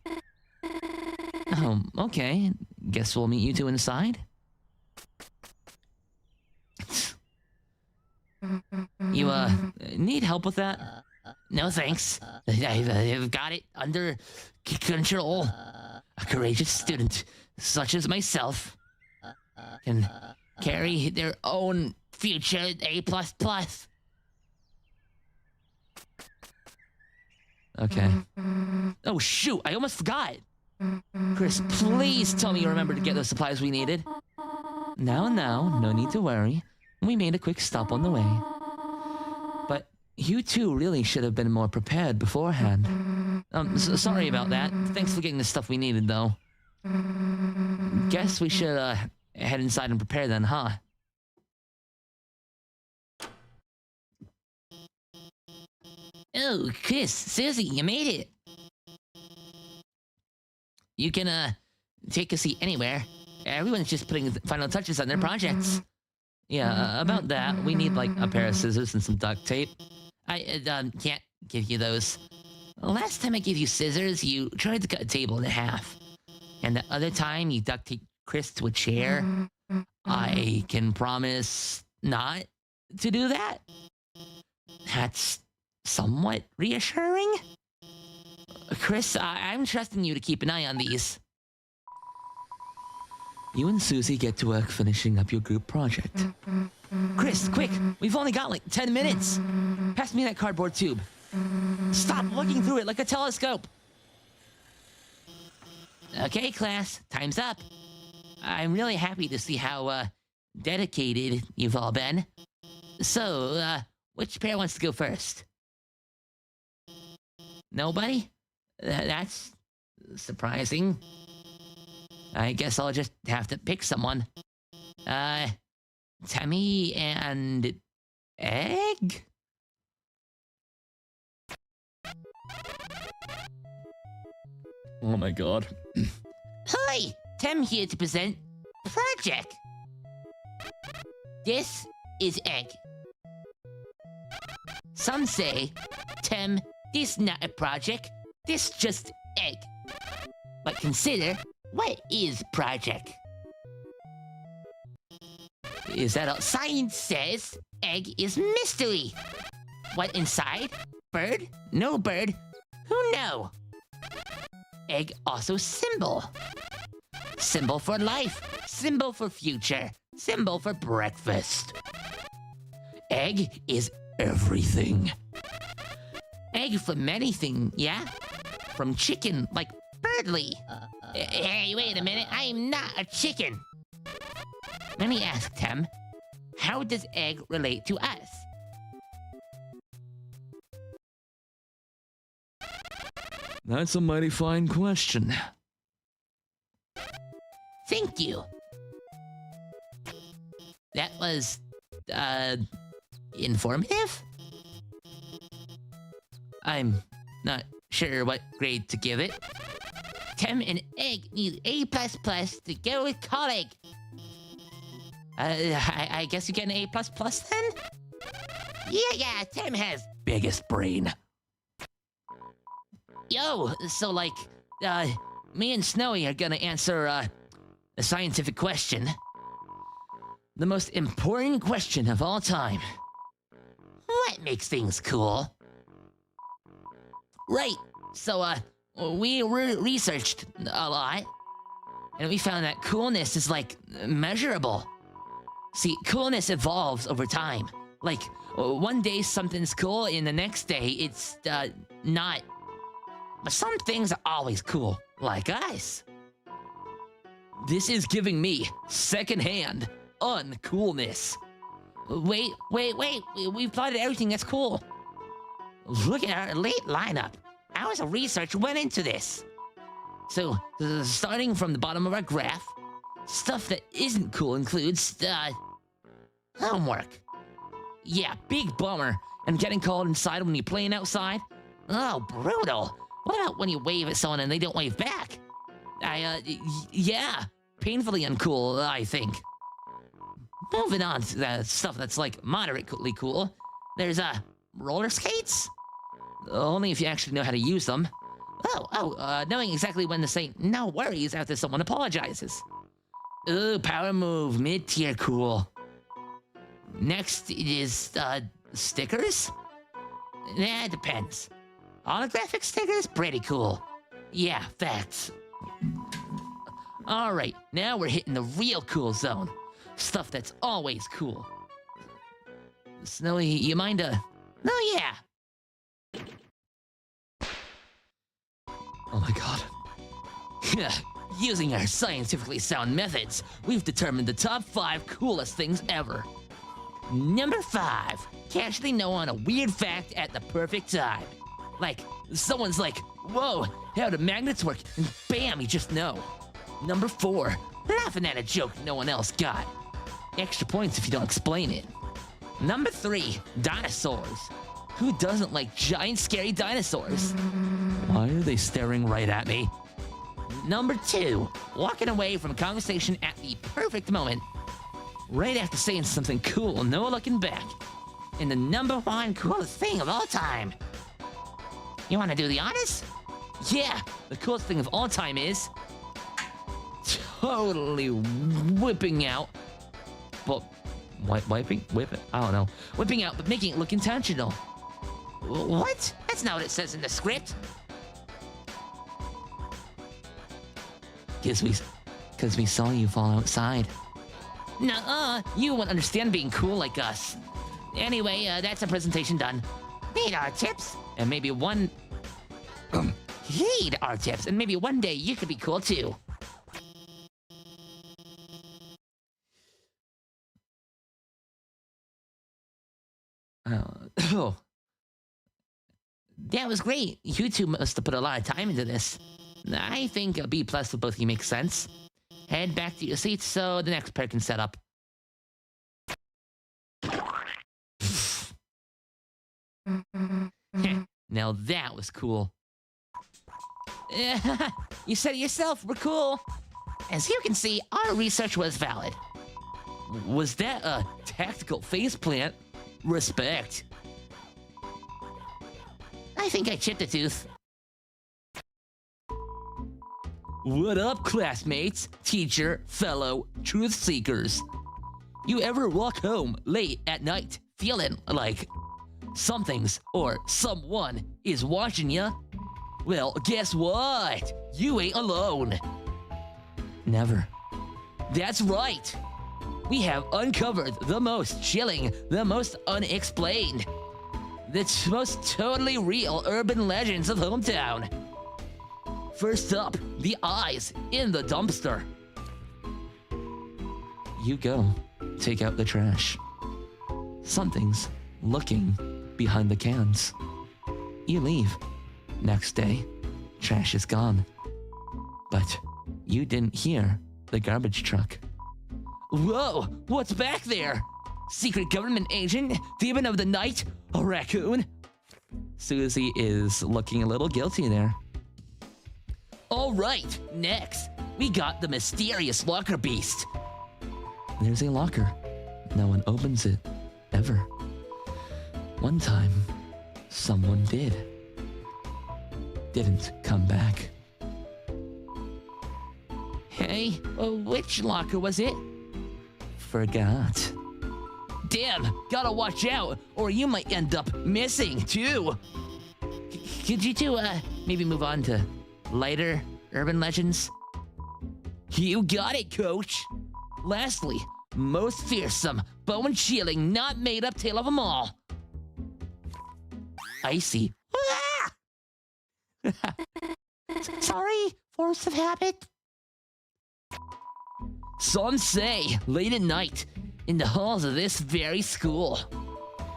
Oh, okay. Guess we'll meet you two inside. You, need help with that? No thanks. I've got it under control. A courageous student, such as myself, can carry their own future A++. Okay. Oh, shoot, I almost forgot. Chris, please tell me you remember to get those supplies we needed. Now, no need to worry. We made a quick stop on the way. But you two really should have been more prepared beforehand. Sorry about that. Thanks for getting the stuff we needed, though. Guess we should head inside and prepare then, huh? Oh, Chris, Susie, you made it. You can take a seat anywhere. Everyone's just putting the final touches on their projects. Yeah, about that, we need like a pair of scissors and some duct tape. I can't give you those. Last time I gave you scissors, you tried to cut a table in half. And the other time, you duct taped Chris to a chair. I can promise not to do that. That's somewhat reassuring. Chris, I'm trusting you to keep an eye on these. You and Susie get to work finishing up your group project. Chris, quick! We've only got like 10 minutes. Pass me that cardboard tube. Stop looking through it like a telescope. Okay, class, time's up. I'm really happy to see how dedicated you've all been. So, which pair wants to go first? Nobody? That's surprising. I guess I'll just have to pick someone. Tammy and Egg? Oh my god. Hi! Tem here to present Project. This is Egg. Some say, Tem, this not a project, this just Egg. But consider, what is project? Is that all? Science says egg is mystery. What inside? Bird? No bird? Who know? Egg also symbol. Symbol for life. Symbol for future. Symbol for breakfast. Egg is everything. Egg from anything, yeah? From chicken, like Birdly. Hey, wait a minute. I am not a chicken. Let me ask, Tem. How does egg relate to us? That's a mighty fine question. Thank you. That was, informative? I'm not sure what grade to give it. Tem and Egg need A++ to go with colleague. I guess you get an A++ then? Yeah, Tem has biggest brain. Yo, so like, me and Snowy are gonna answer, a scientific question. The most important question of all time. What makes things cool? Right, so, we researched a lot, and we found that coolness is, like, measurable. See, coolness evolves over time. Like, one day something's cool, and the next day it's, not. But some things are always cool, like us. This is giving me secondhand uncoolness. Wait, we've plotted everything that's cool. Look at our late lineup. Hours of research went into this. So, starting from the bottom of our graph, stuff that isn't cool includes, homework. Yeah, big bummer. And getting called inside when you're playing outside? Oh, brutal. What about when you wave at someone and they don't wave back? Yeah, painfully uncool, I think. Moving on to the stuff that's like moderately cool. There's, roller skates? Only if you actually know how to use them. Knowing exactly when to say no worries after someone apologizes. Ooh, power move, mid-tier cool. Next is, stickers? Yeah, it depends. Holographic stickers, pretty cool. Yeah, facts. Alright, now we're hitting the real cool zone. Stuff that's always cool. Snowy, you mind, Oh, yeah. Oh my god. Using our scientifically sound methods, we've determined the top 5 coolest things ever. Number 5, casually know on a weird fact at the perfect time. Like, someone's like, whoa, how do magnets work? And bam, you just know. Number 4, laughing at a joke no one else got. Extra points if you don't explain it. Number 3, dinosaurs. Who doesn't like giant scary dinosaurs? Why are they staring right at me? Number 2, walking away from a conversation at the perfect moment. Right after saying something cool, no looking back. And the number 1 coolest thing of all time. You wanna do the honors? Yeah, the coolest thing of all time is totally whipping out, but whipping? I don't know. Whipping out, but making it look intentional. What? That's not what it says in the script. Cause we saw you fall outside. Nuh-uh, you won't understand being cool like us. Anyway, that's a presentation done. Need our tips? And maybe one... Need our tips, and maybe one day you could be cool too. Oh. That was great. You two must have put a lot of time into this. I think a B+ for both of you makes sense. Head back to your seats so the next pair can set up. Now that was cool. You said it yourself, we're cool. As you can see, our research was valid. Was that a tactical faceplant? Respect. I think I chipped a tooth. What up, classmates, teacher, fellow truth seekers? You ever walk home late at night feeling like something's or someone is watching ya? Well, guess what? You ain't alone. Never. That's right. We have uncovered the most chilling, the most unexplained, the most totally real urban legends of hometown. First up, the eyes in the dumpster. You go, take out the trash. Something's looking behind the cans. You leave. Next day, trash is gone. But you didn't hear the garbage truck. Whoa, what's back there? Secret government agent? Demon of the night? A raccoon? Susie is looking a little guilty there. All right, next, we got the mysterious locker beast. There's a locker. No one opens it, ever. One time, someone did. Didn't come back. Hey, which locker was it? Forgot. Damn, gotta watch out, or you might end up missing, too. Could you two, maybe move on to lighter urban legends? You got it, coach. Lastly, most fearsome, bone-chilling, not made-up tale of them all. Icy. Sorry, force of habit. Some say, late at night, in the halls of this very school,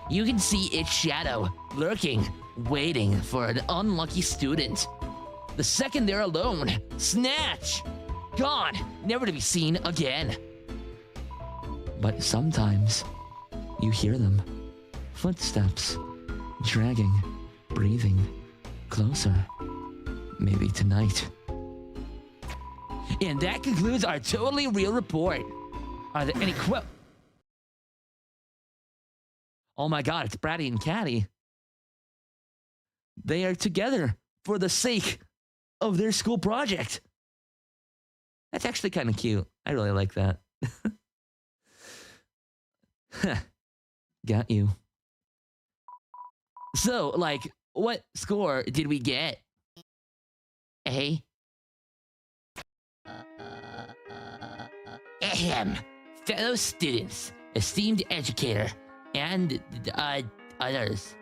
you can see its shadow lurking, waiting for an unlucky student. The second they're alone, snatch! Gone, never to be seen again. But sometimes, you hear them. Footsteps, dragging, breathing, closer. Maybe tonight. And that concludes our totally real report. Are there any Oh my god, it's Bratty and Catty. They are together for the sake of their school project. That's actually kind of cute. I really like that. Got you. So, like, what score did we get? A? Ahem. Fellow students, esteemed educator, and, others.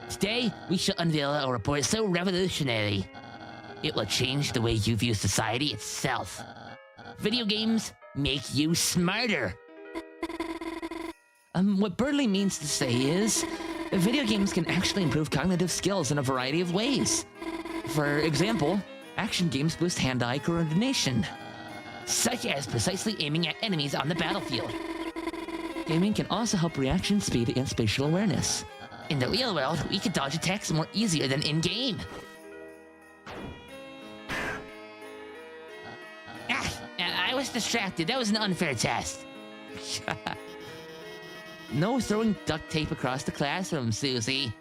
Today, we shall unveil a report so revolutionary. It will change the way you view society itself. Video games make you smarter. What Birdley means to say is, video games can actually improve cognitive skills in a variety of ways. For example, action games boost hand-eye coordination, such as precisely aiming at enemies on the battlefield. Gaming can also help reaction speed and spatial awareness. In the real world, we can dodge attacks more easier than in-game. I was distracted. That was an unfair test. No throwing duct tape across the classroom, Susie.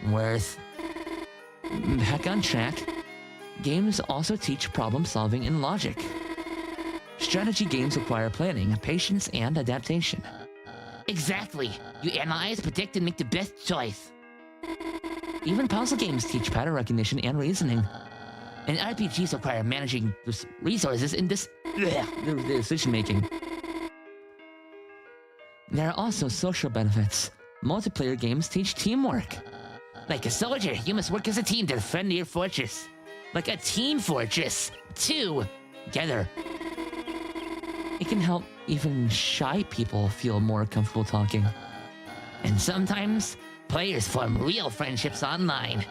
Worth. Back on track. Games also teach problem solving and logic. Strategy games require planning, patience, and adaptation. Exactly. You analyze, predict, and make the best choice. Even puzzle games teach pattern recognition and reasoning. And RPGs require managing resources in decision making. There are also social benefits. Multiplayer games teach teamwork. Like a soldier, you must work as a team to defend your fortress. Like a team fortress, together. It can help even shy people feel more comfortable talking. And sometimes, players form real friendships online.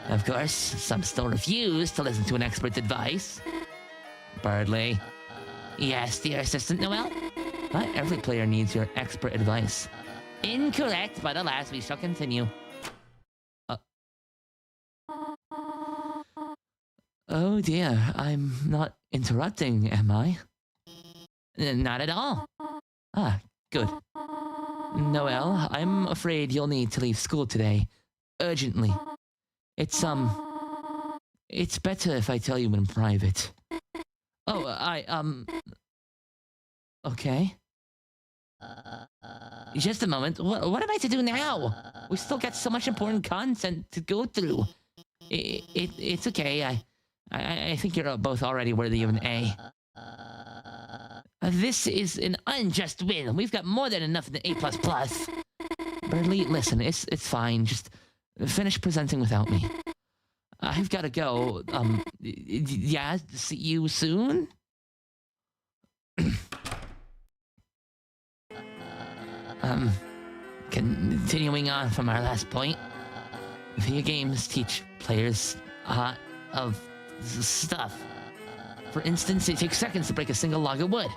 Of course, some still refuse to listen to an expert's advice. Birdley. Yes, dear Assistant Noel? Not every player needs your expert advice. Incorrect, but alas, we shall continue. Oh dear, I'm not interrupting, am I? Not at all. Ah, good. Noel, I'm afraid you'll need to leave school today. Urgently. It's better if I tell you in private. Oh, Okay. Just a moment. What am I to do now? We still got so much important content to go through. It's okay. I think you're both already worthy of an A. This is an unjust win. We've got more than enough in the A++. Birdley, listen, it's fine. Just finish presenting without me. I've got to go. Yeah, see you soon? Continuing on from our last point, video games teach players a lot of stuff. For instance, it takes seconds to break a single log of wood.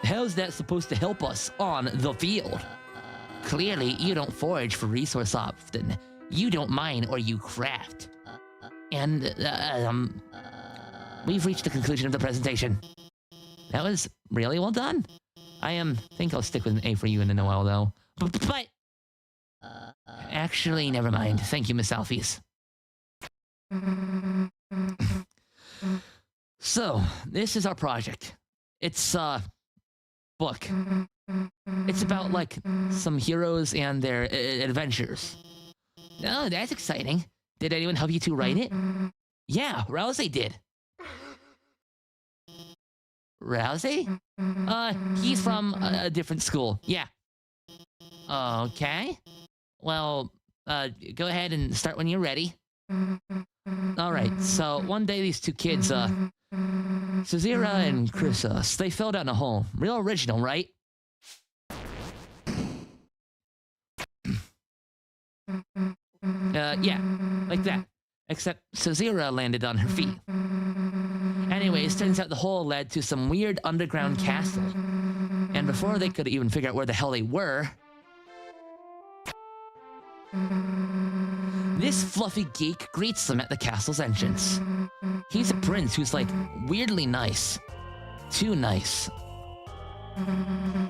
How's that supposed to help us on the field? Clearly, you don't forage for resource often. You don't mine or you craft. And, we've reached the conclusion of the presentation. That was really well done. I think I'll stick with an A for you and a Noel, though. But actually, never mind. Thank you, Miss Alphys. So, this is our project. It's a book. It's about, like, some heroes and their adventures. Oh, that's exciting. Did anyone help you to write it? Yeah, Rousey did. Rousey? He's from a different school. Yeah. Okay. Well, go ahead and start when you're ready. Alright, so one day these two kids, Sazira and Chrysos, they fell down a hole. Real original, right? Yeah, like that. Except Sazira landed on her feet. Anyways, turns out the hole led to some weird underground castle. And before they could even figure out where the hell they were, this fluffy geek greets them at the castle's entrance. He's a prince who's like weirdly nice. Too nice.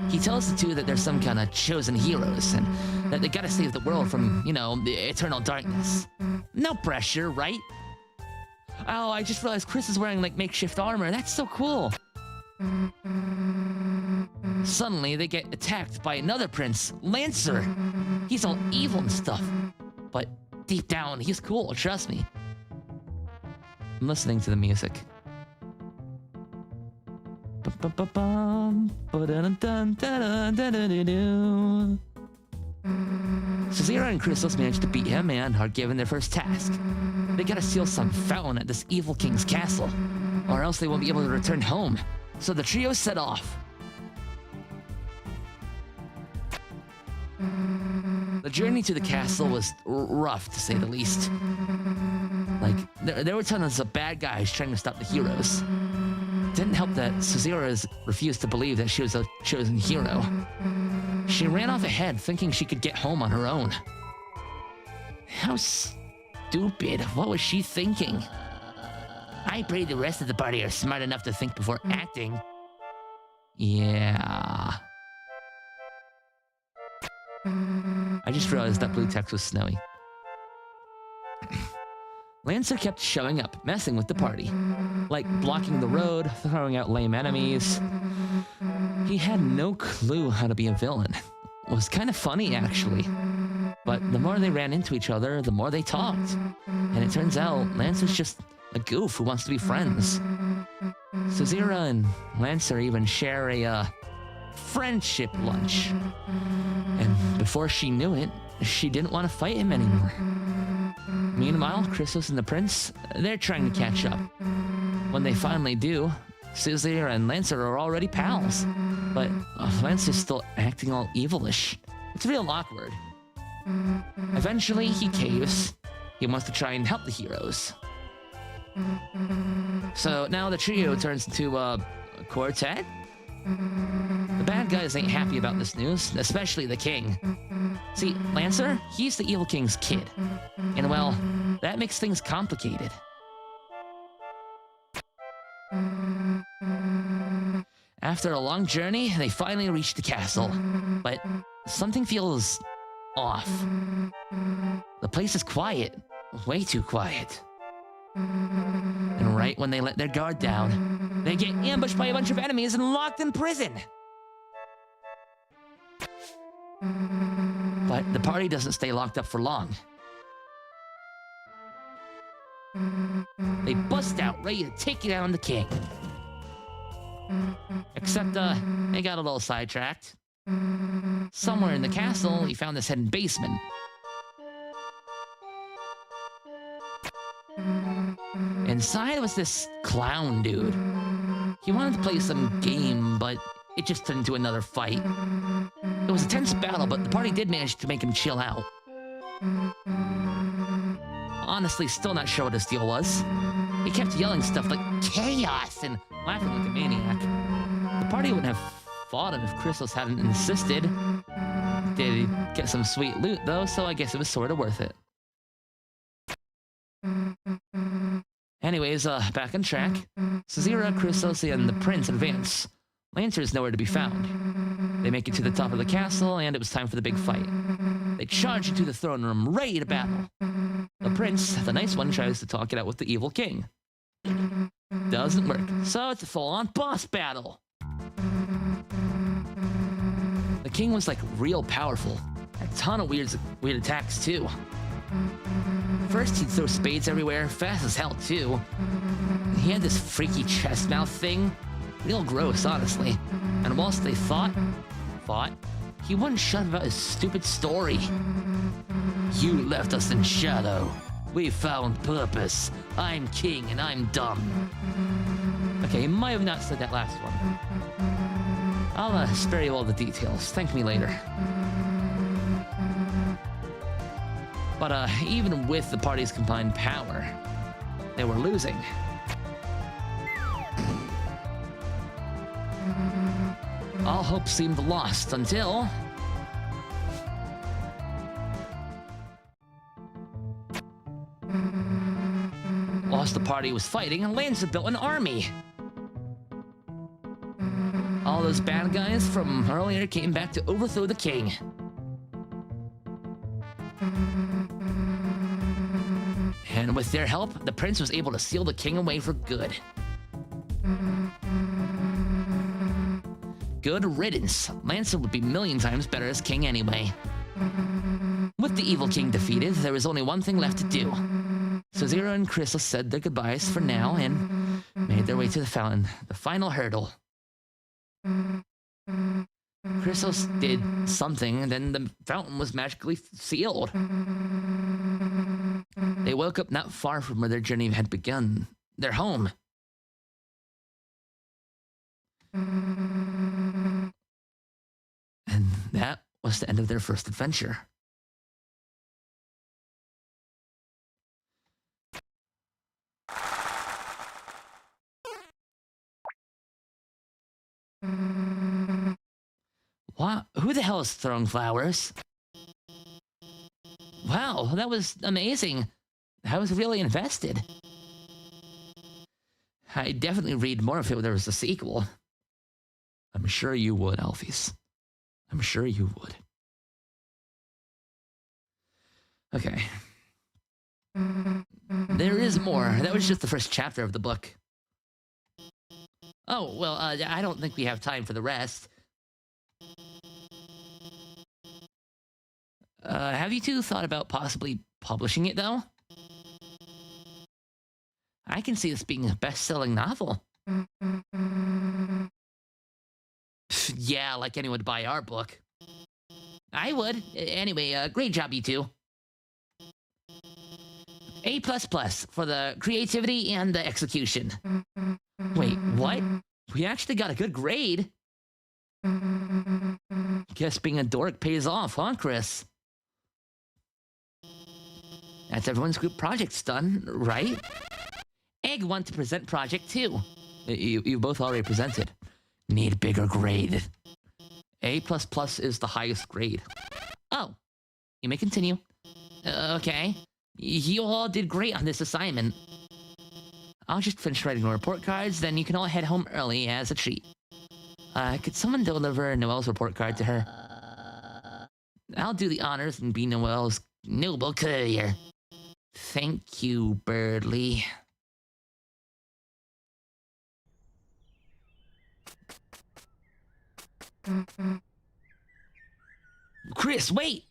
He tells the two that they're some kind of chosen heroes and that they gotta save the world from, you know, the eternal darkness. No pressure, right? Oh, I just realized Chris is wearing like makeshift armor. That's so cool. Suddenly, they get attacked by another prince, Lancer. He's all evil and stuff. But deep down, he's cool, trust me. I'm listening to the music. Sazira and Chrysos managed to beat him and are given their first task. They gotta steal some fountain at this evil king's castle, or else they won't be able to return home. So the trio set off. The journey to the castle was rough, to say the least. Like, there were tons of bad guys trying to stop the heroes. Didn't help that Caesarea refused to believe that she was a chosen hero. She ran off ahead, thinking she could get home on her own. How stupid. What was she thinking? I pray the rest of the party are smart enough to think before acting. Yeah. I just realized that blue text was snowy. Lancer kept showing up, messing with the party. Like blocking the road, throwing out lame enemies. He had no clue how to be a villain. It was kind of funny, actually. But the more they ran into each other, the more they talked. And it turns out Lancer's just a goof who wants to be friends. Caesarea and Lancer even share a friendship lunch. And before she knew it, she didn't want to fight him anymore. Meanwhile, Chrysos and the prince, they're trying to catch up. When they finally do, Caesarea and Lancer are already pals. But Lancer's still acting all evilish. It's real awkward. Eventually, he caves. He wants to try and help the heroes. So now the trio turns into a quartet? The bad guys ain't happy about this news, especially the king. See, Lancer, he's the evil king's kid. And well, that makes things complicated. After a long journey, they finally reach the castle. But something feels off. The place is quiet. Way too quiet. And right when they let their guard down, they get ambushed by a bunch of enemies and locked in prison. But the party doesn't stay locked up for long. They bust out, ready to take down the king. Except, they got a little sidetracked. Somewhere in the castle, he found this hidden basement. Inside was this clown dude. He wanted to play some game, but it just turned into another fight. It was a tense battle, but the party did manage to make him chill out. Honestly, still not sure what his deal was. He kept yelling stuff like chaos and laughing like a maniac. The party wouldn't have fought him if Chrysos hadn't insisted. Did get some sweet loot though, so I guess it was sort of worth it. Anyways, back on track. Caesarea, Chrysos, and the prince advance. Lancer is nowhere to be found. They make it to the top of the castle, and it was time for the big fight. They charge into the throne room, ready to battle. The prince, the nice one, tries to talk it out with the evil king. Doesn't work, so it's a full-on boss battle. The king was like real powerful. A ton of weird attacks too. First, he'd throw spades everywhere, fast as hell too. He had this freaky chest mouth thing. Real gross, honestly. And whilst they fought, he wouldn't shut about his stupid story. You left us in shadow. We found purpose. I'm king and I'm dumb. Okay, he might have not said that last one. I'll spare you all the details. Thank me later. But even with the party's combined power, they were losing. All hope seemed lost until... Whilst the party was fighting, Lancer built an army. All those bad guys from earlier came back to overthrow the king. And with their help, the prince was able to seal the king away for good. Good riddance. Lancer would be a million times better as king anyway. With the evil king defeated, there was only one thing left to do. Caesarea and Chrysos said their goodbyes for now and made their way to the fountain, the final hurdle. Chrysos did something, and then the fountain was magically sealed. They woke up not far from where their journey had begun, their home. And that was the end of their first adventure. What? Who the hell is throwing flowers? Wow, that was amazing. I was really invested. I'd definitely read more if there was a sequel. I'm sure you would, Alphys. I'm sure you would. Okay. There is more. That was just the first chapter of the book. Oh, well, I don't think we have time for the rest. Have you two thought about possibly publishing it, though? I can see this being a best-selling novel. Yeah, like anyone would buy our book. I would. Anyway, great job, you two. A++ for the creativity and the execution. Wait, what? We actually got a good grade. Guess being a dork pays off, huh, Chris? That's everyone's group project's done, right? Egg want to present project 2. You both already presented. Need bigger grade. A++ is the highest grade. Oh, you may continue. Okay. You all did great on this assignment. I'll just finish writing the report cards, then you can all head home early as a treat. Could someone deliver Noelle's report card to her? I'll do the honors and be Noelle's noble courier. Thank you, Birdly. Chris, wait!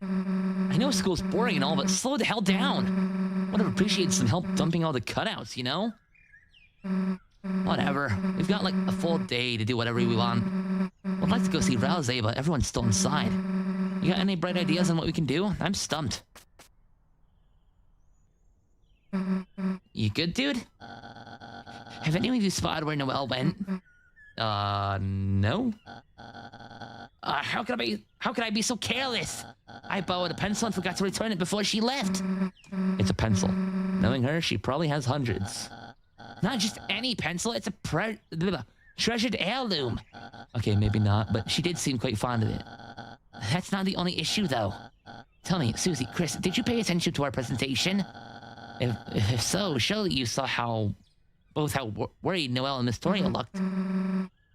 I know school's boring and all, but slow the hell down. Would have appreciated some help dumping all the cutouts, you know? Whatever. We've got like a full day to do whatever we want. I'd like to go see Rouse, but everyone's still inside. You got any bright ideas on what we can do? I'm stumped. You good, dude? Have any of you spotted where Noelle went? No? How could I be so careless? I borrowed a pencil and forgot to return it before she left. It's a pencil. Knowing her, she probably has hundreds. Not just any pencil, it's a treasured heirloom. Okay, maybe not, but she did seem quite fond of it. That's not the only issue, though. Tell me, Susie, Chris, did you pay attention to our presentation? If so, surely you saw how worried Noelle and Miss Toria looked.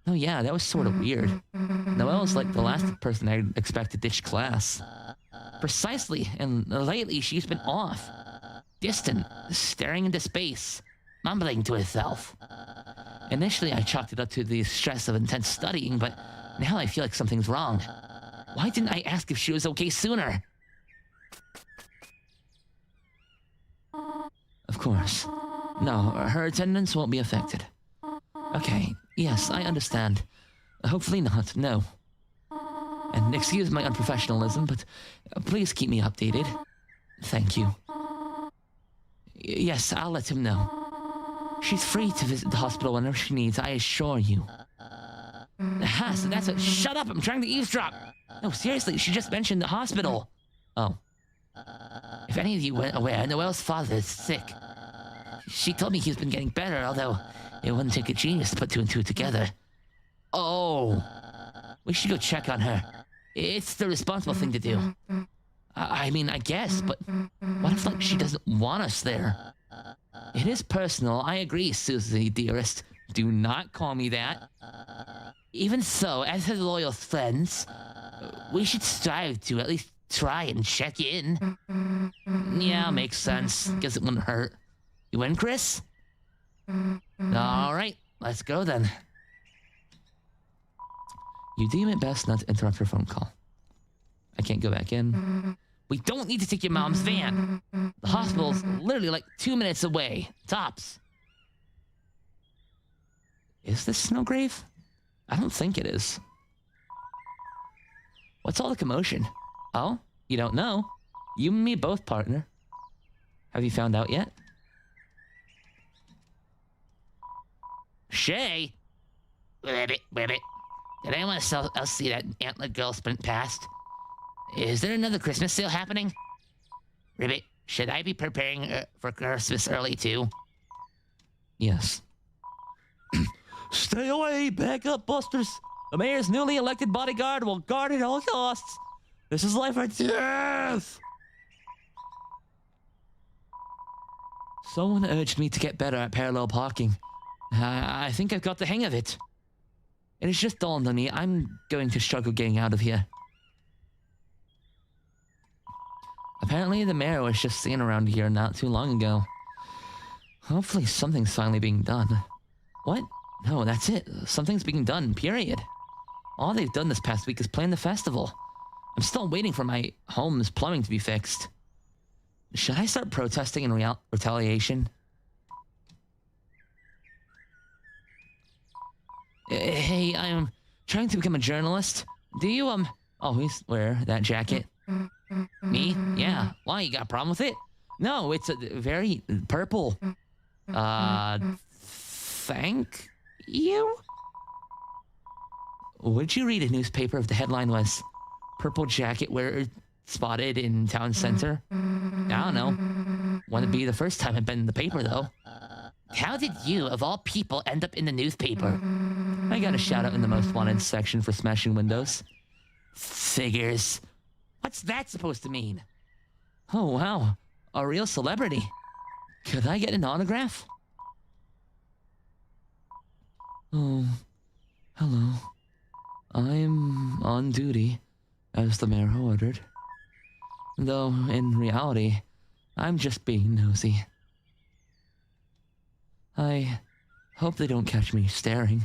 Oh yeah, that was sort of weird. Noelle's like the last person I'd expect to ditch class. Precisely, and lately she's been off. Distant, staring into space, mumbling to herself. Initially I chalked it up to the stress of intense studying, but now I feel like something's wrong. Why didn't I ask if she was okay sooner? Of course. No, her attendance won't be affected. Okay, yes, I understand. Hopefully not, no. And excuse my unprofessionalism, but please keep me updated. Thank you. Yes, I'll let him know. She's free to visit the hospital whenever she needs, I assure you. Aha, so that's it. Shut up, I'm trying to eavesdrop. No, seriously, she just mentioned the hospital. Oh. If any of you weren't aware, Noelle's father is sick. She told me he's been getting better, although it wouldn't take a genius to put 2 and 2 together. Oh. We should go check on her. It's the responsible thing to do. I mean, I guess, but what if, like, she doesn't want us there? It is personal, I agree, Susie, dearest. Do not call me that. Even so, as her loyal friends, we should strive to at least try and check in. Yeah, makes sense. Guess it wouldn't hurt. You in, Chris? All right, let's go then. You deem it best not to interrupt her phone call. I can't go back in. We don't need to take your mom's van. The hospital's literally like 2 minutes away. Tops. Is this Snowgrave? I don't think it is. What's all the commotion? Oh, you don't know? You and me both, partner. Have you found out yet? Shay? Did anyone else see that antler girl sprint past? Is there another Christmas sale happening? Ribbit, should I be preparing for Christmas early too? Yes. Stay away, back up, busters. The mayor's newly elected bodyguard will guard at all costs. This is life or death. Someone urged me to get better at parallel parking. I think I've got the hang of it. It has just dawned on me I'm going to struggle getting out of here. Apparently the mayor was just seen around here not too long ago. Hopefully something's finally being done. What? No, that's it. Something's being done, period. All they've done this past week is plan the festival. I'm still waiting for my home's plumbing to be fixed. Should I start protesting in retaliation? Hey, I'm trying to become a journalist. Do you, always wear that jacket? Me? Yeah. Why, you got a problem with it? No, it's a very purple. Thank you? Would you read a newspaper if the headline was "Purple Jacket Wearer Spotted in Town Center"? I don't know. Wouldn't be the first time I've been in the paper, though. How did you, of all people, end up in the newspaper? I got a shout out in the most wanted section for smashing windows. Figures. What's that supposed to mean? Oh, wow. A real celebrity. Could I get an autograph? Oh, hello. I'm on duty, as the mayor ordered. Though, in reality, I'm just being nosy. I hope they don't catch me staring.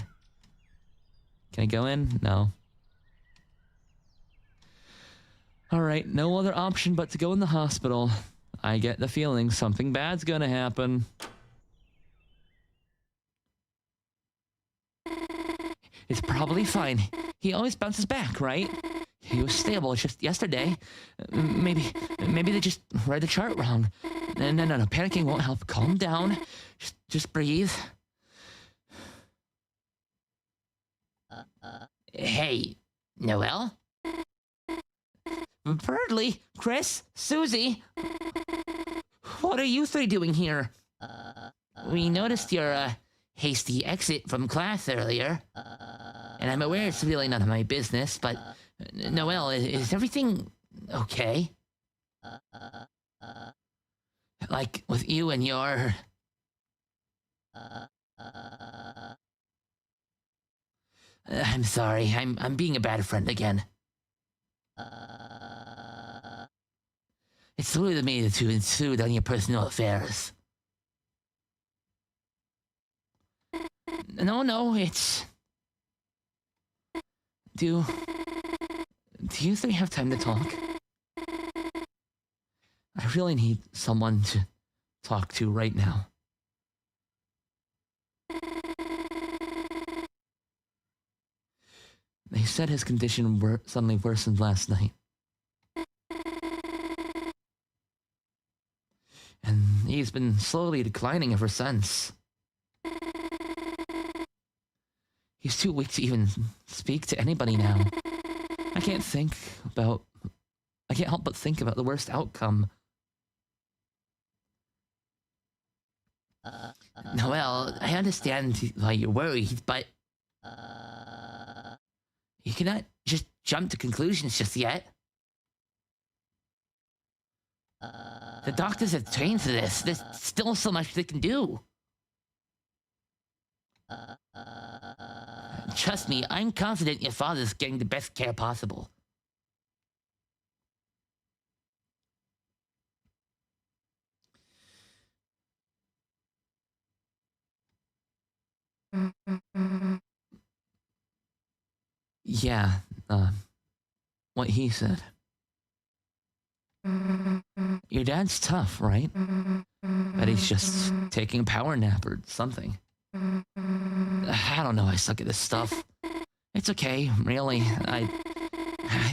Can I go in? No. Alright, no other option but to go in the hospital. I get the feeling something bad's gonna happen. It's probably fine. He always bounces back, right? He was stable just yesterday. Maybe they just read the chart wrong. No. Panicking won't help. Calm down. Just breathe. Hey, Noelle? Birdley, Chris, Susie. What are you three doing here? We noticed your, hasty exit from class earlier. And I'm aware it's really none of my business, but... Noelle, is everything okay? Like, with you and your... I'm sorry, I'm being a bad friend again. It's rude of me to intrude on your personal affairs. No, it's... Do you three have time to talk? I really need someone to talk to right now. They said his condition suddenly worsened last night. And he's been slowly declining ever since. He's too weak to even speak to anybody now. I can't help but think about the worst outcome. Noelle, I understand why you're worried, but... you cannot just jump to conclusions just yet. The doctors have trained for this. There's still so much they can do. Trust me, I'm confident your father's getting the best care possible. Yeah, what he said. Your dad's tough, right? But he's just taking a power nap or something. I don't know, I suck at this stuff. It's okay, really. I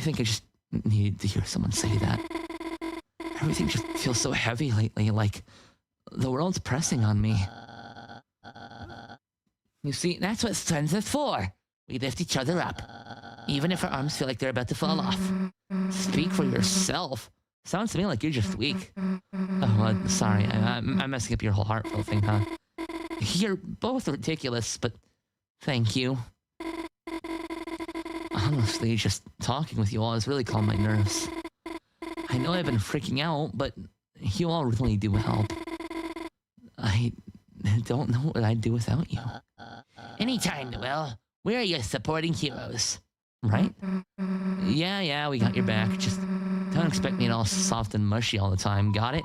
think I just needed to hear someone say that. Everything just feels so heavy lately, like the world's pressing on me. You see, that's what friends are for. We lift each other up, even if our arms feel like they're about to fall off. Speak for yourself. Sounds to me like you're just weak. Oh, sorry. I'm messing up your whole heartfelt thing, huh? You're both ridiculous, but thank you. Honestly, just talking with you all has really calmed my nerves. I know I've been freaking out, but you all really do help. I don't know what I'd do without you. Anytime, Noel. We're your supporting heroes. Right? Yeah, we got your back. Just don't expect me all soft and mushy all the time, got it?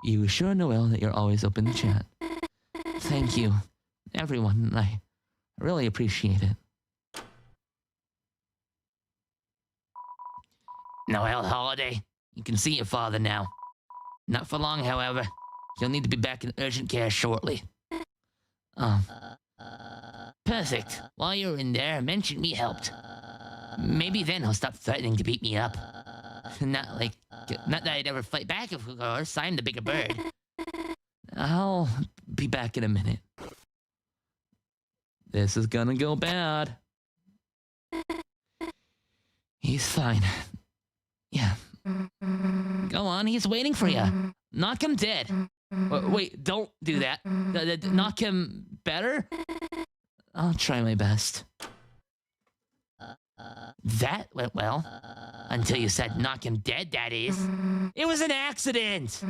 You assure Noel that you're always open to chat. Thank you, everyone. I really appreciate it. Noel Holiday, you can see your father now. Not for long, however. You'll need to be back in urgent care shortly. Perfect. While you're in there, mention we helped. Maybe then he'll stop threatening to beat me up. Not that I'd ever fight back, of course. I'm the bigger bird. I'll be back in a minute. This is gonna go bad. He's fine. Yeah. Go on, he's waiting for you. Knock him dead. Wait, don't do that. Knock him better? I'll try my best. That went well. Until you said knock him dead, that is. It was an accident!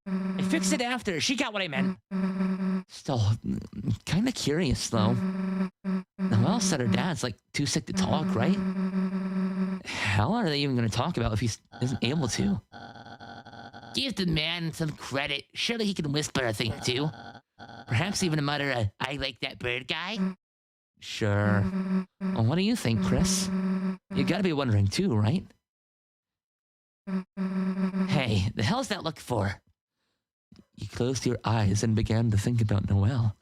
I fixed it after. She got what I meant. Still, kind of curious, though. Noelle said her dad's, like, too sick to talk, right? How are they even going to talk about if he isn't able to? Give the man some credit. Surely he can whisper a thing or two. Perhaps even mutter a, I like that bird guy. Sure. Well, what do you think, Chris? You gotta be wondering too, right? Hey, the hell's that look for? You closed your eyes and began to think about Noelle.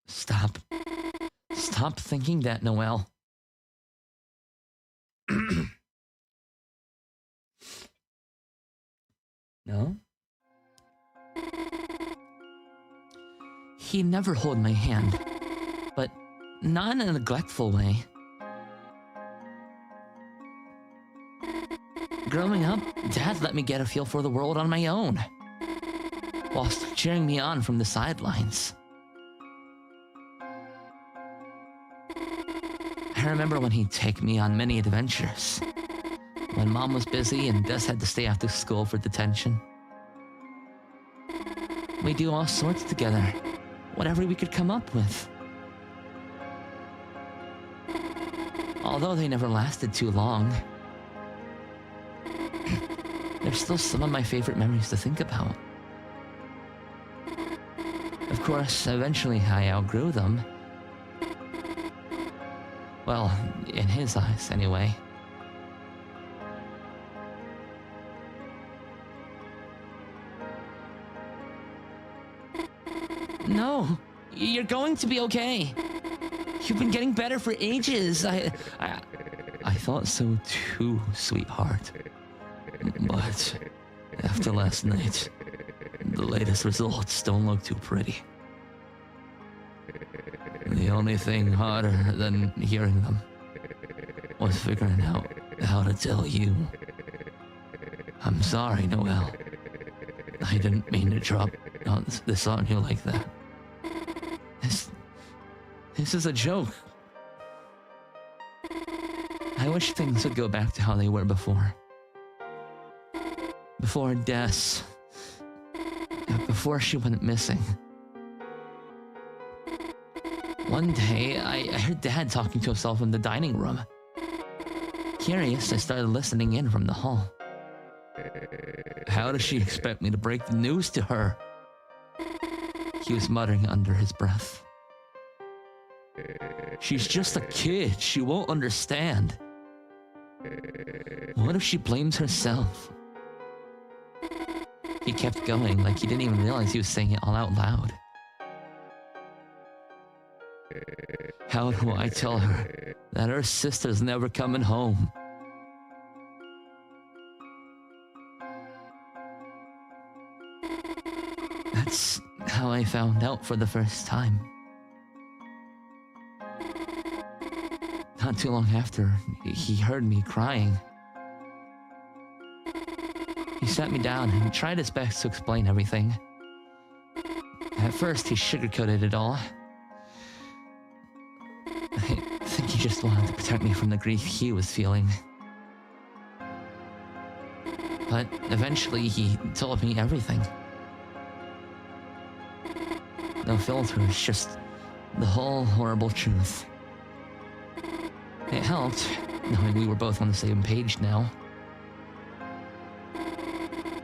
Stop. Stop thinking that, Noelle. No? He never held my hand, but not in a neglectful way. Growing up, Dad let me get a feel for the world on my own, whilst cheering me on from the sidelines. I remember when he'd take me on many adventures. When Mom was busy and Des had to stay after school for detention. We do all sorts together, whatever we could come up with. Although they never lasted too long, they're still some of my favorite memories to think about. Of course, eventually I outgrew them. Well, in his eyes, anyway. No, you're going to be okay. You've been getting better for ages. I thought so too, sweetheart. But after last night, the latest results don't look too pretty. The only thing harder than hearing them was figuring out how to tell you. I'm sorry, Noelle. I didn't mean to drop this on you like that. This is a joke. I wish things would go back to how they were before. Before Des. Before she went missing. One day, I heard Dad talking to himself in the dining room. Curious, I started listening in from the hall. How does she expect me to break the news to her? He was muttering under his breath. She's just a kid. She won't understand. What if she blames herself? He kept going, like he didn't even realize he was saying it all out loud. How do I tell her that her sister's never coming home? That's how I found out for the first time. Not too long after, he heard me crying. He sat me down and tried his best to explain everything. At first, he sugarcoated it all. I think he just wanted to protect me from the grief he was feeling. But eventually, he told me everything. No filters, just the whole horrible truth. It helped, knowing we were both on the same page now.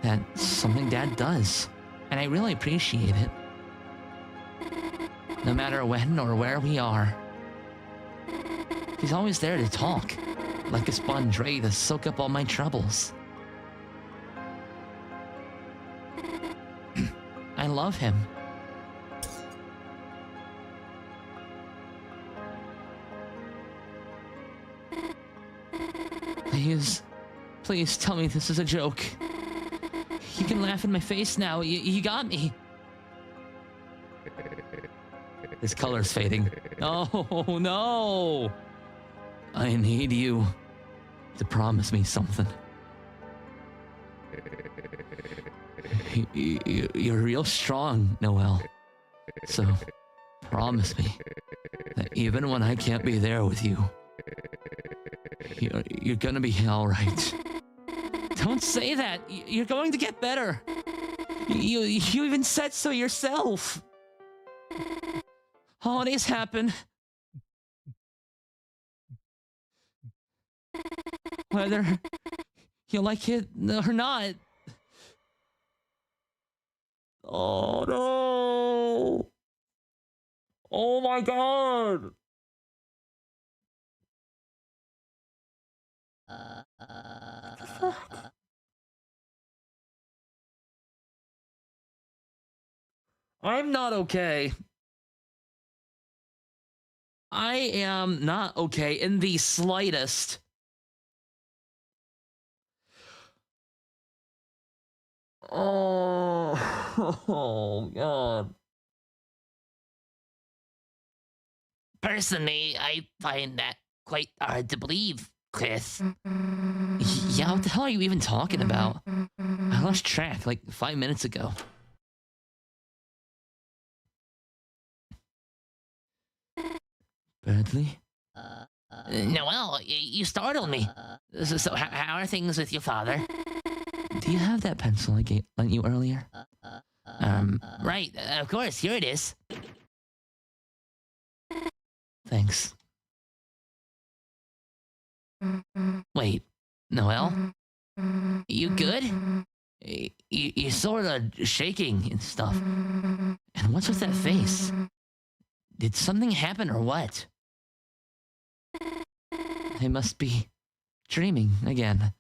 That's something Dad does, and I really appreciate it. No matter when or where we are, he's always there to talk, like a sponge ready to soak up all my troubles. I love him. Please tell me this is a joke. You can laugh in my face now. You got me. His color's fading. Oh, no. I need you to promise me something. You're real strong, Noelle. So, promise me that even when I can't be there with you, you're gonna be all right. Don't say that. You're going to get better. You even said so yourself. Holidays happen. Whether you like it or not. Oh no! Oh my god! Fuck. I'm not okay. I am not okay in the slightest. Oh, oh God. Personally, I find that quite hard to believe, Chris. Yeah, what the hell are you even talking about? I lost track like 5 minutes ago. Bradley? Noelle, you startled me. So how are things with your father? Do you have that pencil I lent you earlier? Right, of course, here it is. Thanks. Wait, Noelle? You good? You're sort of shaking and stuff. And what's with that face? Did something happen or what? I must be dreaming again.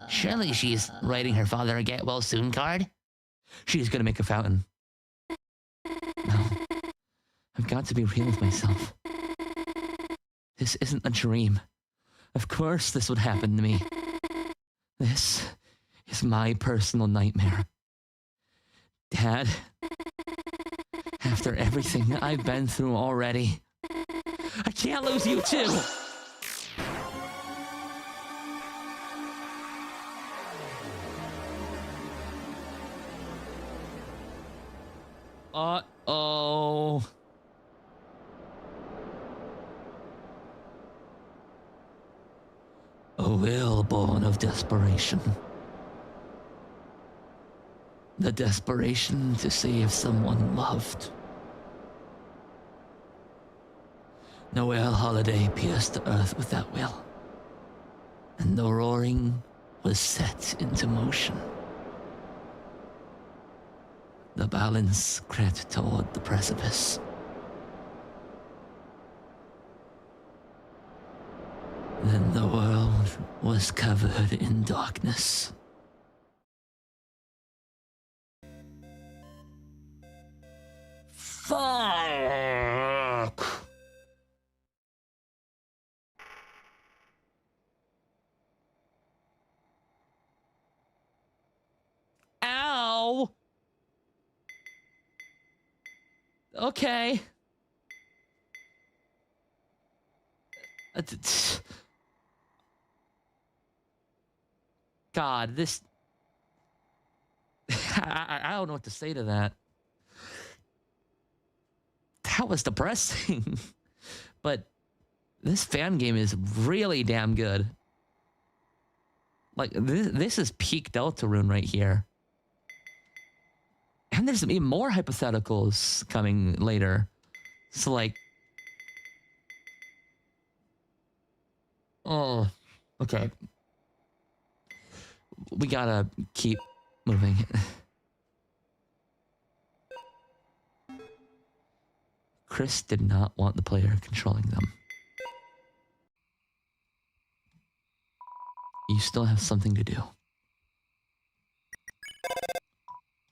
Surely she's writing her father a get well soon card? She's gonna make a fountain. No. I've got to be real with myself. This isn't a dream. Of course this would happen to me. This is my personal nightmare. Dad, after everything I've been through already, I can't lose you too! Uh-oh. A will born of desperation. The desperation to save someone loved. Noelle Holiday pierced the earth with that will, and the roaring was set into motion. The balance crept toward the precipice. Then the world was covered in darkness. Fuck! Okay. God, this... I don't know what to say to that. That was depressing. But this fan game is really damn good. Like, this is peak Deltarune right here. And there's even more hypotheticals coming later. So, like... Oh, okay. We gotta keep moving. Chris did not want the player controlling them. You still have something to do.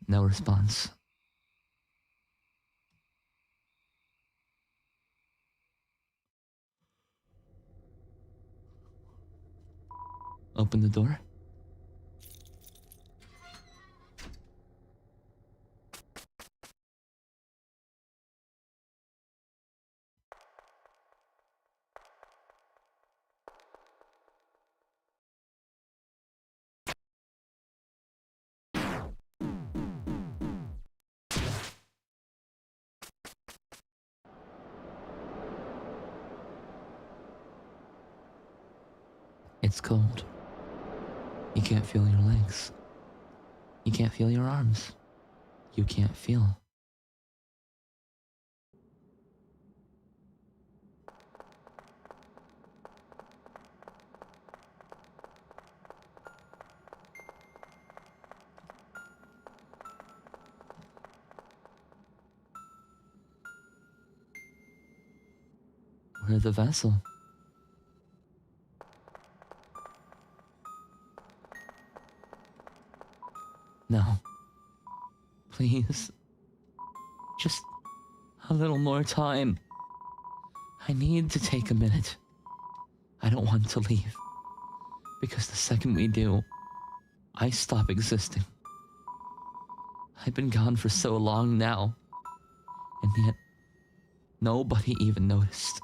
No response. Open the door. It's cold. You can't feel your legs. You can't feel your arms. You can't feel. Where's the vessel? No. Please. Just a little more time. I need to take a minute. I don't want to leave. Because the second we do, I stop existing. I've been gone for so long now. And yet, nobody even noticed.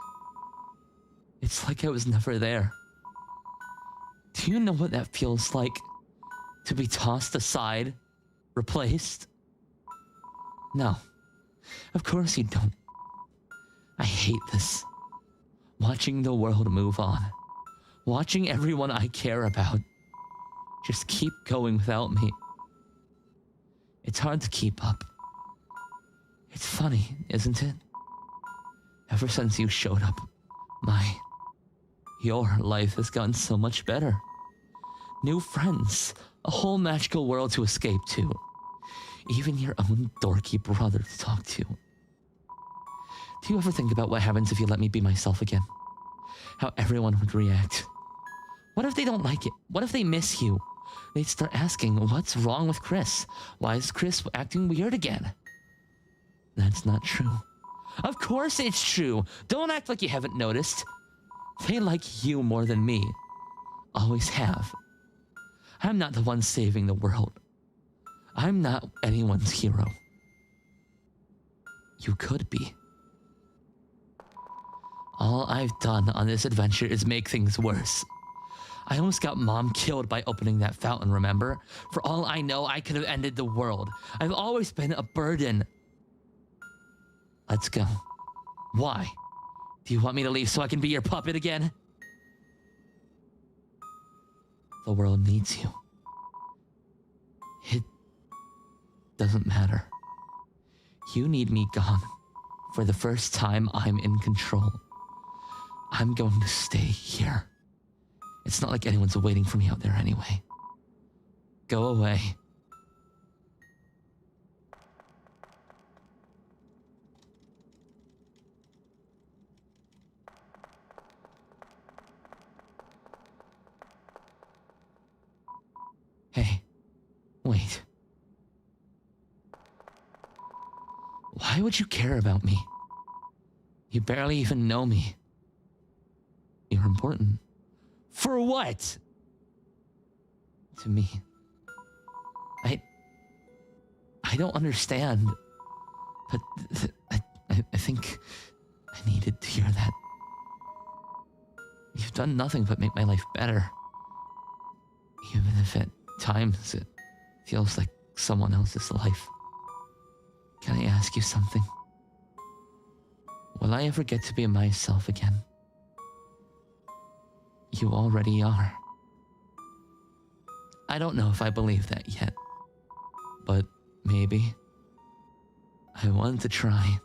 It's like I was never there. Do you know what that feels like? To be tossed aside? Replaced? No. Of course you don't. I hate this. Watching the world move on. Watching everyone I care about just keep going without me. It's hard to keep up. It's funny, isn't it? Ever since you showed up, your life has gotten so much better. New friends, a whole magical world to escape to. Even your own dorky brother to talk to. Do you ever think about what happens if you let me be myself again? How everyone would react. What if they don't like it? What if they miss you? They'd start asking, what's wrong with Chris? Why is Chris acting weird again? That's not true. Of course it's true. Don't act like you haven't noticed. They like you more than me. Always have. I'm not the one saving the world. I'm not anyone's hero. You could be. All I've done on this adventure is make things worse. I almost got Mom killed by opening that fountain, remember? For all I know, I could have ended the world. I've always been a burden. Let's go. Why? Do you want me to leave so I can be your puppet again? The world needs you. It doesn't matter. You need me gone. For the first time, I'm in control. I'm going to stay here. It's not like anyone's waiting for me out there anyway. Go away. Hey, wait. Why would you care about me? You barely even know me. You're important. For what? To me. I don't understand. But think I needed to hear that. You've done nothing but make my life better. Even if at times it feels like someone else's life. Can I ask you something? Will I ever get to be myself again? You already are. I don't know if I believe that yet, but maybe. I want to try.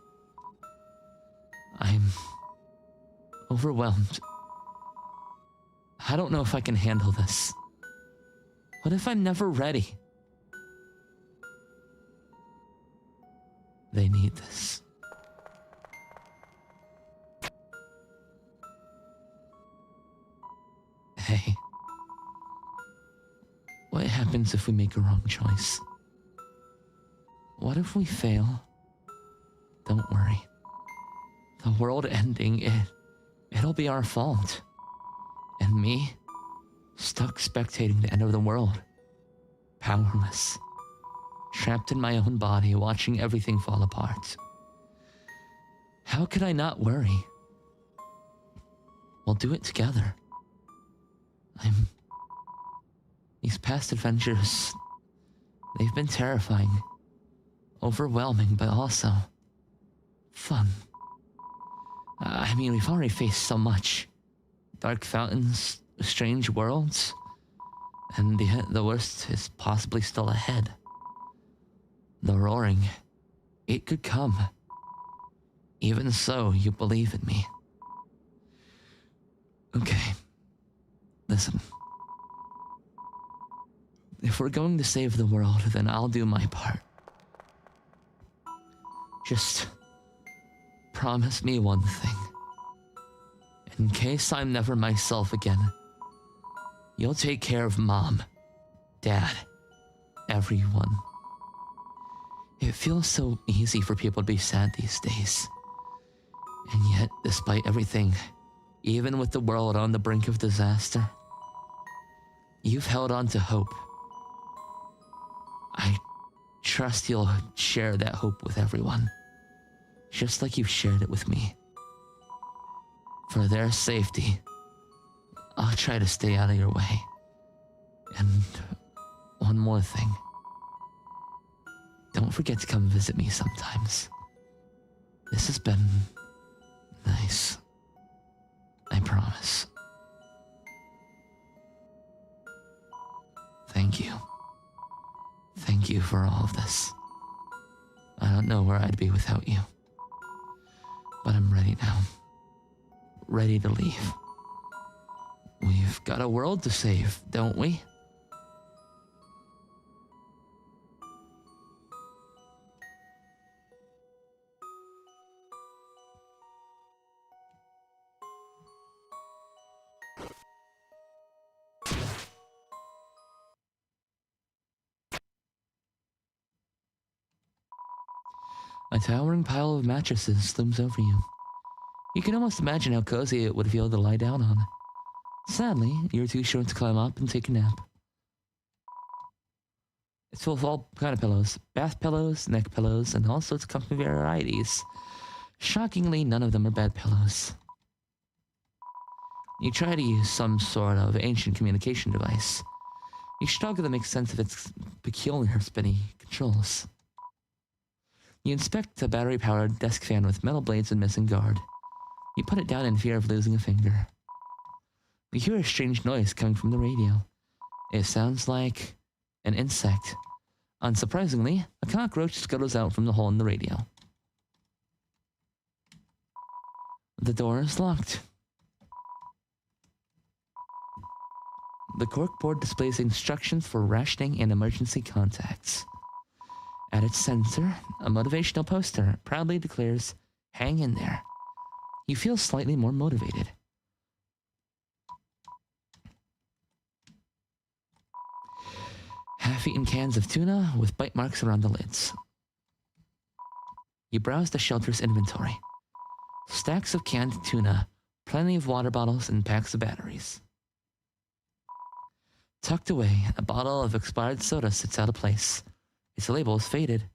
I'm overwhelmed. I don't know if I can handle this. What if I'm never ready? They need this. Hey. What happens if we make a wrong choice? What if we fail? Don't worry. The world ending, it'll be our fault. And me, stuck spectating the end of the world. Powerless. Trapped in my own body, watching everything fall apart. How could I not worry? We'll do it together. These past adventures, they've been terrifying, overwhelming, but also fun. I mean, we've already faced so much. Dark fountains, strange worlds, and the worst is possibly still ahead. The roaring, it could come. Even so, you believe in me. Okay, listen. If we're going to save the world, then I'll do my part. Just promise me one thing. In case I'm never myself again, you'll take care of Mom, Dad, everyone. It feels so easy for people to be sad these days. And yet, despite everything, even with the world on the brink of disaster, you've held on to hope. I trust you'll share that hope with everyone, just like you've shared it with me. For their safety, I'll try to stay out of your way. And one more thing. Don't forget to come visit me sometimes. This has been nice. I promise. Thank you. Thank you for all of this. I don't know where I'd be without you. But I'm ready now. Ready to leave. We've got a world to save, don't we? A towering pile of mattresses looms over you. You can almost imagine how cozy it would feel to lie down on. Sadly, you're too short to climb up and take a nap. It's full of all kind of pillows. Bath pillows, neck pillows, and all sorts of comfy varieties. Shockingly, none of them are bed pillows. You try to use some sort of ancient communication device. You struggle to make sense of its peculiar spinny controls. You inspect the battery-powered desk fan with metal blades and missing guard. You put it down in fear of losing a finger. You hear a strange noise coming from the radio. It sounds like an insect. Unsurprisingly, a cockroach scuttles out from the hole in the radio. The door is locked. The corkboard displays instructions for rationing and emergency contacts. At its center, a motivational poster proudly declares, "Hang in there." You feel slightly more motivated. Half-eaten cans of tuna with bite marks around the lids. You browse the shelter's inventory. Stacks of canned tuna, plenty of water bottles, and packs of batteries. Tucked away, a bottle of expired soda sits out of place. Its label is faded.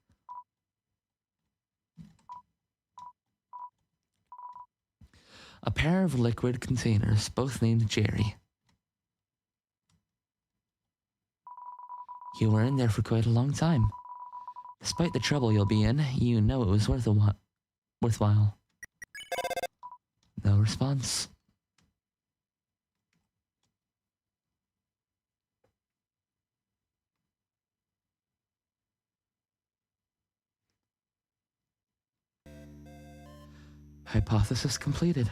A pair of liquid containers, both named Jerry. You were in there for quite a long time. Despite the trouble you'll be in, you know it was worthwhile. No response. Hypothesis completed.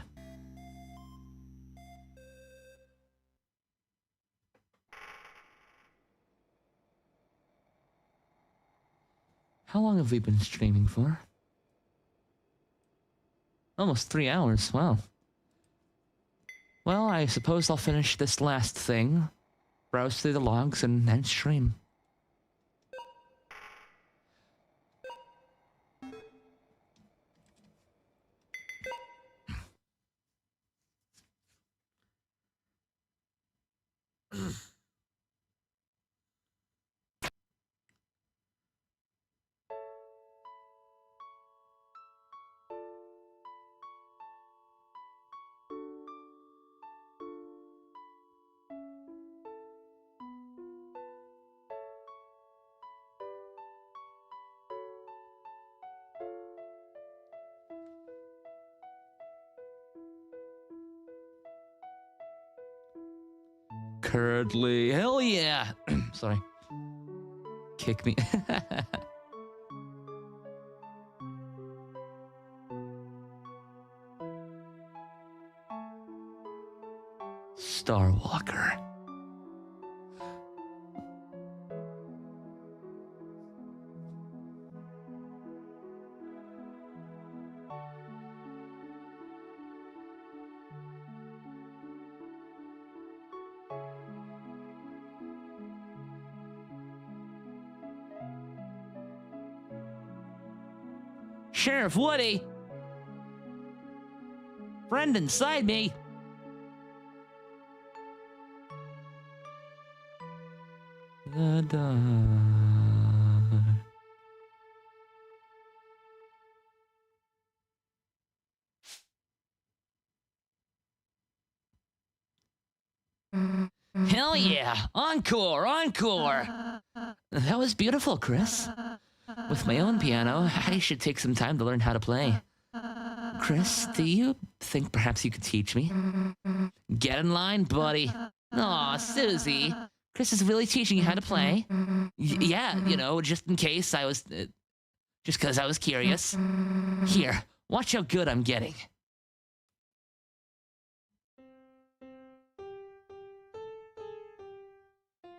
How long have we been streaming for? Almost 3 hours, wow. Well, I suppose I'll finish this last thing, browse through the logs, and then stream. Curdly, hell yeah! Sorry. Kick me. Starwalker. Sheriff Woody! Friend inside me! The dark. Hell yeah! Encore! Encore! That was beautiful, Chris. With my own piano, I should take some time to learn how to play. Chris, do you think perhaps you could teach me? Get in line, buddy. Aw, Susie. Chris is really teaching you how to play? Yeah, you know, just in case I was... just because I was curious. Here, watch how good I'm getting.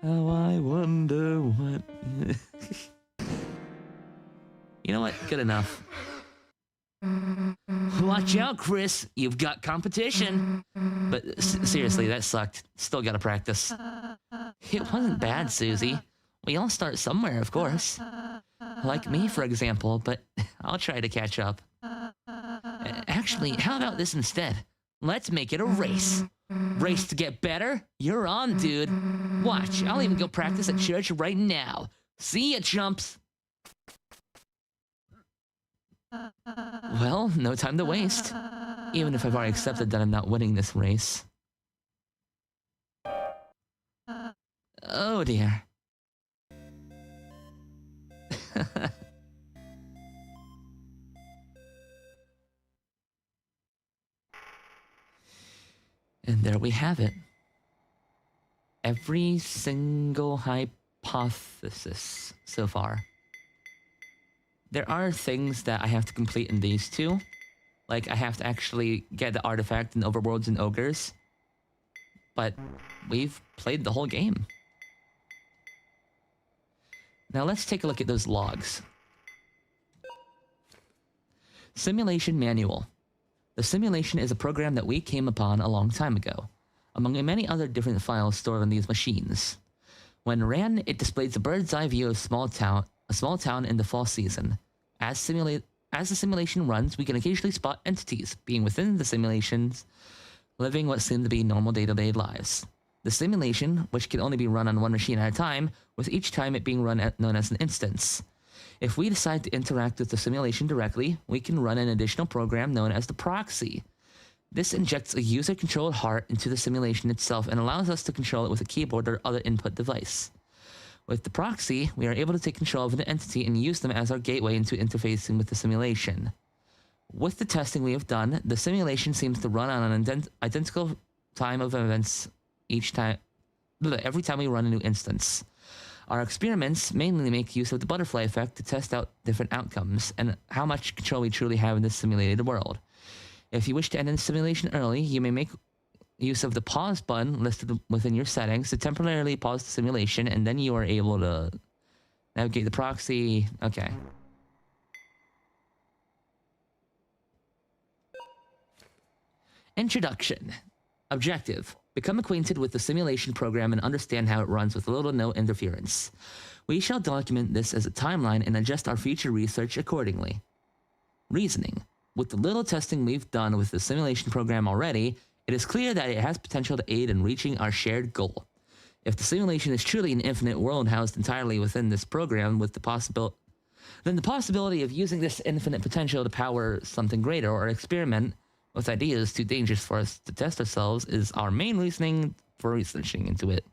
Oh, I wonder what... You know what? Good enough. Watch out, Chris. You've got competition. But seriously, that sucked. Still gotta practice. It wasn't bad, Susie. We all start somewhere, of course. Like me, for example, but I'll try to catch up. Actually, how about this instead? Let's make it a race. Race to get better? You're on, dude. Watch, I'll even go practice at church right now. See ya, chumps. Well, no time to waste. Even if I've already accepted that I'm not winning this race. Oh dear. And there we have it. Every single hypothesis so far. There are things that I have to complete in these two. Like, I have to actually get the artifact in Overworlds and Ogres. But we've played the whole game. Now let's take a look at those logs. Simulation Manual. The simulation is a program that we came upon a long time ago, among many other different files stored on these machines. When ran, it displays a bird's eye view of a small town in the fall season. As the simulation runs, we can occasionally spot entities being within the simulations, living what seem to be normal day-to-day lives. The simulation, which can only be run on one machine at a time, with each time it being run known as an instance. If we decide to interact with the simulation directly, we can run an additional program known as the proxy. This injects a user-controlled heart into the simulation itself and allows us to control it with a keyboard or other input device. With the proxy, we are able to take control of an entity and use them as our gateway into interfacing with the simulation. With the testing we have done, the simulation seems to run on an identical time of events every time we run a new instance. Our experiments mainly make use of the butterfly effect to test out different outcomes and how much control we truly have in this simulated world. If you wish to end the simulation early, you may make use of the pause button listed within your settings to temporarily pause the simulation, and then you are able to navigate the proxy. Okay. Introduction. Objective. Become acquainted with the simulation program and understand how it runs with little to no interference. We shall document this as a timeline and adjust our future research accordingly. Reasoning. With the little testing we've done with the simulation program already, it is clear that it has potential to aid in reaching our shared goal. If the simulation is truly an infinite world housed entirely within this program then the possibility of using this infinite potential to power something greater or experiment with ideas too dangerous for us to test ourselves is our main reasoning for researching into it.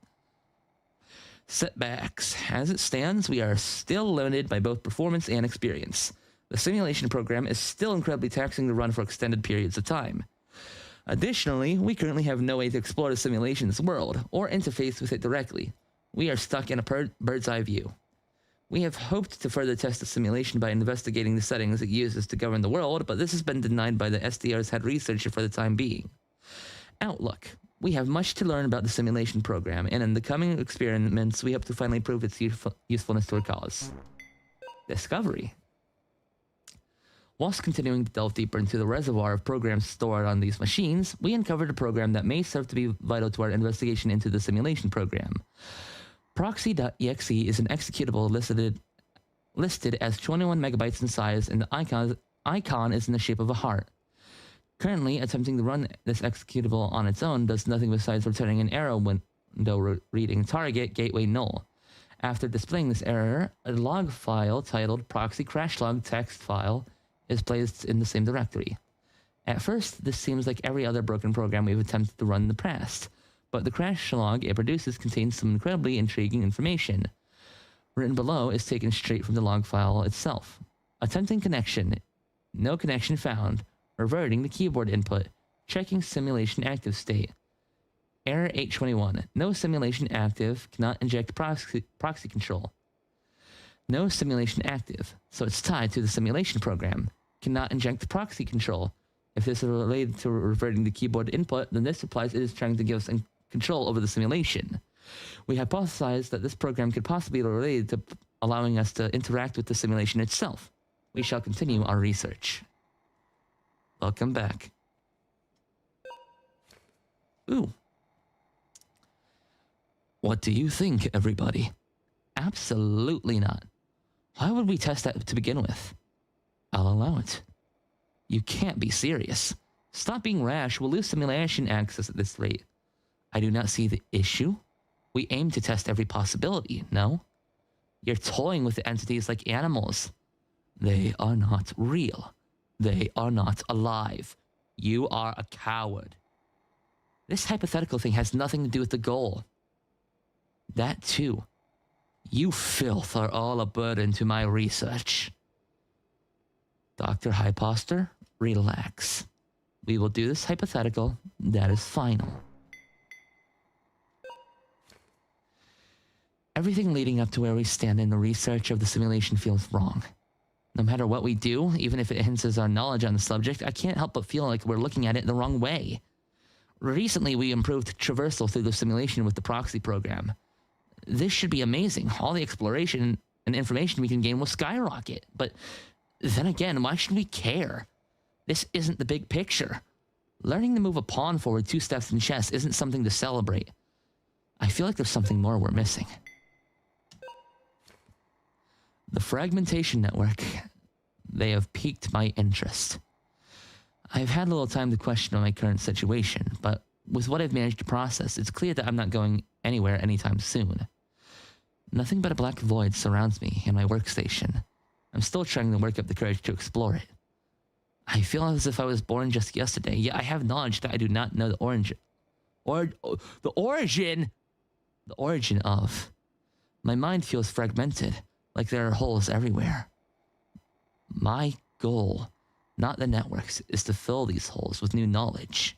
Setbacks. As it stands, we are still limited by both performance and experience. The simulation program is still incredibly taxing to run for extended periods of time. Additionally, we currently have no way to explore the simulation's world or interface with it directly. We are stuck in a bird's eye view. We have hoped to further test the simulation by investigating the settings it uses to govern the world, but this has been denied by the SDR's head researcher for the time being. Outlook. We have much to learn about the simulation program, and in the coming experiments, we hope to finally prove its usefulness to our cause. Discovery. Whilst continuing to delve deeper into the reservoir of programs stored on these machines, we uncovered a program that may serve to be vital to our investigation into the simulation program. Proxy.exe is an executable listed as 21 megabytes in size, and the icon is in the shape of a heart. Currently, attempting to run this executable on its own does nothing besides returning an error window reading target gateway null. After displaying this error, a log file titled proxy crash log text file is placed in the same directory. At first, this seems like every other broken program we've attempted to run in the past, but the crash log it produces contains some incredibly intriguing information. Written below is taken straight from the log file itself. Attempting connection. No connection found. Reverting the keyboard input. Checking simulation active state. Error 821. No simulation active. Cannot inject proxy control. No simulation active, so it's tied to the simulation program. Cannot inject proxy control. If this is related to reverting the keyboard input, then this implies it is trying to give us control over the simulation. We hypothesized that this program could possibly be related to allowing us to interact with the simulation itself. We shall continue our research. Welcome back. Ooh. What do you think, everybody? Absolutely not. Why would we test that to begin with? I'll allow it. You can't be serious. Stop being rash. We'll lose simulation access at this rate. I do not see the issue. We aim to test every possibility, no? You're toying with the entities like animals. They are not real. They are not alive. You are a coward. This hypothetical thing has nothing to do with the goal. That too. You filth are all a burden to my research. Dr. Hyposter, relax. We will do this hypothetical. That is final. Everything leading up to where we stand in the research of the simulation feels wrong. No matter what we do, even if it hints our knowledge on the subject, I can't help but feel like we're looking at it the wrong way. Recently, we improved traversal through the simulation with the proxy program. This should be amazing. All the exploration and information we can gain will skyrocket. But then again, why should we care? This isn't the big picture. Learning to move a pawn forward 2 steps in chess isn't something to celebrate. I feel like there's something more we're missing. The fragmentation network. They have piqued my interest. I've had a little time to question my current situation, but with what I've managed to process, it's clear that I'm not going anywhere anytime soon. Nothing but a black void surrounds me in my workstation. I'm still trying to work up the courage to explore it. I feel as if I was born just yesterday. Yet I have knowledge that I do not know the origin. The origin of. My mind feels fragmented, like there are holes everywhere. My goal, not the networks, is to fill these holes with new knowledge.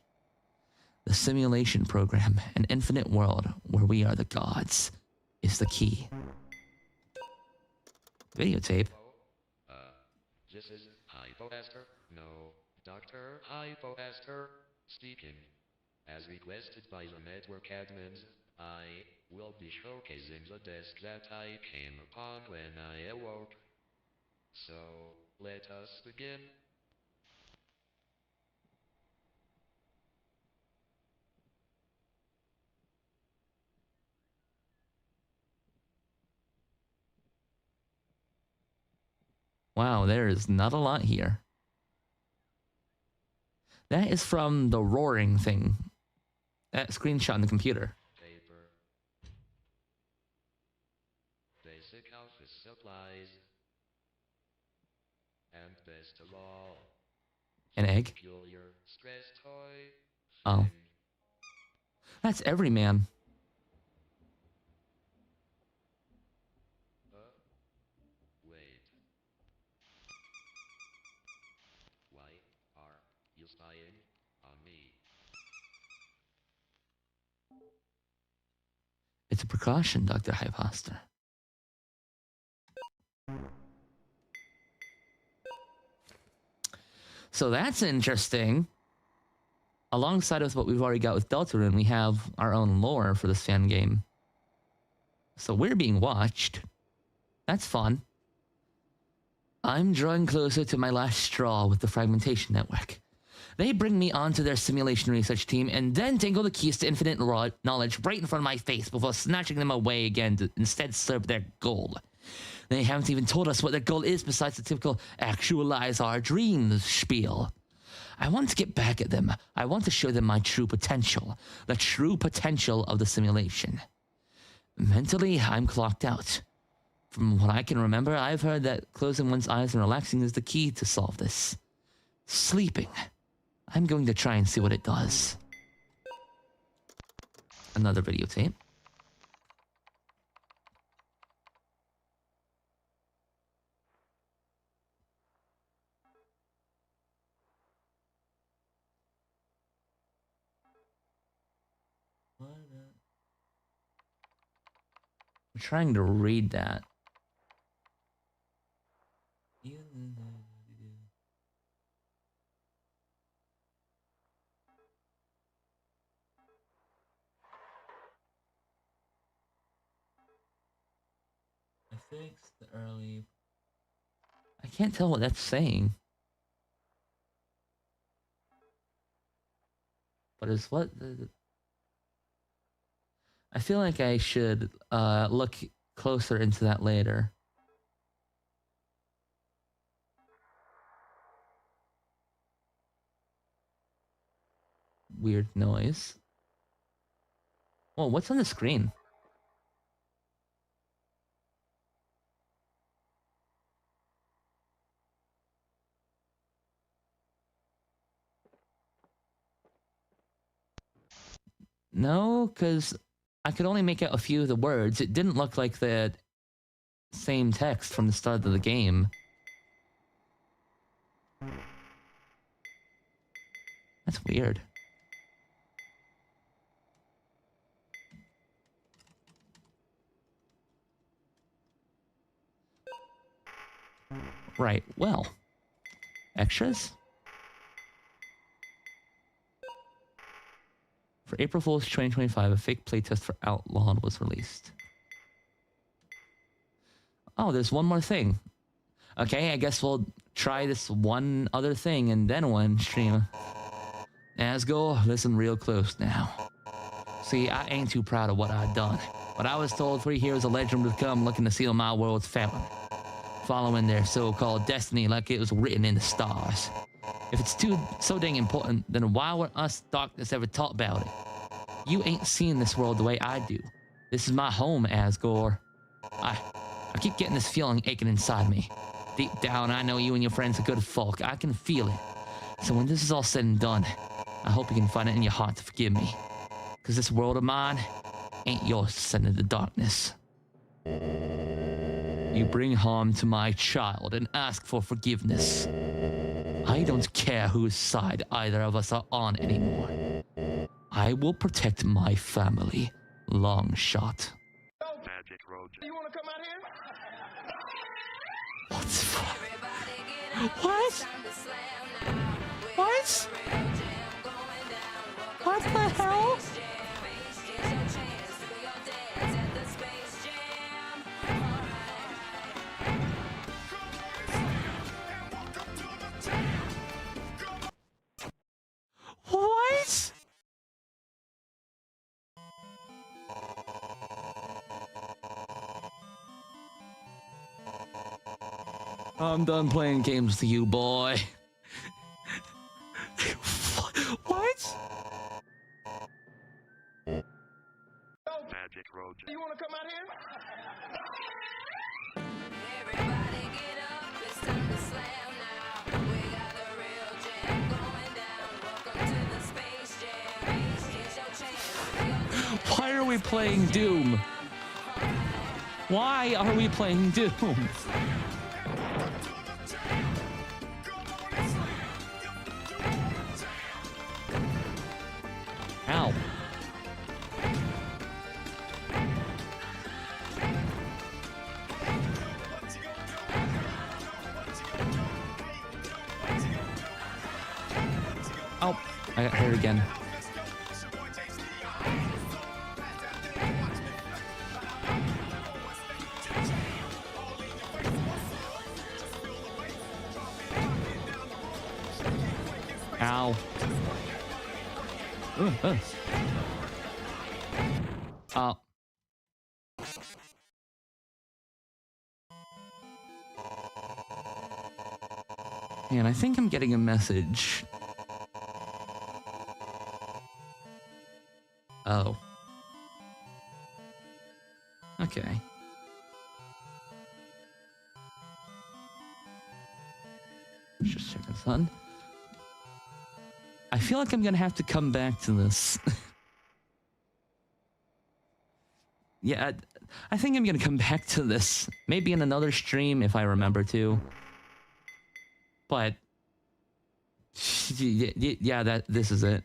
The simulation program, an infinite world where we are the gods, is the key. Videotape. This is Hypoaster. No, Dr. Hypoaster speaking. As requested by the network admins, I will be showcasing the desk that I came upon when I awoke. So, let us begin. Wow, there is not a lot here. That is from the roaring thing. That screenshot on the computer. Paper. Basic office supplies. And best of all, An egg? peculiar stress toy. Oh. thing. That's every man. Wait. Why are you spying on me? It's a precaution, Dr. Hyposter. So that's interesting. Alongside with what we've already got with Deltarune, we have our own lore for this fan game. So we're being watched. That's fun. I'm drawing closer to my last straw with the fragmentation network. They bring me onto their simulation research team and then dangle the keys to infinite knowledge right in front of my face before snatching them away again to instead serve their goal. They haven't even told us what their goal is besides the typical actualize our dreams spiel. I want to get back at them. I want to show them my true potential. The true potential of the simulation. Mentally, I'm clocked out. From what I can remember, I've heard that closing one's eyes and relaxing is the key to solve this. Sleeping. I'm going to try and see what it does. Another videotape. I'm trying to read that. I fixed the early... I can't tell what that's saying. But it's what the... I feel like I should look closer into that later. Weird noise. Oh, what's on the screen? No, because I could only make out a few of the words. It didn't look like the same text from the start of the game. That's weird. Right, well. Extras? For April Fool's 2025, a fake playtest for Outlawed was released. Oh, there's one more thing. Okay, I guess we'll try this one other thing and then one stream. Asgo, listen real close now. See, I ain't too proud of what I done, but I was told 3 heroes of legend would come looking to seal my world's fate, following their so-called destiny like it was written in the stars. If it's so dang important, then why weren't us darkness ever taught about it? You ain't seen this world the way I do. This is my home, Asgore. I keep getting this feeling aching inside me. Deep down, I know you and your friends are good folk. I can feel it. So when this is all said and done, I hope you can find it in your heart to forgive me. Because this world of mine ain't yours to send into darkness. You bring harm to my child and ask for forgiveness. I don't care whose side either of us are on anymore. I will protect my family. Long shot. Magic Road. You wanna come out here? What the fuck? What? What? What the hell? What? I'm done playing games with you, boy. What? Magic Road. You wanna come out here? Everybody get up, it's time to slam now. We got the real jam going down. Welcome to the Space Jam. Here's your chance. Why are we playing Doom? Why are we playing Doom? Ow. Oh, I got hurt again. Ow. Oh. And I think I'm getting a message. Oh. Okay. Just checking, son. I feel like I'm gonna have to come back to this. Yeah, I think I'm gonna come back to this. Maybe in another stream if I remember to. But yeah, this is it.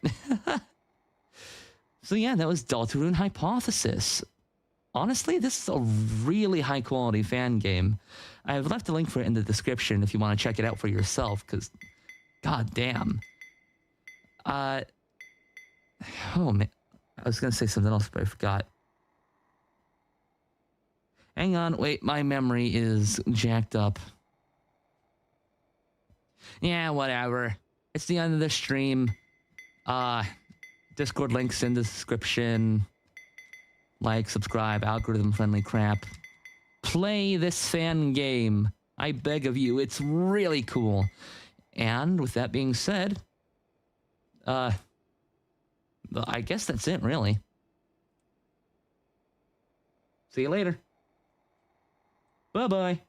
So yeah, that was Deltarune Hypothesis. Honestly, this is a really high quality fan game. I've left a link for it in the description if you want to check it out for yourself, because god damn. Oh man, I was gonna say something else, but I forgot. Hang on, wait, my memory is jacked up. Yeah, whatever. It's the end of the stream. Discord links in the description. Like, subscribe, algorithm-friendly crap. Play this fan game. I beg of you, it's really cool. And with that being said, I guess that's it, really. See you later. Bye-bye.